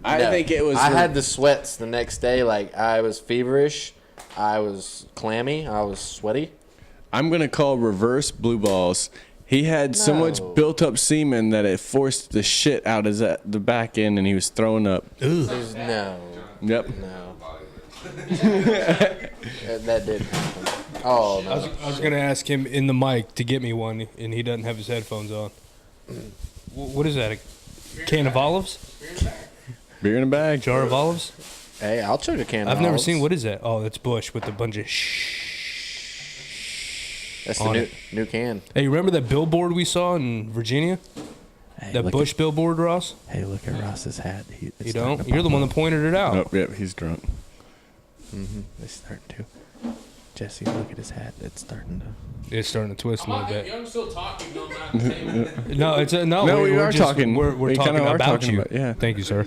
Speaker 8: I
Speaker 7: No,
Speaker 8: think it was.
Speaker 7: I had the sweats the next day. Like I was feverish, I was clammy, I was sweaty.
Speaker 8: I'm gonna call reverse blue balls. He had so much
Speaker 7: No.
Speaker 8: built up semen that it forced the shit out of the back end, and he was throwing up.
Speaker 7: There's no.
Speaker 8: Yep.
Speaker 7: No. that didn't happen. Oh no.
Speaker 9: I was gonna ask him in the mic to get me one, and he doesn't have his headphones on. What is that? A can of olives?
Speaker 8: Beer in a bag.
Speaker 9: Jar of olives?
Speaker 7: Hey, I'll chug a can.
Speaker 9: I've
Speaker 7: of
Speaker 9: never
Speaker 7: olives.
Speaker 9: seen. What is that? Oh, that's Bush with a bunch of
Speaker 7: That's the
Speaker 9: on
Speaker 7: new,
Speaker 9: it.
Speaker 7: new can.
Speaker 9: Hey, remember that billboard we saw in Virginia? That Bush billboard, Ross?
Speaker 7: Hey, look at Ross's hat.
Speaker 9: You don't? You're the one that pointed it out.
Speaker 8: Oh, yep, he's drunk.
Speaker 7: It's starting to. Jesse, look at his hat. It's starting to.
Speaker 9: It's starting to twist a little bit.
Speaker 2: I'm still talking. No,
Speaker 9: No, it's a, no.
Speaker 8: No, we
Speaker 9: we're
Speaker 8: are
Speaker 9: just,
Speaker 8: talking.
Speaker 9: We're
Speaker 8: We
Speaker 9: talking
Speaker 8: kinda are
Speaker 9: about
Speaker 8: talking
Speaker 9: you.
Speaker 8: about- yeah.
Speaker 9: Thank you, sir.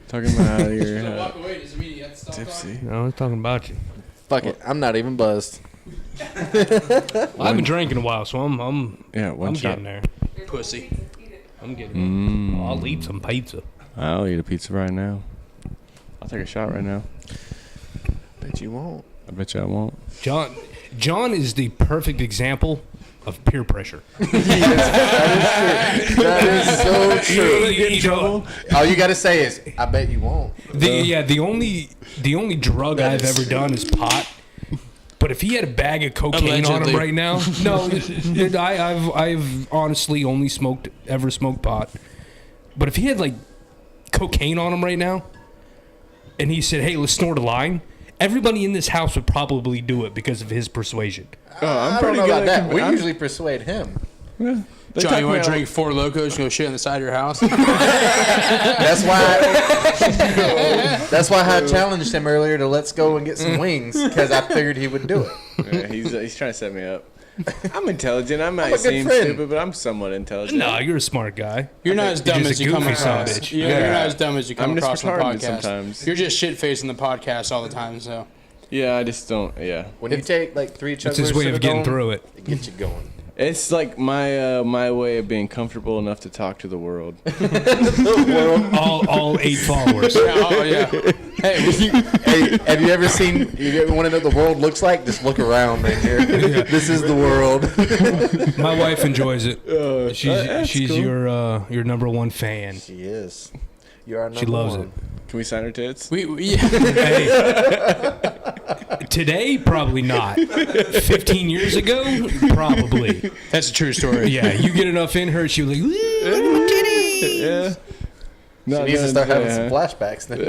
Speaker 8: Talking about your
Speaker 2: walk away. Does it mean you have to stop
Speaker 8: tipsy.
Speaker 9: No, we're talking about you.
Speaker 7: Fuck it. I'm not even buzzed.
Speaker 9: I haven't drank in a while, so I'm
Speaker 8: Yeah, one
Speaker 9: I'm
Speaker 8: shot.
Speaker 9: getting there.
Speaker 2: Pussy.
Speaker 9: I'm getting. I'll eat some pizza.
Speaker 8: I'll eat a pizza right now. I'll take a shot right now.
Speaker 7: Bet you won't.
Speaker 8: I bet you I won't.
Speaker 9: John is the perfect example of peer pressure.
Speaker 7: That is so true.
Speaker 9: You know,
Speaker 7: All you gotta say is, "I bet you won't."
Speaker 9: the only drug
Speaker 7: That
Speaker 9: I've
Speaker 7: is
Speaker 9: ever done is pot. But if he had a bag of cocaine on
Speaker 2: Allegedly.
Speaker 9: him right now, no, I've honestly only ever smoked pot. But if he had like cocaine on him right now, and he said, "Hey, let's snort a line," everybody in this house would probably do it because of his persuasion.
Speaker 8: Oh, I'm
Speaker 7: I
Speaker 8: pretty
Speaker 7: don't know
Speaker 8: good
Speaker 7: about
Speaker 8: at
Speaker 7: that. We
Speaker 8: I'm-
Speaker 7: usually persuade him.
Speaker 2: John, you want to drink 4 Locos and go shit on the side of your house?
Speaker 7: That's why. That's why I challenged him earlier to let's go and get some wings because I figured he would do it.
Speaker 8: Yeah, he's trying to set me up. I'm intelligent. I
Speaker 7: I'm a
Speaker 8: might
Speaker 7: good
Speaker 8: seem
Speaker 7: friend.
Speaker 8: stupid, but I'm somewhat intelligent.
Speaker 9: No, you're a smart guy.
Speaker 2: You're not as dumb
Speaker 9: just
Speaker 2: as
Speaker 9: a
Speaker 2: you come
Speaker 9: goofy son of a
Speaker 2: across.
Speaker 9: bitch.
Speaker 2: You're not as dumb as you come
Speaker 8: I'm just
Speaker 2: across on the
Speaker 8: retarded
Speaker 2: podcast.
Speaker 8: sometimes.
Speaker 2: You're just shit facing the podcast all the time. So
Speaker 8: Yeah, I just don't. Yeah,
Speaker 7: When you take like 3 chuggers,
Speaker 9: It's his way of getting
Speaker 7: Citadel,
Speaker 9: through it.
Speaker 7: it gets you going.
Speaker 8: it's like my way of being comfortable enough to talk to the world.
Speaker 9: All 8 followers.
Speaker 2: yeah. Hey,
Speaker 7: Hey, have you ever seen? You ever want to know what the world looks like? Just look around right here. This is the world.
Speaker 9: My wife enjoys it.
Speaker 8: That's
Speaker 9: She's
Speaker 8: cool.
Speaker 9: your number one fan.
Speaker 7: She is. You are.
Speaker 9: She loves it.
Speaker 8: Can we sign her tits?
Speaker 2: yeah.
Speaker 9: Hey, today, probably not. 15 years ago, probably.
Speaker 2: That's a true story.
Speaker 9: Yeah, you get enough in her, she'll be like, "Ooh, look at my titties."
Speaker 8: Yeah.
Speaker 7: She needs to start having some flashbacks then.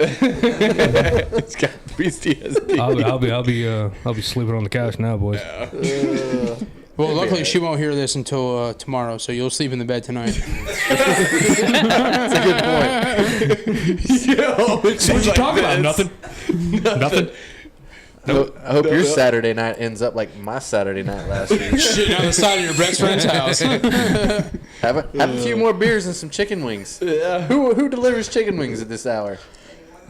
Speaker 8: It's got PTSD.
Speaker 9: I'll be sleeping on the couch now, boys.
Speaker 2: Well, luckily she won't hear this until tomorrow, so you'll sleep in the bed tonight.
Speaker 7: That's a good point.
Speaker 8: Yo,
Speaker 9: So what you talking about? Nothing. Nothing.
Speaker 7: I hope your Saturday night ends up like my Saturday night last week.
Speaker 2: Shitting on the side of your best friend's house.
Speaker 7: Have a few more beers and some chicken wings. Yeah. Who delivers chicken wings at this hour?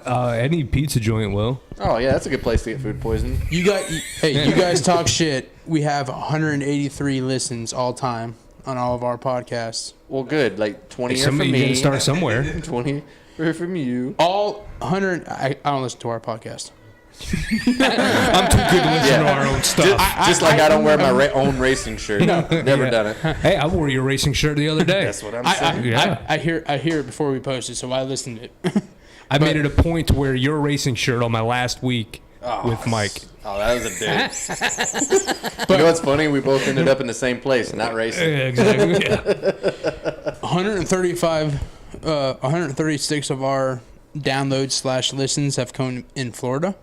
Speaker 9: Any pizza joint will.
Speaker 7: Oh yeah, that's a good place to get food poisoning.
Speaker 2: You guys talk shit. We have 183 listens all time on all of our podcasts.
Speaker 7: Well, good. Like 20 are
Speaker 9: Somebody
Speaker 7: from
Speaker 9: you
Speaker 7: me.
Speaker 9: gotta start somewhere.
Speaker 7: 20 are from you.
Speaker 2: All 100. I don't listen to our podcast.
Speaker 9: I'm too good to listen to our own stuff.
Speaker 7: Just like I don't wear my own racing shirt. Never done it.
Speaker 9: Hey, I wore your racing shirt the other day.
Speaker 7: That's what I'm saying.
Speaker 2: I hear it before we post it, so I listened to it.
Speaker 9: I made it a point to wear your racing shirt on my last week with Mike.
Speaker 7: Oh, that was a dig. You know what's funny? We both ended up in the same place, not racing.
Speaker 9: Yeah, exactly. Yeah.
Speaker 2: 136 of our downloads/listens have come in Florida.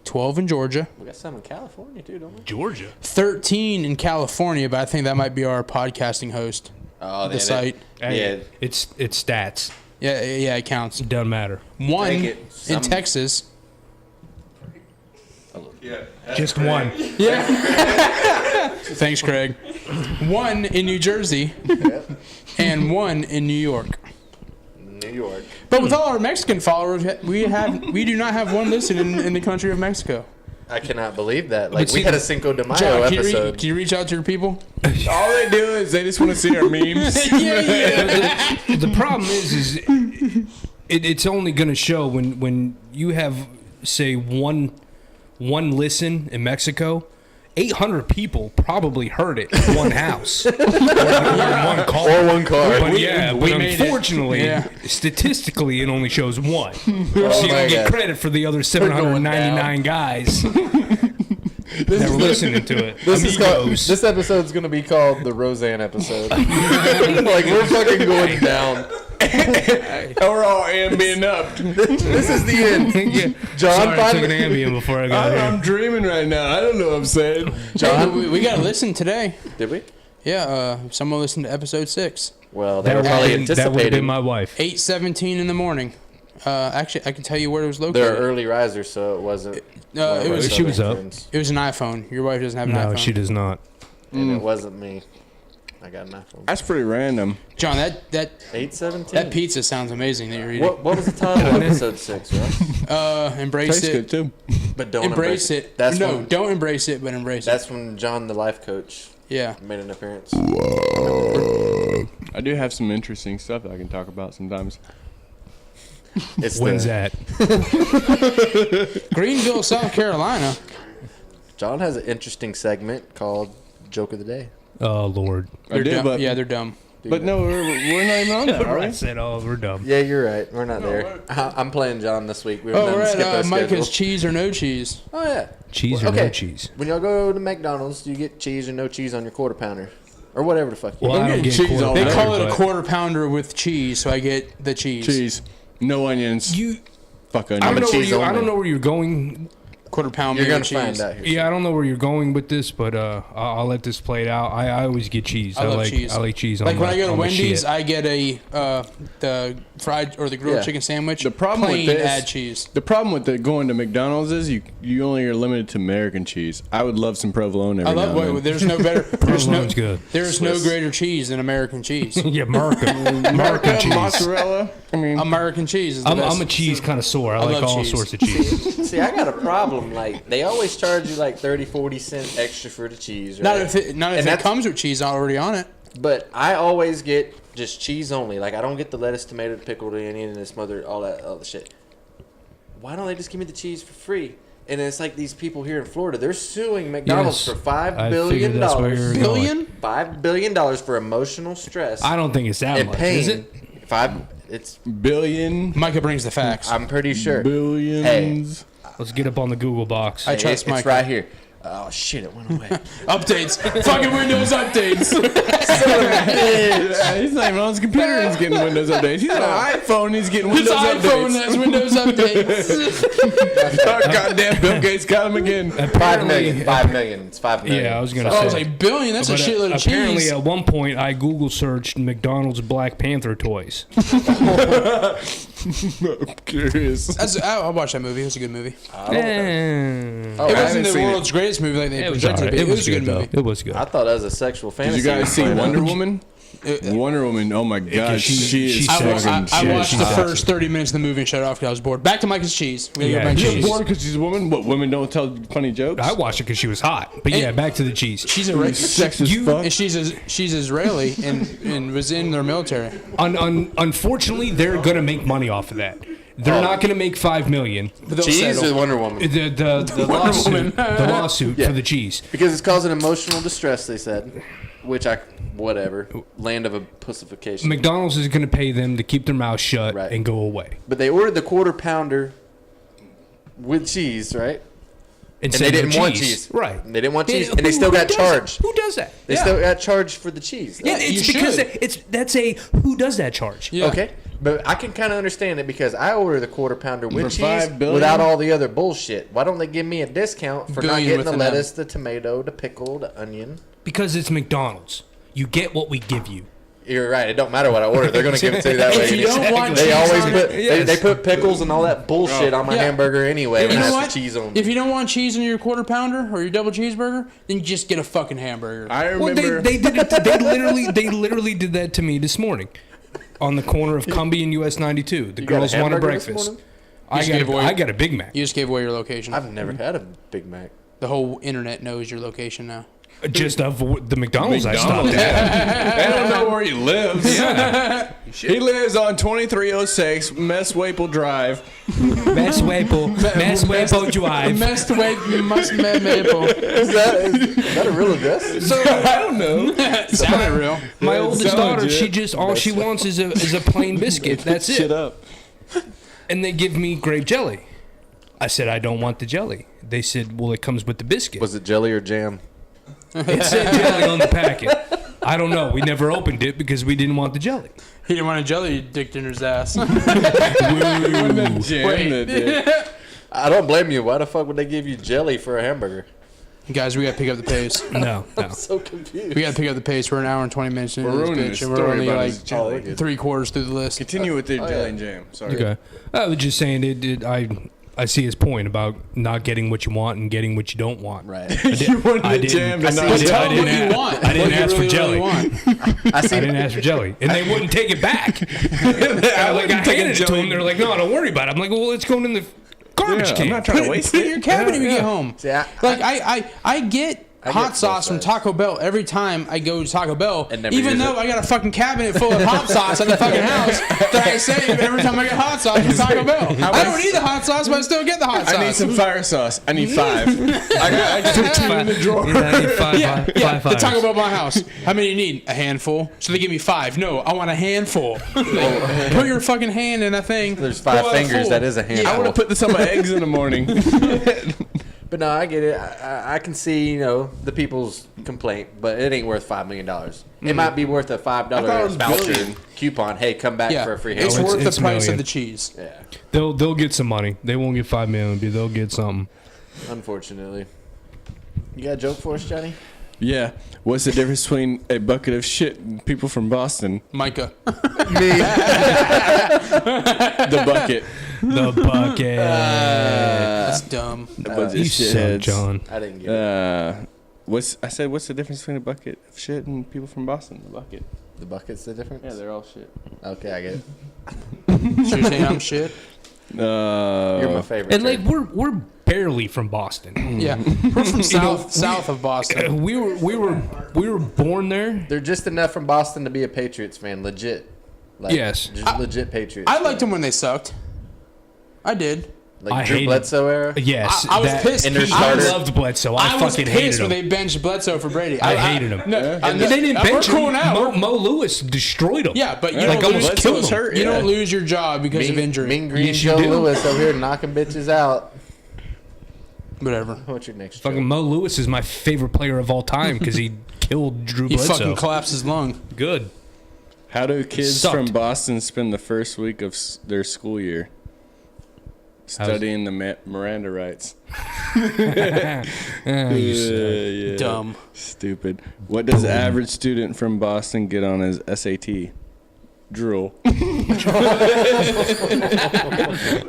Speaker 2: 12 in Georgia.
Speaker 7: We got some in California too, don't we?
Speaker 9: Georgia.
Speaker 2: 13 in California, but I think that might be our podcasting host.
Speaker 7: Oh,
Speaker 2: the site.
Speaker 9: Hey, it's stats.
Speaker 2: Yeah, it counts.
Speaker 9: It doesn't matter.
Speaker 2: One in Texas.
Speaker 9: Just one.
Speaker 2: Yeah. Thanks, Craig. One in New Jersey, and one in New York.
Speaker 7: New York.
Speaker 2: But with all our Mexican followers, we do not have one listed in the country of Mexico.
Speaker 7: I cannot believe that. Like,
Speaker 2: But
Speaker 7: we
Speaker 2: see,
Speaker 7: had a Cinco de Mayo
Speaker 2: John,
Speaker 7: episode.
Speaker 2: Can you reach out to your people?
Speaker 8: All they do is they just want to see our memes.
Speaker 9: The problem is it's only going to show when you have, say, one listen in Mexico. 800 people probably heard it in one house or in one car.
Speaker 7: Or one car.
Speaker 9: But
Speaker 2: We
Speaker 9: unfortunately, statistically, it only shows one. So you don't get credit for the other 799 guys that were listening to it.
Speaker 7: This episode's going to be called the Roseanne episode. Like, we're fucking going down.
Speaker 8: We're all ambient up.
Speaker 7: This is the end. John,
Speaker 9: Sorry, I took an Ambien before I got here.
Speaker 8: I'm dreaming right now. I don't know what I'm saying.
Speaker 2: John, we got to listen today.
Speaker 7: Did we?
Speaker 2: Yeah, someone listened to episode 6.
Speaker 7: Well, they were probably
Speaker 9: That would have
Speaker 7: anticipating.
Speaker 9: been my wife.
Speaker 2: 8:17 in the morning. Actually, I can tell you where it was located.
Speaker 7: They're early risers, so it wasn't.
Speaker 9: She was up.
Speaker 2: It was an iPhone. Your wife doesn't have an
Speaker 9: No,
Speaker 2: iPhone.
Speaker 9: she does not.
Speaker 7: And it wasn't me. I got an iPhone.
Speaker 8: That's pretty random.
Speaker 2: John, that
Speaker 7: 8:17.
Speaker 2: that pizza sounds amazing that you're eating.
Speaker 7: What was the title of episode 6, Russ?
Speaker 2: Embrace
Speaker 8: Tastes
Speaker 2: it.
Speaker 8: good too.
Speaker 7: But don't
Speaker 2: Embrace it.
Speaker 7: That's
Speaker 2: no,
Speaker 7: when,
Speaker 2: don't embrace it, but embrace
Speaker 7: That's
Speaker 2: it.
Speaker 7: when John, the life coach,
Speaker 2: Yeah.
Speaker 7: made an appearance.
Speaker 8: I do have some interesting stuff that I can talk about sometimes.
Speaker 7: It's
Speaker 9: When's
Speaker 7: the,
Speaker 9: that?
Speaker 2: Greenville, South Carolina.
Speaker 7: John has an interesting segment called Joke of the Day.
Speaker 9: Oh, Lord.
Speaker 2: They're dumb.
Speaker 8: but
Speaker 2: Yeah, they're dumb.
Speaker 8: but no, we're not even on that, are
Speaker 9: I
Speaker 8: we?
Speaker 9: said, oh, we're dumb.
Speaker 7: Yeah, you're right. We're not there. I'm playing John this week. We
Speaker 2: Oh,
Speaker 7: done
Speaker 2: we're
Speaker 7: skipped our
Speaker 2: at
Speaker 7: schedule.
Speaker 2: Micah's cheese or no cheese.
Speaker 7: Oh yeah.
Speaker 9: Cheese or
Speaker 7: Okay.
Speaker 9: no cheese?
Speaker 7: When y'all go to McDonald's, do you get cheese or no cheese on your quarter pounder, or whatever the fuck? You
Speaker 9: Well,
Speaker 7: get?
Speaker 9: I don't get
Speaker 8: cheese
Speaker 9: quarter
Speaker 8: all
Speaker 2: They
Speaker 8: over,
Speaker 2: call it a
Speaker 9: but-
Speaker 2: quarter pounder with cheese, so I get the cheese.
Speaker 8: Cheese, no onions.
Speaker 9: You,
Speaker 8: Fuck
Speaker 9: I
Speaker 8: onions.
Speaker 9: don't know where
Speaker 7: cheese
Speaker 9: you. I
Speaker 7: only.
Speaker 9: don't know where you're going.
Speaker 2: Quarter pound
Speaker 7: You're
Speaker 2: beer
Speaker 7: gonna
Speaker 2: with cheese.
Speaker 7: find out here.
Speaker 9: Yeah, I don't know where you're going with this, but I'll let this play it out. I always get cheese.
Speaker 2: I love
Speaker 9: like
Speaker 2: cheese.
Speaker 9: I like cheese.
Speaker 2: Like
Speaker 9: on
Speaker 2: when
Speaker 9: my,
Speaker 2: I go to
Speaker 9: on my
Speaker 2: Wendy's,
Speaker 9: shit.
Speaker 2: I get the fried or the grilled
Speaker 7: Yeah.
Speaker 2: chicken sandwich.
Speaker 8: The problem
Speaker 2: plain
Speaker 8: with this,
Speaker 2: add cheese.
Speaker 8: The problem with going to McDonald's is you only are limited to American cheese. I would love some provolone every
Speaker 2: I love.
Speaker 8: now and
Speaker 2: Wait,
Speaker 8: then.
Speaker 2: there's no better. There's no.
Speaker 9: Provolone's good.
Speaker 2: There's no greater cheese than American cheese.
Speaker 9: Yeah, American cheese.
Speaker 8: mozzarella. I mean,
Speaker 2: American cheese is the best.
Speaker 9: I'm a cheese connoisseur. I like
Speaker 2: love
Speaker 9: all
Speaker 2: cheese.
Speaker 9: sorts of cheese.
Speaker 7: See, I got a problem. Like, they always charge you like 30-40 cents extra for the cheese, right?
Speaker 2: Not if it
Speaker 7: And
Speaker 2: it
Speaker 7: that's-
Speaker 2: comes with cheese already on it.
Speaker 7: But I always get just cheese only. Like, I don't get the lettuce, tomato, pickled onion, and this mother, all the shit. Why don't they just give me the cheese for free? And it's like these people here in Florida, they're suing McDonald's
Speaker 9: Yes,
Speaker 7: for $5
Speaker 9: I
Speaker 7: billion.
Speaker 9: figured that's where you're going.
Speaker 2: Billion?
Speaker 7: $5 billion for emotional stress
Speaker 9: I don't think it's that
Speaker 7: and
Speaker 9: much,
Speaker 7: pain.
Speaker 9: is it?
Speaker 7: It's.
Speaker 8: billion,
Speaker 2: Micah brings the facts.
Speaker 7: I'm pretty sure.
Speaker 8: billions.
Speaker 9: Let's get up on the Google box.
Speaker 2: I trust
Speaker 7: It's
Speaker 2: Micah.
Speaker 7: right here. Oh shit! It went away.
Speaker 2: Updates. Fucking Windows updates.
Speaker 8: Yeah, he's not even on his computer. He's getting Windows updates. He's on an iPhone. He's getting
Speaker 2: This
Speaker 8: Windows
Speaker 2: iPhone
Speaker 8: updates.
Speaker 2: has Windows updates.
Speaker 8: Oh, goddamn, Bill Gates got him again.
Speaker 7: 5 million. 5 million. It's 5 million.
Speaker 9: Yeah, I was gonna
Speaker 2: Oh, I was
Speaker 9: say.
Speaker 2: like, billion? That's a
Speaker 9: But,
Speaker 2: shitload of
Speaker 9: apparently,
Speaker 2: cheese.
Speaker 9: at one point, I Google searched McDonald's Black Panther toys.
Speaker 8: I'm curious.
Speaker 2: I watched that movie. It was a good movie.
Speaker 7: Oh,
Speaker 2: It wasn't the world's greatest movie like they projected. It was a good movie.
Speaker 9: It was good.
Speaker 7: I thought that was a sexual fantasy.
Speaker 8: Did you guys see
Speaker 7: played out.
Speaker 8: Wonder Woman? Wonder Woman. Oh my God, she is fucking.
Speaker 2: I watched the
Speaker 9: sexy.
Speaker 2: first 30 minutes of the movie and shut it off because I was bored. Back to Micah's cheese. We gotta go back to
Speaker 8: You're
Speaker 2: cheese.
Speaker 8: bored because she's a woman. What, women don't tell funny jokes?
Speaker 9: I watched it because she was hot. But yeah, back to the cheese.
Speaker 2: She's a
Speaker 8: sex as fuck.
Speaker 2: and she's Israeli and was in their military.
Speaker 9: Unfortunately, they're gonna make money off of that. They're not gonna make $5 million.
Speaker 7: Cheese or Wonder Woman?
Speaker 9: The lawsuit, the lawsuit for the cheese.
Speaker 7: Because it's causing emotional distress, they said. Which whatever. Land of a pussification.
Speaker 9: McDonald's is gonna pay them to keep their mouth shut
Speaker 7: Right.
Speaker 9: and go away.
Speaker 7: But they ordered the quarter pounder with cheese, right? And
Speaker 9: Instead
Speaker 7: they
Speaker 9: of
Speaker 7: didn't want cheese.
Speaker 9: Right.
Speaker 7: They didn't want
Speaker 9: Yeah,
Speaker 7: cheese, and they still
Speaker 9: who
Speaker 7: got
Speaker 9: does
Speaker 7: charged.
Speaker 9: that? Who does that?
Speaker 7: They still got charged for the cheese.
Speaker 9: Yeah,
Speaker 2: you
Speaker 9: it's because
Speaker 2: should.
Speaker 9: that's a who does that charge?
Speaker 2: Yeah.
Speaker 7: Okay, but I can kind of understand it because I order the quarter pounder with
Speaker 8: For
Speaker 7: cheese
Speaker 8: $5 billion?
Speaker 7: without all the other bullshit. Why don't they give me a discount for not
Speaker 2: Billion
Speaker 7: getting
Speaker 2: with
Speaker 7: the
Speaker 2: an
Speaker 7: lettuce, the tomato, the pickle, the onion?
Speaker 9: Because it's McDonald's. You get what we give you.
Speaker 7: You're right. It don't matter what I order. They're going to give it to you that way.
Speaker 2: If you don't want
Speaker 7: they
Speaker 2: cheese
Speaker 7: always
Speaker 2: on
Speaker 7: put
Speaker 2: it,
Speaker 7: they put pickles and all that bullshit on my
Speaker 2: Yeah.
Speaker 7: hamburger anyway.
Speaker 2: You
Speaker 7: When I
Speaker 2: know
Speaker 7: have
Speaker 2: what?
Speaker 7: the cheese on.
Speaker 2: If you don't want cheese in your quarter pounder or your double cheeseburger, then you just get a fucking hamburger.
Speaker 8: I
Speaker 9: Well,
Speaker 8: remember.
Speaker 9: they did it. They literally did that to me this morning, on the corner of Cumbie and US 92. The
Speaker 7: You got a
Speaker 9: girls wanted
Speaker 7: hamburger this
Speaker 9: breakfast.
Speaker 7: morning?
Speaker 9: I got a Big Mac.
Speaker 2: You just gave away your location.
Speaker 7: I've never had a Big Mac.
Speaker 2: The whole internet knows your location now.
Speaker 9: Just of the McDonald's I stopped at.
Speaker 8: I don't know where he lives. Yeah. He lives on 2306 Messwaple Drive.
Speaker 9: Maple Drive.
Speaker 2: Maple.
Speaker 7: Is that a real address?
Speaker 8: So I don't know.
Speaker 2: Sounded real.
Speaker 9: My oldest
Speaker 8: so
Speaker 9: daughter,
Speaker 8: legit.
Speaker 9: she just all she wants is a plain biscuit. That's
Speaker 8: Shit
Speaker 9: it.
Speaker 8: up.
Speaker 9: And they give me grape jelly. I said I don't want the jelly. They said, well, it comes with the biscuit.
Speaker 7: Was it jelly or jam?
Speaker 9: It said jelly on the packet. I don't know. We never opened it because we didn't want the jelly.
Speaker 2: He didn't want a jelly dicked in his ass.
Speaker 7: I don't blame you. Why the fuck would they give you jelly for a hamburger?
Speaker 2: Guys, we gotta pick up the pace.
Speaker 9: No.
Speaker 7: So confused.
Speaker 2: We gotta pick up the pace. We're an hour and 20 minutes into
Speaker 8: We're
Speaker 2: this
Speaker 8: ruining
Speaker 2: bitch,
Speaker 8: the
Speaker 2: and we're
Speaker 8: story
Speaker 2: only
Speaker 8: about
Speaker 2: like
Speaker 8: his jelly.
Speaker 2: 3/4 through the list.
Speaker 8: Continue with the jelly and jam. Sorry.
Speaker 9: Okay. I was just saying I see his point about not getting what you want and getting what you don't want.
Speaker 7: Right.
Speaker 8: You wanted the jam to not
Speaker 2: But tell them what
Speaker 9: didn't
Speaker 2: you
Speaker 9: ask-
Speaker 2: want.
Speaker 9: I didn't
Speaker 2: What you
Speaker 9: ask for jelly.
Speaker 2: want.
Speaker 7: I
Speaker 9: I
Speaker 7: see.
Speaker 9: didn't ask for jelly, and they wouldn't take it back. I handed it to them. They're like, "No, don't worry about it." I'm like, "Well, it's going in the garbage
Speaker 8: Yeah,
Speaker 9: can."
Speaker 8: I'm not trying to waste
Speaker 2: Put it in
Speaker 8: it.
Speaker 2: your cabinet when you get home.
Speaker 7: See, I
Speaker 2: Get
Speaker 7: get
Speaker 2: hot
Speaker 7: both
Speaker 2: sauce from
Speaker 7: sides.
Speaker 2: Taco Bell every time I go to Taco Bell,
Speaker 7: And never
Speaker 2: even
Speaker 7: use
Speaker 2: though
Speaker 7: it.
Speaker 2: I got a fucking cabinet full of hot sauce at the fucking house that I save every time I get hot sauce from Taco Bell. I don't need the hot sauce, but I still get the hot sauce.
Speaker 8: I need some fire sauce. I need 5. I got 2 in the drawer.
Speaker 9: Yeah, I need five
Speaker 2: the
Speaker 9: fires.
Speaker 2: Taco Bell at my house. How many do you need? A handful. So they give me 5. No, I want a handful. Put your fucking hand in that thing.
Speaker 7: There's
Speaker 2: Go
Speaker 7: 5
Speaker 2: out
Speaker 7: fingers.
Speaker 2: full.
Speaker 7: That is a
Speaker 8: I
Speaker 7: handful.
Speaker 8: want to put this on my eggs in the morning.
Speaker 7: But no, I get it. I can see, the people's complaint, but it ain't worth $5 million. It might be worth a $5
Speaker 8: thought it was
Speaker 7: voucher
Speaker 8: billion.
Speaker 7: coupon. Hey, come back
Speaker 2: Yeah,
Speaker 7: for a free
Speaker 2: it's
Speaker 7: hamburger.
Speaker 2: worth
Speaker 9: It's
Speaker 2: the price
Speaker 9: million.
Speaker 2: of the cheese.
Speaker 7: Yeah,
Speaker 9: They'll get some money. They won't get $5 million, but they'll get something.
Speaker 7: unfortunately. You got a joke for us, Johnny?
Speaker 8: Yeah. What's the difference between a bucket of shit and people from Boston?
Speaker 2: Micah.
Speaker 8: The bucket.
Speaker 9: The bucket.
Speaker 2: That's dumb.
Speaker 8: A bunch of
Speaker 9: you suck,
Speaker 8: shitheads.
Speaker 9: John.
Speaker 7: I didn't get it.
Speaker 8: What's the difference between a bucket of shit and people from Boston? The bucket.
Speaker 7: The bucket's the difference?
Speaker 8: Yeah, they're all shit.
Speaker 7: Okay, I get it.
Speaker 2: So you're saying I'm shit?
Speaker 7: You're my favorite.
Speaker 9: And like
Speaker 7: Trey.
Speaker 9: we're barely from Boston.
Speaker 2: Yeah. We're from south of Boston.
Speaker 9: We were born there.
Speaker 7: They're just enough from Boston to be a Patriots fan. Legit. Like,
Speaker 9: Yes.
Speaker 7: Just legit Patriots.
Speaker 2: I liked them when they sucked. I did.
Speaker 7: Like
Speaker 9: I
Speaker 7: Drew
Speaker 9: hated-
Speaker 7: Bledsoe era?
Speaker 9: Yes,
Speaker 2: I was pissed.
Speaker 7: And their
Speaker 9: I
Speaker 7: starter.
Speaker 9: loved Bledsoe. I
Speaker 2: was
Speaker 9: fucking
Speaker 2: pissed
Speaker 9: hated
Speaker 2: when
Speaker 9: him.
Speaker 2: they benched Bledsoe for Brady.
Speaker 9: I hated him.
Speaker 2: No,
Speaker 9: They didn't bench
Speaker 2: we're cool
Speaker 9: him.
Speaker 2: now.
Speaker 9: Mo Lewis destroyed him.
Speaker 2: Yeah, but you
Speaker 9: Like,
Speaker 2: don't
Speaker 9: almost
Speaker 2: lose,
Speaker 9: killed him.
Speaker 2: You don't lose your job because of
Speaker 7: Mean,
Speaker 2: injury.
Speaker 7: Mean Green
Speaker 9: Yes, you
Speaker 7: Joe
Speaker 9: do.
Speaker 7: Lewis over here knocking bitches out.
Speaker 2: Whatever.
Speaker 7: What's your next
Speaker 9: Fucking
Speaker 7: joke?
Speaker 9: Mo Lewis is my favorite player of all time because he killed Drew
Speaker 2: He
Speaker 9: Bledsoe.
Speaker 2: fucking collapsed his lung.
Speaker 9: Good.
Speaker 8: How do kids
Speaker 9: Sucked.
Speaker 8: from Boston spend the first week of their school year? Studying the Miranda rights. Yeah.
Speaker 2: Dumb.
Speaker 8: Stupid. What does the average student from Boston get on his SAT? Drool.
Speaker 2: That's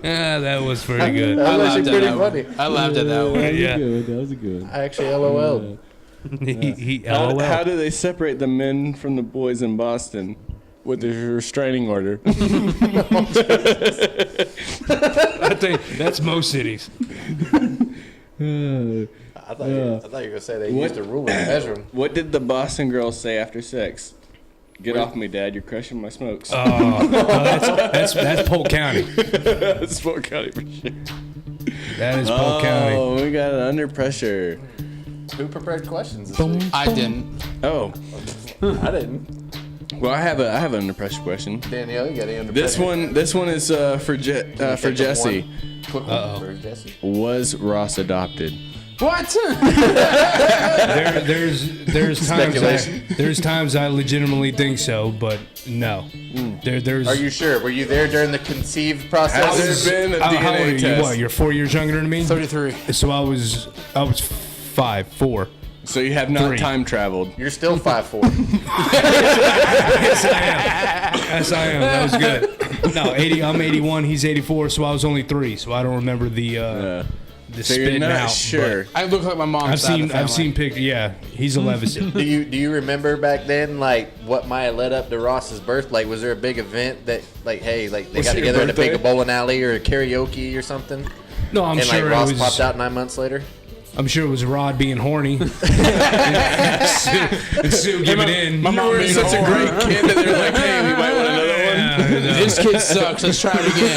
Speaker 9: That was pretty good.
Speaker 7: That was actually pretty
Speaker 2: funny. I laughed at that one.
Speaker 9: Yeah.
Speaker 10: Good. That was good.
Speaker 7: I actually LOL'd.
Speaker 9: He
Speaker 8: How,
Speaker 9: LOL.
Speaker 8: how do they separate the men from the boys in Boston with the restraining order?
Speaker 9: I think that's most cities.
Speaker 7: I thought you were going to say they used a ruler to measure them.
Speaker 8: What did the Boston girls say after sex? Get off me, Dad. You're crushing my smokes.
Speaker 9: No, that's Polk County.
Speaker 8: That's Polk County for sure.
Speaker 9: That is Polk County.
Speaker 8: Oh, we got it under pressure.
Speaker 7: Who prepared questions this week?
Speaker 2: I didn't.
Speaker 8: Oh,
Speaker 7: I didn't.
Speaker 8: well, I have an under pressure question.
Speaker 7: Danielle, you got any under
Speaker 8: This one is for Jesse.
Speaker 7: Quick one for Jesse.
Speaker 8: Was Ross adopted?
Speaker 2: What?
Speaker 9: There's times I legitimately think so, but no. There's.
Speaker 7: Are you sure? Were you there during the conceived process?
Speaker 8: Has there been a DNA
Speaker 9: how old are you?
Speaker 8: test?
Speaker 9: What? You're 4 years younger than me.
Speaker 2: 33.
Speaker 9: So I was 4.
Speaker 8: So you have not
Speaker 9: 3.
Speaker 8: time traveled.
Speaker 7: You're still 5'4".
Speaker 9: Yes, I am. That was good. No, I'm 81. He's 84. So I was only 3. So I don't remember the
Speaker 8: So you're
Speaker 9: spitting
Speaker 8: not
Speaker 9: out.
Speaker 8: sure.
Speaker 2: I look like my mom.
Speaker 9: I've seen pictures. Yeah, he's a Levinson.
Speaker 7: Do you remember back then, like, what might have led up to Ross's birth? Like, was there a big event that, like, hey, like they
Speaker 8: Was
Speaker 7: got
Speaker 8: it your
Speaker 7: together at a big
Speaker 8: birthday?
Speaker 7: bowling alley or a karaoke or something?
Speaker 9: No, I'm
Speaker 7: and
Speaker 9: sure
Speaker 7: like Ross
Speaker 9: it was.
Speaker 7: popped out 9 months later.
Speaker 9: I'm sure it was Rod being horny. and Sue giving in.
Speaker 2: My mom being
Speaker 8: Such a great kid that they're like, hey, we might want another one.
Speaker 2: This kid sucks. Let's try it again.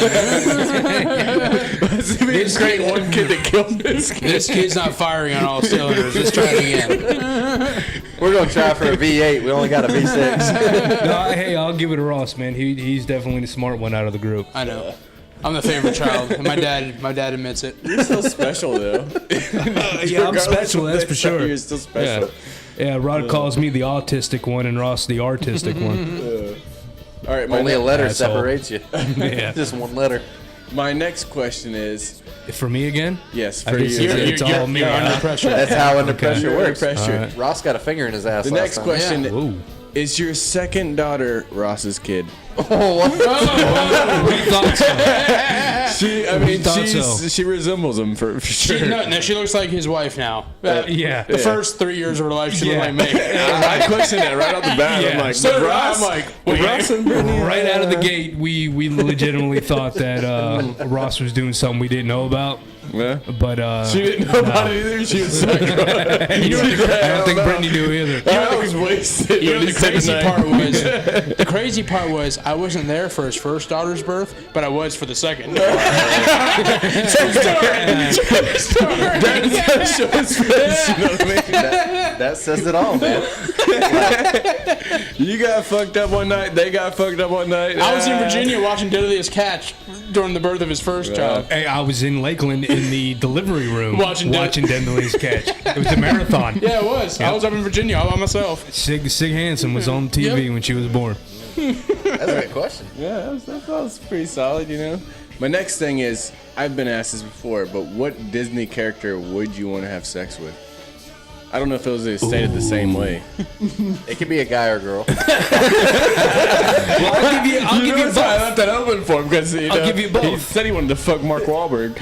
Speaker 8: This great one kid that killed this kid.
Speaker 2: This kid's not firing on all cylinders. Let's try it again.
Speaker 7: We're gonna try for a V8. We only got a V6.
Speaker 9: No, hey, I'll give it to Ross, man. He's definitely the smart one out of the group.
Speaker 2: I know. I'm the favorite child. And my dad admits it.
Speaker 8: You're so special, though.
Speaker 9: Yeah, I'm special, that's for sure.
Speaker 8: You're still special.
Speaker 9: Yeah, Rod calls me the autistic one and Ross the artistic one.
Speaker 8: All right,
Speaker 7: Only a letter
Speaker 9: asshole.
Speaker 7: separates you.
Speaker 9: Yeah.
Speaker 7: Just one letter.
Speaker 8: My next question is,
Speaker 9: For me again?
Speaker 8: yes,
Speaker 9: I
Speaker 8: for
Speaker 9: guess
Speaker 8: you.
Speaker 9: it's all me.
Speaker 2: You're under pressure.
Speaker 7: That's how under pressure
Speaker 8: You're
Speaker 7: works.
Speaker 8: under pressure.
Speaker 9: All right.
Speaker 7: Ross got a finger in his ass.
Speaker 8: The
Speaker 7: last
Speaker 8: next
Speaker 7: time.
Speaker 8: question
Speaker 9: Whoa.
Speaker 8: is: your second daughter Ross's kid?
Speaker 9: We thought so.
Speaker 8: She resembles him for sure.
Speaker 2: She looks like his wife now.
Speaker 9: Yeah.
Speaker 2: The first 3 years of her life, she looked like me.
Speaker 8: I questioned that right off the bat.
Speaker 9: Yeah.
Speaker 8: I'm like,
Speaker 2: So
Speaker 8: Ross,
Speaker 2: I'm like,
Speaker 8: Ross and Brittany,
Speaker 9: Right out of the gate, we legitimately thought that Ross was doing something we didn't know about.
Speaker 8: Yeah.
Speaker 9: But
Speaker 8: She didn't know about it either. She was like,
Speaker 9: I don't think Brittany knew either.
Speaker 8: I was wasted.
Speaker 2: You know, the crazy part was I wasn't there for his first daughter's birth, but I was for the second.
Speaker 7: That says it all, man.
Speaker 8: You got fucked up one night. They got fucked up one night.
Speaker 2: I was in Virginia watching Deadliest Catch during the birth of his first child.
Speaker 9: Hey, I was in Lakeland in the delivery room
Speaker 2: Watching
Speaker 9: Deadliest Catch. It was a marathon.
Speaker 2: Yeah, it was. I was up in Virginia all by myself.
Speaker 9: Sig Hansen was on TV when she was born.
Speaker 7: That's a great question.
Speaker 8: Yeah, that was pretty solid, you know. My next thing is, I've been asked this before, but what Disney character would you want to have sex with? I don't know if it was stated the same way.
Speaker 7: It could be a guy or girl.
Speaker 9: Well, I'll give you
Speaker 8: I
Speaker 9: both.
Speaker 8: left that open for him because
Speaker 9: I'll give you both.
Speaker 8: He said he wanted to fuck Mark Wahlberg.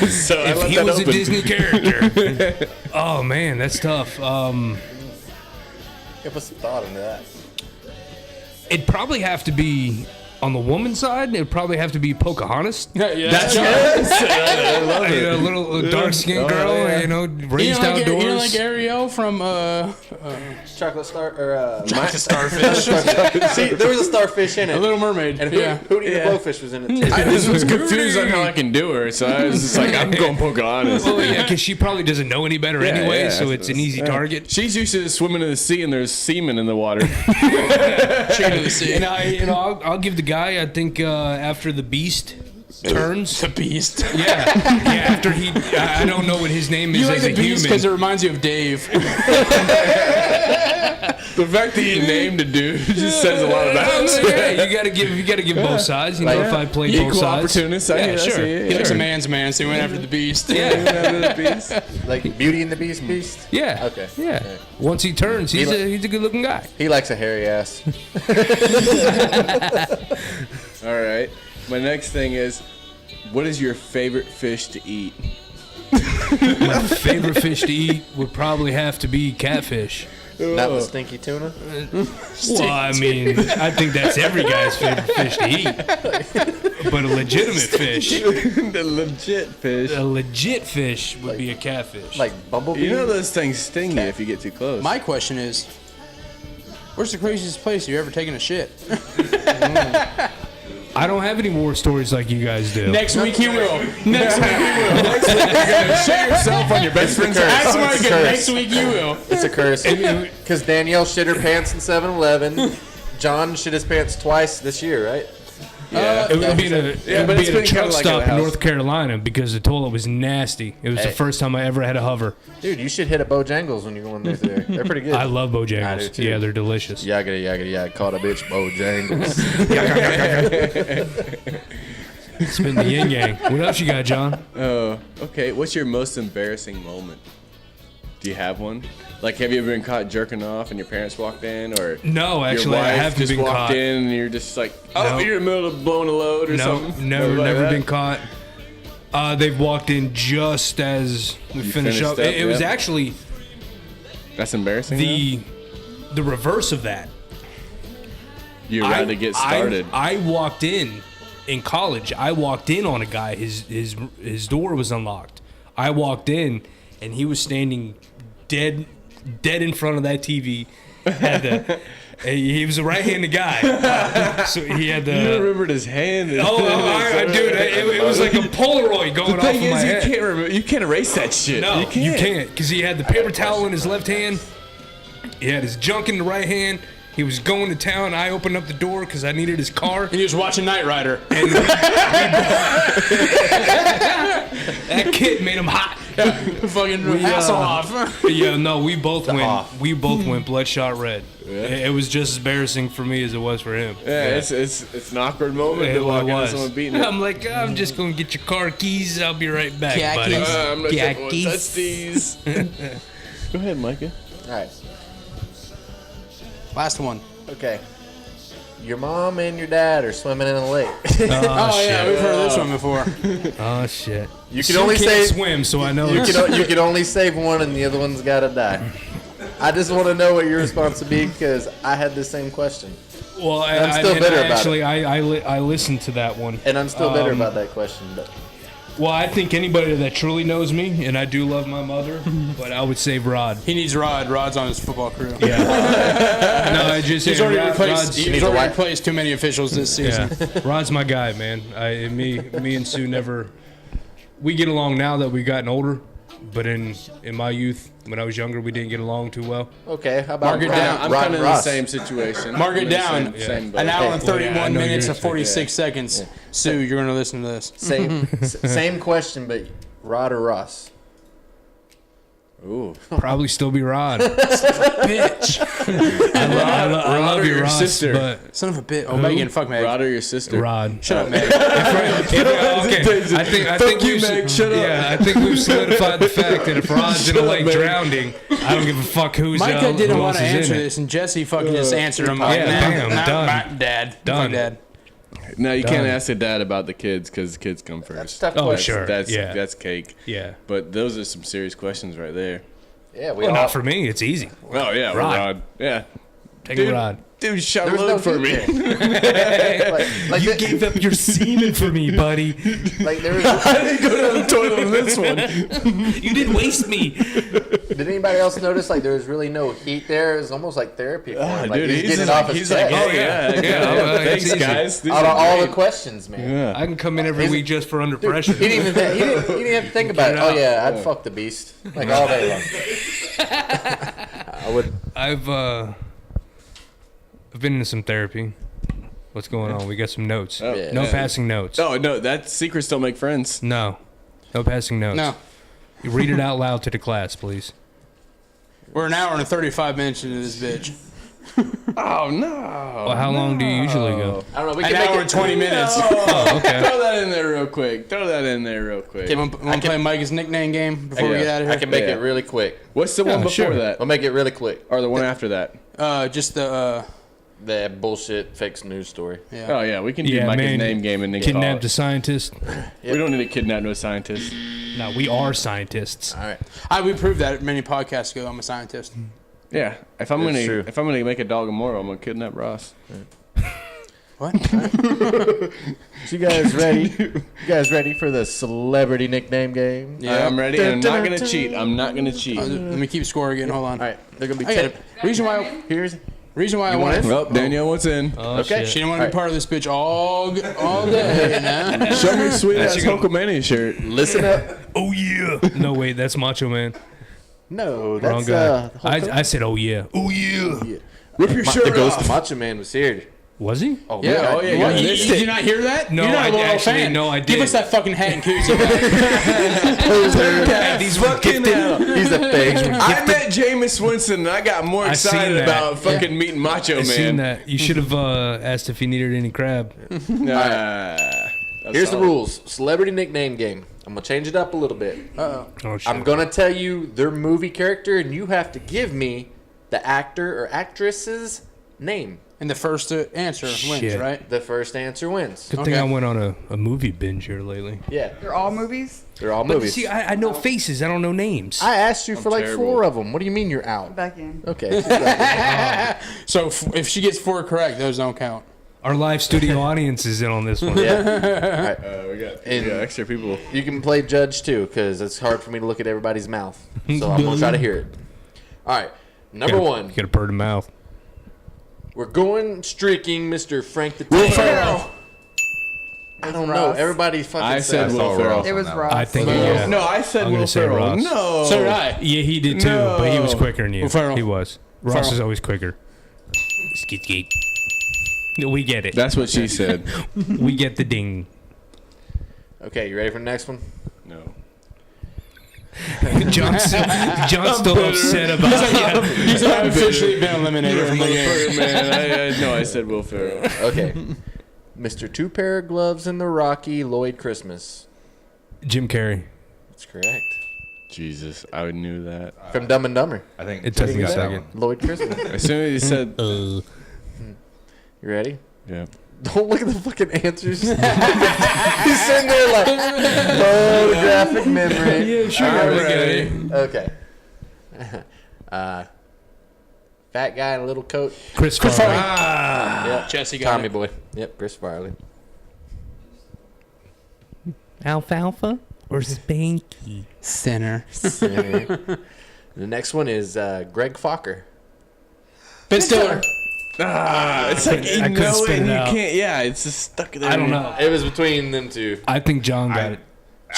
Speaker 8: So I
Speaker 9: If
Speaker 8: left
Speaker 9: he
Speaker 8: that
Speaker 9: was
Speaker 8: open.
Speaker 9: a Disney character. Oh man, that's tough.
Speaker 7: Give us some thought into that.
Speaker 9: It'd probably have to be on the woman's side. It'd probably have to be Pocahontas.
Speaker 2: Yeah,
Speaker 8: That's I love
Speaker 9: A
Speaker 8: it.
Speaker 9: little dark-skinned girl,
Speaker 8: yeah.
Speaker 9: you know,
Speaker 2: You
Speaker 9: raised
Speaker 2: don't like,
Speaker 9: outdoors.
Speaker 2: you don't like Ariel from
Speaker 7: Chocolate star or
Speaker 2: Starfish?
Speaker 7: See, there was a starfish in
Speaker 2: A
Speaker 7: it.
Speaker 2: Little Mermaid.
Speaker 7: And
Speaker 2: Yeah.
Speaker 7: Hootie the Blowfish was in it too.
Speaker 8: I just was confused on how I can do her, so I was just like, I'm going Pocahontas.
Speaker 9: Well, yeah, because she probably doesn't know any better anyway, so it's an easy target.
Speaker 8: She's used to swimming in the sea and there's semen in the water.
Speaker 2: Chain of the Sea.
Speaker 9: And I'll give the guy. I think after the Beast turns,
Speaker 2: The Beast.
Speaker 9: yeah, after he, I don't know what his name is
Speaker 2: You like
Speaker 9: as
Speaker 2: the
Speaker 9: a
Speaker 2: Beast because it
Speaker 9: human.
Speaker 2: reminds you of Dave.
Speaker 8: The fact that you named a dude just says a lot about him.
Speaker 9: Yeah, you gotta give both sides. You know, if I played both
Speaker 8: Equal
Speaker 9: sides.
Speaker 8: opportunist. I
Speaker 9: Yeah,
Speaker 8: see
Speaker 9: sure.
Speaker 8: it.
Speaker 2: He likes a man's man, so he went after the Beast.
Speaker 7: Like Beauty and the Beast.
Speaker 9: Yeah.
Speaker 7: Okay.
Speaker 9: Yeah. Once he turns, he's a good looking guy.
Speaker 7: He likes a hairy ass.
Speaker 8: My next thing is, what is your favorite fish to eat?
Speaker 9: My favorite fish to eat would probably have to be catfish.
Speaker 7: Not the stinky tuna.
Speaker 9: Well, I mean, I think that's every guy's favorite fish to eat. But a legitimate fish,
Speaker 8: The legit fish.
Speaker 9: a legit fish would be a catfish.
Speaker 7: Like bumblebee.
Speaker 8: You know those things sting you if you get too close.
Speaker 2: My question is, where's the craziest place you've ever taken a shit?
Speaker 9: I don't have any more stories like you guys do.
Speaker 2: Next week you will. Next week you will.
Speaker 7: Shit yourself on your best friend's
Speaker 2: That's my good. Next week you will.
Speaker 7: It's a curse. Because Danielle shit her pants in 7-Eleven. John shit his pants twice this year, right?
Speaker 8: Yeah.
Speaker 9: It would be a truck
Speaker 8: kinda like
Speaker 9: stop
Speaker 8: at a
Speaker 9: in
Speaker 8: house.
Speaker 9: North Carolina because the toilet was nasty. It was the
Speaker 7: Hey.
Speaker 9: first time I ever had a hover.
Speaker 7: Dude, you should hit a Bojangles when you go in there today. They're pretty good.
Speaker 9: I love
Speaker 7: I do
Speaker 9: Bojangles.
Speaker 7: too.
Speaker 9: Yeah, they're delicious.
Speaker 7: Yaggity, yaggity, yag. Caught a bitch, Bojangles.
Speaker 9: Spin the yin yang. What else you got, John?
Speaker 8: Oh, okay. What's your most embarrassing moment? Do you have one? Like, have you ever been caught jerking off and your parents walked in, or
Speaker 9: No,
Speaker 8: your
Speaker 9: actually,
Speaker 8: wife
Speaker 9: I haven't
Speaker 8: just
Speaker 9: been
Speaker 8: walked
Speaker 9: caught.
Speaker 8: in and you're just like, oh,
Speaker 9: No.
Speaker 8: you're in the middle of blowing a load or
Speaker 9: No,
Speaker 8: something?
Speaker 9: never
Speaker 8: Nothing like that?
Speaker 9: been caught. They've walked in just as we
Speaker 8: You
Speaker 9: finished up.
Speaker 8: finished up,
Speaker 9: It was
Speaker 8: yep.
Speaker 9: actually
Speaker 8: That's embarrassing.
Speaker 9: the reverse of that.
Speaker 8: You're about to get started.
Speaker 9: I walked in college. I walked in on a guy. His door was unlocked. I walked in, and he was standing dead in front of that TV. He was a right-handed guy, so he had the.
Speaker 8: You remembered his hand.
Speaker 9: Dude, it was like a Polaroid going
Speaker 8: The
Speaker 9: off
Speaker 8: thing
Speaker 9: of
Speaker 8: is,
Speaker 9: my head.
Speaker 8: you can't erase that shit.
Speaker 9: No,
Speaker 8: you can't.
Speaker 9: because he had the paper towel in his left hand. He had his junk in the right hand. He was going to town. I opened up the door because I needed his car.
Speaker 2: And he was watching Knight Rider.
Speaker 9: And that kid made him hot.
Speaker 2: Fucking Hasselhoff.
Speaker 9: Yeah, no, we both went. We both went bloodshot red. It was just as embarrassing for me as it was for him.
Speaker 8: Yeah, it's an awkward moment
Speaker 9: It
Speaker 8: to walk into
Speaker 9: was.
Speaker 8: someone beating it.
Speaker 9: I'm like, I'm just gonna get your car keys. I'll be right back,
Speaker 2: Car
Speaker 9: buddy.
Speaker 2: keys.
Speaker 8: I'm not
Speaker 9: Yeah,
Speaker 8: going to
Speaker 9: keys.
Speaker 8: touch these. Go ahead, Micah.
Speaker 7: All right.
Speaker 2: Last one.
Speaker 7: Okay. Your mom and your dad are swimming in a lake.
Speaker 2: Oh, yeah, we've heard of this one before.
Speaker 9: Oh shit.
Speaker 7: You can
Speaker 9: She
Speaker 7: only
Speaker 9: can't
Speaker 7: say
Speaker 9: swim, so I know.
Speaker 7: you
Speaker 9: it's-
Speaker 7: can you can only save one, and the other one's gotta die. I just want to know what your response would be because I had the same question,
Speaker 9: Well,
Speaker 7: I'm still bitter about it.
Speaker 9: actually, I listened to that one.
Speaker 7: and I'm still bitter about that question. But
Speaker 9: Well, I think anybody that truly knows me, and I do love my mother, but I would say Rod.
Speaker 2: He needs Rod. Rod's on his football crew.
Speaker 9: Yeah. No, I just
Speaker 2: He's already replaced.
Speaker 9: Rod's,
Speaker 2: He's
Speaker 7: needs a
Speaker 2: already
Speaker 7: wife.
Speaker 2: replaced too many officials this season.
Speaker 9: yeah. Rod's my guy, man. Me and Sue never. We get along now that we've gotten older, but in my youth, when I was younger, we didn't get along too well.
Speaker 7: okay, how about
Speaker 2: Mark it
Speaker 7: Rod-
Speaker 2: down.
Speaker 8: I'm
Speaker 7: Rod
Speaker 8: kind of in the
Speaker 7: Ross?
Speaker 8: same situation.
Speaker 2: Mark it
Speaker 8: I'm in the
Speaker 2: down.
Speaker 8: Same boat.
Speaker 2: An hour and
Speaker 9: Well, yeah, I
Speaker 2: 31
Speaker 9: know
Speaker 2: minutes
Speaker 9: you're
Speaker 2: and 46 seconds. Sue, you're going to listen to this.
Speaker 7: Same question, but Rod or Ross?
Speaker 8: Ooh.
Speaker 9: Probably still be Rod.
Speaker 2: Bitch.
Speaker 9: I love
Speaker 8: or
Speaker 9: you,
Speaker 8: your
Speaker 9: Ross,
Speaker 8: sister?
Speaker 9: but
Speaker 2: Son of a bitch. Oh, Megan. Fuck Megan.
Speaker 8: Rod or your sister?
Speaker 9: Rod.
Speaker 2: Shut up, Megan.
Speaker 9: Okay, I think
Speaker 8: you,
Speaker 9: we've
Speaker 8: Meg, shut up.
Speaker 9: Yeah, I think we've solidified the fact that if Rod's in a lake drowning, I don't give a fuck who's
Speaker 2: Micah
Speaker 9: who
Speaker 2: didn't
Speaker 9: else
Speaker 2: want to
Speaker 9: is in
Speaker 2: answer
Speaker 9: it.
Speaker 2: this, and Jesse fucking just answered him.
Speaker 9: Yeah, bam, done.
Speaker 2: Dad.
Speaker 9: Done.
Speaker 2: Fuck Dad.
Speaker 8: No, you can't
Speaker 9: Done.
Speaker 8: ask the dad about the kids because the kids come first.
Speaker 7: Tough
Speaker 9: Oh,
Speaker 7: question.
Speaker 9: sure.
Speaker 8: That's cake.
Speaker 9: Yeah.
Speaker 8: But those are some serious questions right there.
Speaker 7: Yeah, we
Speaker 9: Well,
Speaker 7: all.
Speaker 9: not for me. It's easy.
Speaker 8: Oh yeah,
Speaker 9: Rod.
Speaker 8: Rod. Yeah.
Speaker 9: Take a Rod.
Speaker 8: Dude, shot
Speaker 7: There
Speaker 8: a
Speaker 7: was no
Speaker 8: load for me.
Speaker 7: heat there. like
Speaker 9: You
Speaker 7: the-
Speaker 9: gave up your semen for me, buddy.
Speaker 7: like there was.
Speaker 8: I didn't go down the toilet on this one.
Speaker 9: You didn't waste me.
Speaker 7: Did anybody else notice like there was really no heat there? It was almost like therapy for him. Like,
Speaker 8: Dude,
Speaker 7: he's getting it
Speaker 8: like,
Speaker 7: off his
Speaker 8: he's like,
Speaker 7: chest.
Speaker 8: oh yeah,
Speaker 9: well,
Speaker 8: thanks
Speaker 9: it's easy.
Speaker 8: guys. These
Speaker 7: Out of
Speaker 8: are
Speaker 7: all the
Speaker 8: great.
Speaker 7: questions, man.
Speaker 8: Yeah.
Speaker 9: I can come in every week just for under pressure.
Speaker 7: He didn't even he didn't have to think about it.
Speaker 9: it
Speaker 7: Oh
Speaker 9: out.
Speaker 7: yeah, I'd fuck the beast like all day long. I would.
Speaker 9: I've been into some therapy. What's going on? We got some notes.
Speaker 8: Oh,
Speaker 7: Yeah.
Speaker 9: No
Speaker 8: yeah.
Speaker 9: passing notes.
Speaker 8: No, that secrets don't make friends.
Speaker 9: No passing notes.
Speaker 2: No.
Speaker 9: You read it out loud to the class, please.
Speaker 2: We're an hour and 35 minutes into this bitch.
Speaker 8: Oh no.
Speaker 9: Well, how long do you usually go?
Speaker 7: I don't know. We
Speaker 2: An
Speaker 7: can make
Speaker 2: hour
Speaker 7: it
Speaker 2: and 20 minutes.
Speaker 9: Oh, okay.
Speaker 8: Throw that in there real quick.
Speaker 2: Okay, want to play Micah's nickname game before we get out of
Speaker 7: I
Speaker 2: here?
Speaker 7: can make
Speaker 8: Yeah.
Speaker 7: it really quick.
Speaker 8: What's the one before
Speaker 9: sure.
Speaker 8: that?
Speaker 7: We'll make it really quick.
Speaker 8: Or the one after that?
Speaker 2: Just the
Speaker 7: That bullshit fake news story.
Speaker 2: Yeah.
Speaker 8: Oh yeah, we can do Micah's name game and then
Speaker 9: kidnap the scientist.
Speaker 8: We don't need to kidnap no scientist.
Speaker 9: No, we are scientists.
Speaker 7: All right.
Speaker 2: We proved that many podcasts ago. I'm a scientist.
Speaker 8: Yeah, if I'm gonna make a dog tomorrow, I'm gonna kidnap Ross.
Speaker 2: What?
Speaker 7: So you guys ready? You guys ready for the celebrity nickname game?
Speaker 2: Yeah.
Speaker 8: I'm ready, and I'm not gonna cheat. I'm not gonna cheat.
Speaker 2: Let me keep score again. Hold on.
Speaker 7: All right, they're gonna be.
Speaker 2: I got it. Reason why I wanted.
Speaker 8: Well, Danielle wants in.
Speaker 9: Oh,
Speaker 7: Okay.
Speaker 9: shit.
Speaker 2: She didn't want to be part of this bitch all day. Nah.
Speaker 8: Show me sweet ass Hulkamania shirt.
Speaker 7: Listen up.
Speaker 9: Oh yeah. No wait, that's Macho Man.
Speaker 7: No,
Speaker 9: Wrong
Speaker 7: that's
Speaker 9: guy. I said oh yeah. Oh yeah.
Speaker 8: Rip your shirt
Speaker 7: the ghost
Speaker 8: off.
Speaker 7: of Macho Man was here.
Speaker 9: Was he?
Speaker 7: Oh
Speaker 2: Yeah.
Speaker 8: Oh, yeah,
Speaker 2: What?
Speaker 8: you
Speaker 2: You,
Speaker 8: missed
Speaker 2: did
Speaker 8: it.
Speaker 2: you not hear that?
Speaker 9: No,
Speaker 2: You're not
Speaker 9: I
Speaker 2: a loyal
Speaker 9: actually-
Speaker 2: fan.
Speaker 9: no, I
Speaker 2: Give
Speaker 9: did.
Speaker 2: us that fucking hat and koozie back.
Speaker 8: These fucking
Speaker 7: He's a fake.
Speaker 8: I met Jameis Winston and I got more
Speaker 9: I seen
Speaker 8: excited
Speaker 9: that.
Speaker 8: about fucking meeting Macho
Speaker 9: I seen
Speaker 8: Man.
Speaker 9: that. You should have asked if he needed any crab.
Speaker 7: Here's the rules. Celebrity nickname game. I'm gonna change it up a little bit.
Speaker 9: Oh shit.
Speaker 7: I'm gonna tell you their movie character, and you have to give me the actor or actress's name.
Speaker 2: And the first answer wins,
Speaker 9: Shit.
Speaker 2: right?
Speaker 7: The first answer wins.
Speaker 9: Good thing I went on a movie binge here lately.
Speaker 7: Yeah,
Speaker 10: They're all movies?
Speaker 7: they're all
Speaker 9: But
Speaker 7: movies.
Speaker 9: see, I know faces. I don't know names.
Speaker 7: I asked you for like
Speaker 8: terrible.
Speaker 7: 4 of them. What do you mean you're out?
Speaker 10: Back in.
Speaker 7: Okay. she's right.
Speaker 2: So if she gets 4 correct, those don't count.
Speaker 9: Our live studio audience is in on this one.
Speaker 7: Yeah.
Speaker 8: We got
Speaker 7: And-
Speaker 8: extra people.
Speaker 7: You can play judge too, because it's hard for me to look at everybody's mouth. So I'm gonna try to hear it. All right. Number one.
Speaker 9: You got a bird in mouth.
Speaker 7: We're going streaking Mr. Frank the
Speaker 8: Will
Speaker 7: Tank.
Speaker 8: Ferrell.
Speaker 7: I don't know. Everybody fucking
Speaker 8: I said
Speaker 7: said
Speaker 8: Will Ferrell.
Speaker 10: It was Ross.
Speaker 9: I think
Speaker 8: No, I said
Speaker 9: I'm
Speaker 8: Will
Speaker 9: gonna say
Speaker 8: Ferrell.
Speaker 9: Ross.
Speaker 8: No.
Speaker 2: So did I.
Speaker 9: Yeah, he did too, but he was quicker than you.
Speaker 2: Will Ferrell.
Speaker 9: He was. Ross
Speaker 2: Ferrell.
Speaker 9: is always quicker. Skeet skeet. We get it.
Speaker 8: That's what she said.
Speaker 9: We get the ding.
Speaker 7: Okay, you ready for the next one?
Speaker 8: No.
Speaker 9: John's still upset about it.
Speaker 2: He's not officially been eliminated from the game.
Speaker 8: Man, I know I said Will Ferrell.
Speaker 7: Okay. Mr. Two Pair of Gloves in the Rocky Lloyd Christmas.
Speaker 9: Jim Carrey.
Speaker 7: That's correct.
Speaker 8: Jesus, I knew that.
Speaker 7: From Dumb and Dumber.
Speaker 11: I think
Speaker 9: It took
Speaker 11: Jesse
Speaker 9: me a
Speaker 11: got that
Speaker 9: second.
Speaker 11: one.
Speaker 7: Lloyd Christmas.
Speaker 8: As soon as he said,
Speaker 7: You ready?
Speaker 8: yeah.
Speaker 7: Don't look at the fucking answers. He's sitting there like, photographic memory.
Speaker 9: Yeah, sure.
Speaker 7: I'm
Speaker 9: I get
Speaker 7: ready.
Speaker 9: it.
Speaker 7: Okay. Fat guy in a little coat.
Speaker 9: Chris Farley.
Speaker 7: Yep.
Speaker 2: Jesse got
Speaker 7: Tommy
Speaker 2: it.
Speaker 7: boy. Yep, Chris Farley.
Speaker 9: Alfalfa or Spanky?
Speaker 2: Center.
Speaker 7: The next one is Greg Fokker.
Speaker 2: Ben Stiller.
Speaker 8: It's like you
Speaker 9: I couldn't
Speaker 8: know it
Speaker 9: spit
Speaker 8: and
Speaker 9: it
Speaker 8: you
Speaker 9: out.
Speaker 8: can't. Yeah, it's just stuck there.
Speaker 9: I don't know.
Speaker 7: It was between them two.
Speaker 9: I think John got it.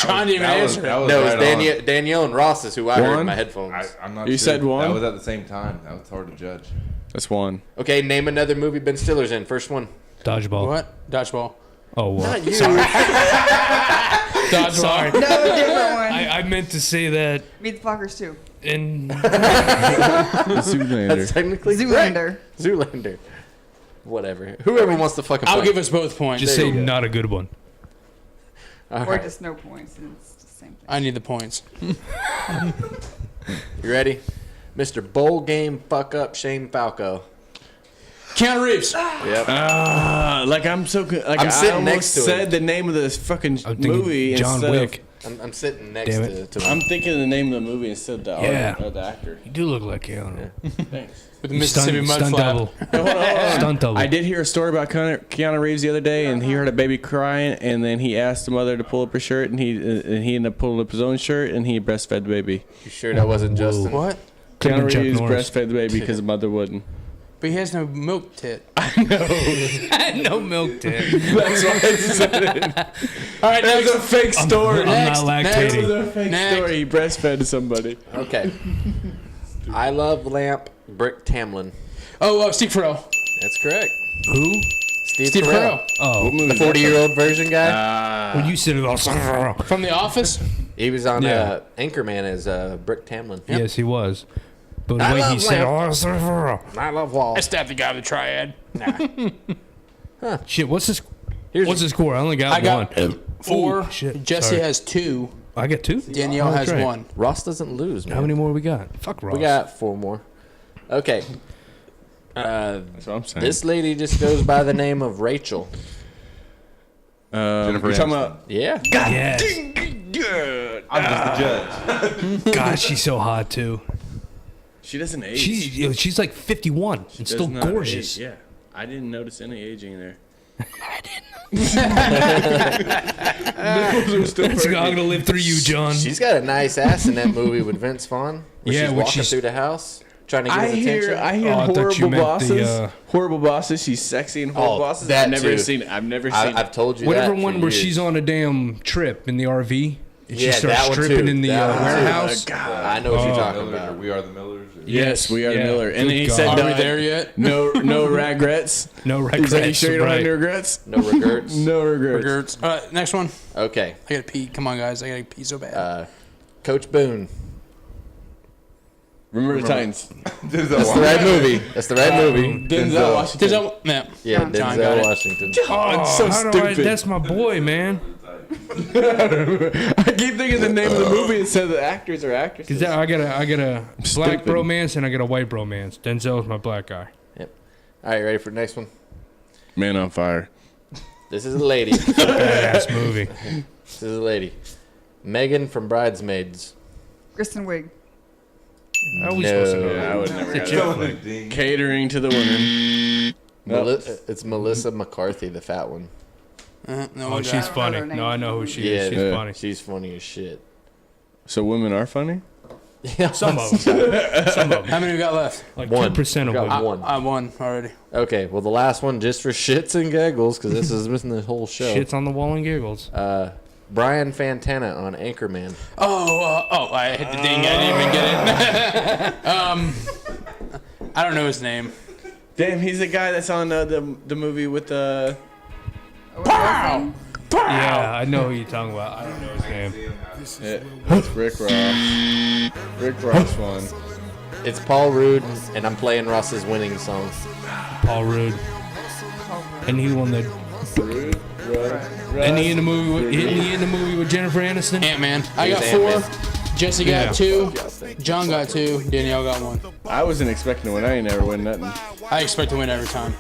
Speaker 2: John didn't even answer.
Speaker 11: That was
Speaker 7: No, it was
Speaker 11: right on.
Speaker 7: Danielle and Ross is who I heard in
Speaker 8: One?
Speaker 7: my headphones.
Speaker 11: I'm not
Speaker 8: You
Speaker 11: sure.
Speaker 8: said one?
Speaker 11: That was at the same time. That was hard to judge.
Speaker 8: That's one.
Speaker 7: Okay, name another movie Ben Stiller's in. First one.
Speaker 9: Dodgeball.
Speaker 2: What? Dodgeball.
Speaker 9: Oh, well.
Speaker 7: Not you.
Speaker 2: Dodgeball.
Speaker 9: Sorry.
Speaker 10: No, different one.
Speaker 9: I meant to say that
Speaker 10: Meet the Fockers too.
Speaker 9: in.
Speaker 8: Zoolander.
Speaker 7: That's technically
Speaker 10: Zoolander.
Speaker 7: correct. Zoolander. Whatever. Whoever wants to fucking
Speaker 2: I'll
Speaker 7: play.
Speaker 2: give us both points.
Speaker 9: Just
Speaker 7: There
Speaker 9: say
Speaker 7: you go.
Speaker 9: not a good one.
Speaker 7: All
Speaker 10: Or
Speaker 7: right.
Speaker 10: just no points. It's the same thing.
Speaker 2: I need the points.
Speaker 7: You ready? Mr. Bowl Game Fuck Up Shane Falco.
Speaker 2: Keanu Reeves.
Speaker 7: Yep.
Speaker 8: Like I'm so like
Speaker 7: I'm sitting
Speaker 8: I almost
Speaker 7: next to
Speaker 8: said
Speaker 7: him.
Speaker 8: the name of this fucking
Speaker 9: I'm thinking
Speaker 8: movie
Speaker 9: John
Speaker 8: instead
Speaker 9: Wick.
Speaker 7: I'm sitting next
Speaker 9: Damn
Speaker 7: to
Speaker 8: I'm
Speaker 7: him.
Speaker 8: thinking of the name of the movie instead of the
Speaker 9: Yeah.
Speaker 8: the actor.
Speaker 9: You do look like Keanu.
Speaker 8: Thanks.
Speaker 2: With the Mississippi mud
Speaker 9: Stunt
Speaker 2: flap.
Speaker 9: double. Stunt double.
Speaker 8: I did hear a story about Keanu Reeves the other day, and he heard a baby crying, and then he asked the mother to pull up her shirt, and he ended up pulling up his own shirt, and he breastfed the baby.
Speaker 7: You sure that wasn't Justin?
Speaker 2: What?
Speaker 9: Could've been
Speaker 8: Keanu
Speaker 9: Chuck
Speaker 8: Reeves
Speaker 9: Norris.
Speaker 8: breastfed the baby because the mother wouldn't.
Speaker 2: But he has no milk tit.
Speaker 9: No milk tit.
Speaker 8: That's why I said it.
Speaker 2: All right,
Speaker 8: That's a fake story.
Speaker 9: I'm not
Speaker 8: That was
Speaker 9: lactating.
Speaker 8: a fake
Speaker 2: Next.
Speaker 8: story. He breastfed somebody.
Speaker 7: Okay. I love Lamp Brick Tamlin.
Speaker 2: Oh, Steve Carell.
Speaker 7: That's correct.
Speaker 9: Who?
Speaker 7: Steve Carell.
Speaker 9: Oh.
Speaker 7: The 40-year-old version guy.
Speaker 9: When you said it all.
Speaker 2: From The Office.
Speaker 7: He was on
Speaker 9: Yeah.
Speaker 7: Anchorman as Brick Tamlin.
Speaker 9: Yes, he was. But the
Speaker 7: I
Speaker 9: way he
Speaker 7: love
Speaker 9: said,
Speaker 7: Lamp. I love Wall.
Speaker 2: I stabbed the guy with a triad.
Speaker 9: shit, what's his
Speaker 7: Here's
Speaker 9: the score? I only got
Speaker 2: I got
Speaker 9: one.
Speaker 2: 4.
Speaker 9: Ooh, shit.
Speaker 2: Jesse
Speaker 9: Sorry.
Speaker 2: has 2.
Speaker 9: I got 2?
Speaker 2: Danielle
Speaker 9: Oh,
Speaker 2: has
Speaker 9: that's right.
Speaker 2: 1.
Speaker 7: Ross doesn't lose, man.
Speaker 9: How many more we got? Fuck Ross.
Speaker 7: We got 4 more. Okay.
Speaker 8: That's what I'm saying.
Speaker 12: This lady just goes by the name of Rachel.
Speaker 11: Jennifer
Speaker 8: you're talking
Speaker 11: Aniston.
Speaker 8: about?
Speaker 12: Yeah.
Speaker 9: Yes.
Speaker 11: I'm just the judge.
Speaker 9: God, she's so hot too.
Speaker 8: She doesn't age.
Speaker 9: She's like 51 and
Speaker 8: Does
Speaker 9: still
Speaker 8: not
Speaker 9: gorgeous.
Speaker 8: age. Yeah, I didn't notice any aging there.
Speaker 9: I'm gonna live through you, John.
Speaker 12: She's got a nice ass in that movie with Vince Vaughn. Where
Speaker 9: Yeah,
Speaker 12: she's
Speaker 9: when
Speaker 12: walking
Speaker 9: she's-
Speaker 12: through the house trying to get
Speaker 8: I
Speaker 12: his attention.
Speaker 8: hear
Speaker 9: I thought you
Speaker 8: horrible
Speaker 9: meant
Speaker 8: bosses.
Speaker 9: the,
Speaker 8: Horrible bosses. She's sexy and horrible bosses.
Speaker 12: that
Speaker 8: I've never
Speaker 12: too.
Speaker 8: seen. I've never seen.
Speaker 12: I've told you
Speaker 9: Whatever
Speaker 12: that
Speaker 9: one
Speaker 12: for
Speaker 9: where
Speaker 12: years.
Speaker 9: she's on a damn trip in the RV. And she
Speaker 12: Yeah,
Speaker 9: starts
Speaker 12: that one
Speaker 9: stripping
Speaker 12: too.
Speaker 9: in the
Speaker 12: That one too.
Speaker 9: warehouse.
Speaker 12: I know what you're talking
Speaker 11: Millers, or
Speaker 12: about.
Speaker 11: We Are the Millers. Or-
Speaker 8: Yes, we are the
Speaker 9: Yeah.
Speaker 8: Miller. And
Speaker 9: Good
Speaker 8: he
Speaker 9: God.
Speaker 8: said,
Speaker 2: Are we there yet?
Speaker 8: No regrets.
Speaker 9: No
Speaker 8: He's
Speaker 9: regrets.
Speaker 8: like, you sure you don't have
Speaker 9: right.
Speaker 8: any regrets?
Speaker 12: No regrets.
Speaker 8: No regrets.
Speaker 2: Next one.
Speaker 12: Okay.
Speaker 2: I gotta pee. Come on, guys. I gotta pee so bad.
Speaker 12: Coach Boone.
Speaker 8: Remember the Titans.
Speaker 12: That's the right movie. That's the right movie.
Speaker 8: Denzel Washington.
Speaker 2: Yeah.
Speaker 12: Yeah,
Speaker 2: John got
Speaker 12: Denzel
Speaker 2: it.
Speaker 12: Washington.
Speaker 8: Oh, it's so
Speaker 9: how do
Speaker 8: stupid.
Speaker 9: that's my boy, man.
Speaker 8: I keep thinking the name of the movie instead of the actors or actresses.
Speaker 9: Because I got a black
Speaker 8: Stupid.
Speaker 9: bromance and I got a white bromance. Denzel's my black guy.
Speaker 12: Yep. All right, ready for the next one?
Speaker 8: Man on Fire.
Speaker 12: This is a lady.
Speaker 9: Badass movie.
Speaker 12: This is a lady. Megan from Bridesmaids.
Speaker 10: Kristen Wiig.
Speaker 9: How are we supposed to know
Speaker 8: Yeah,
Speaker 9: that?
Speaker 8: I would never
Speaker 9: It's a
Speaker 8: get
Speaker 9: chick
Speaker 8: it.
Speaker 9: flick.
Speaker 8: Catering to the women.
Speaker 12: It's Melissa McCarthy, the fat one.
Speaker 2: No,
Speaker 9: Oh,
Speaker 2: I
Speaker 9: she's
Speaker 2: got it.
Speaker 9: funny.
Speaker 10: her name.
Speaker 9: No, I know who she
Speaker 12: Yeah,
Speaker 9: is. She's
Speaker 8: yeah.
Speaker 9: funny.
Speaker 12: She's funny as shit.
Speaker 8: So women are funny?
Speaker 12: Yeah.
Speaker 9: Some of them. Some of them.
Speaker 2: How many we got left?
Speaker 9: Like
Speaker 12: One.
Speaker 9: 10% of
Speaker 12: Got
Speaker 9: them.
Speaker 12: one.
Speaker 2: I won already.
Speaker 12: Okay, well, the last one, just for shits and giggles, because this is missing the whole show.
Speaker 9: Shit's on the wall and giggles.
Speaker 12: Brian Fantana on Anchorman.
Speaker 2: I hit the ding. I didn't even get it. I don't know his name.
Speaker 8: Damn, he's the guy that's on the movie with the.
Speaker 2: Pow!
Speaker 9: Yeah, I know who you're talking about. I don't know his name.
Speaker 8: It's Rick Ross. Rick Ross won.
Speaker 12: It's Paul Rudd, and I'm playing Ross's winning song.
Speaker 9: Paul Rudd. And he won the. And he in the movie with Jennifer Aniston.
Speaker 2: Ant-Man. I
Speaker 12: He
Speaker 2: got
Speaker 12: was
Speaker 2: 4.
Speaker 12: Ant-Man.
Speaker 2: Jesse got 2. John got 2. Danielle got 1.
Speaker 8: I wasn't expecting to win. I ain't never win nothing.
Speaker 2: I expect to win every time.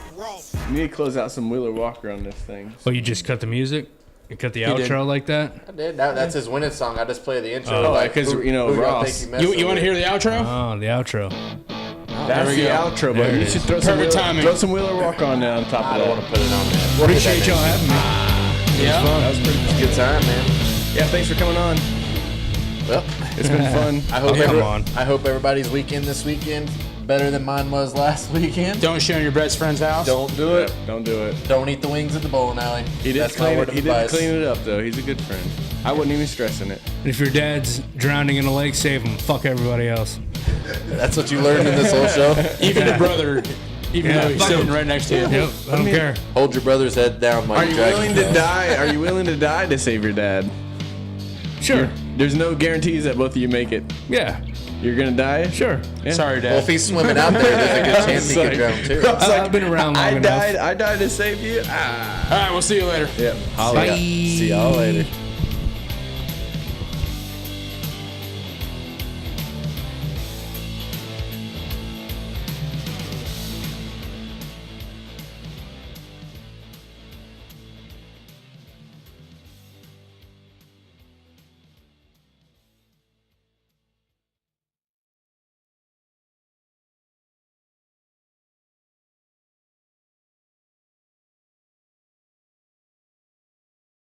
Speaker 8: You need to close out some Wheeler Walker on this thing.
Speaker 9: Oh, you just cut the music? You cut the
Speaker 2: He
Speaker 9: outro
Speaker 2: did.
Speaker 9: like that?
Speaker 12: I did. That's his winning song. I just play the intro.
Speaker 8: Oh,
Speaker 12: like,
Speaker 8: 'cause,
Speaker 12: who-
Speaker 8: you know,
Speaker 12: who y'all
Speaker 8: Ross.
Speaker 12: think messing
Speaker 2: You want to hear
Speaker 12: with?
Speaker 2: the outro?
Speaker 9: Oh, the outro.
Speaker 8: That's
Speaker 2: we
Speaker 8: the
Speaker 2: go.
Speaker 8: outro,
Speaker 9: There
Speaker 8: but
Speaker 9: it
Speaker 8: you
Speaker 9: is.
Speaker 8: should throw some
Speaker 2: Perfect
Speaker 8: Wheeler,
Speaker 2: timing.
Speaker 8: throw some Wheeler Walker on there on top
Speaker 12: I
Speaker 8: of
Speaker 12: don't
Speaker 8: that.
Speaker 12: want to put it on there. We'll
Speaker 9: Appreciate
Speaker 12: get
Speaker 9: y'all
Speaker 12: that
Speaker 9: having me.
Speaker 2: Yeah.
Speaker 8: That was pretty
Speaker 12: next. Good time, man.
Speaker 8: Yeah, thanks for coming on.
Speaker 12: Well,
Speaker 8: It's been fun.
Speaker 12: I hope
Speaker 9: Come on.
Speaker 12: I hope everybody's weekend this weekend better than mine was last weekend.
Speaker 2: Don't share in your best friend's house.
Speaker 12: Don't do it.
Speaker 8: Don't do it.
Speaker 12: Don't eat the wings at the bowling alley.
Speaker 8: He did
Speaker 12: That's my
Speaker 8: clean
Speaker 12: word
Speaker 8: it.
Speaker 12: of
Speaker 8: He did
Speaker 12: advice.
Speaker 8: clean it up though. He's a good friend. I wasn't even stressing it.
Speaker 9: And if your dad's drowning in a lake, save him. Fuck everybody else.
Speaker 12: That's what you learned in this whole show.
Speaker 2: Even your brother, even
Speaker 9: Yeah.
Speaker 2: though he's sitting right next to you.
Speaker 9: Yep, I don't care.
Speaker 12: Hold your brother's head down while
Speaker 8: Are
Speaker 12: you
Speaker 8: you
Speaker 12: drag
Speaker 8: willing
Speaker 12: him
Speaker 8: to
Speaker 12: down.
Speaker 8: die? Are you willing to die to save your dad?
Speaker 9: Sure.
Speaker 8: There's no guarantees that both of you make it.
Speaker 9: Yeah.
Speaker 8: You're gonna die.
Speaker 9: Sure.
Speaker 8: Yeah.
Speaker 2: Sorry, Dad.
Speaker 12: Well, if he's swimming out there, there's a good chance he could drown too.
Speaker 9: I've been around long enough.
Speaker 8: I died to save you. Ah.
Speaker 2: All right, we'll see you later.
Speaker 8: Yep. Holla.
Speaker 9: Bye.
Speaker 12: See y'all later.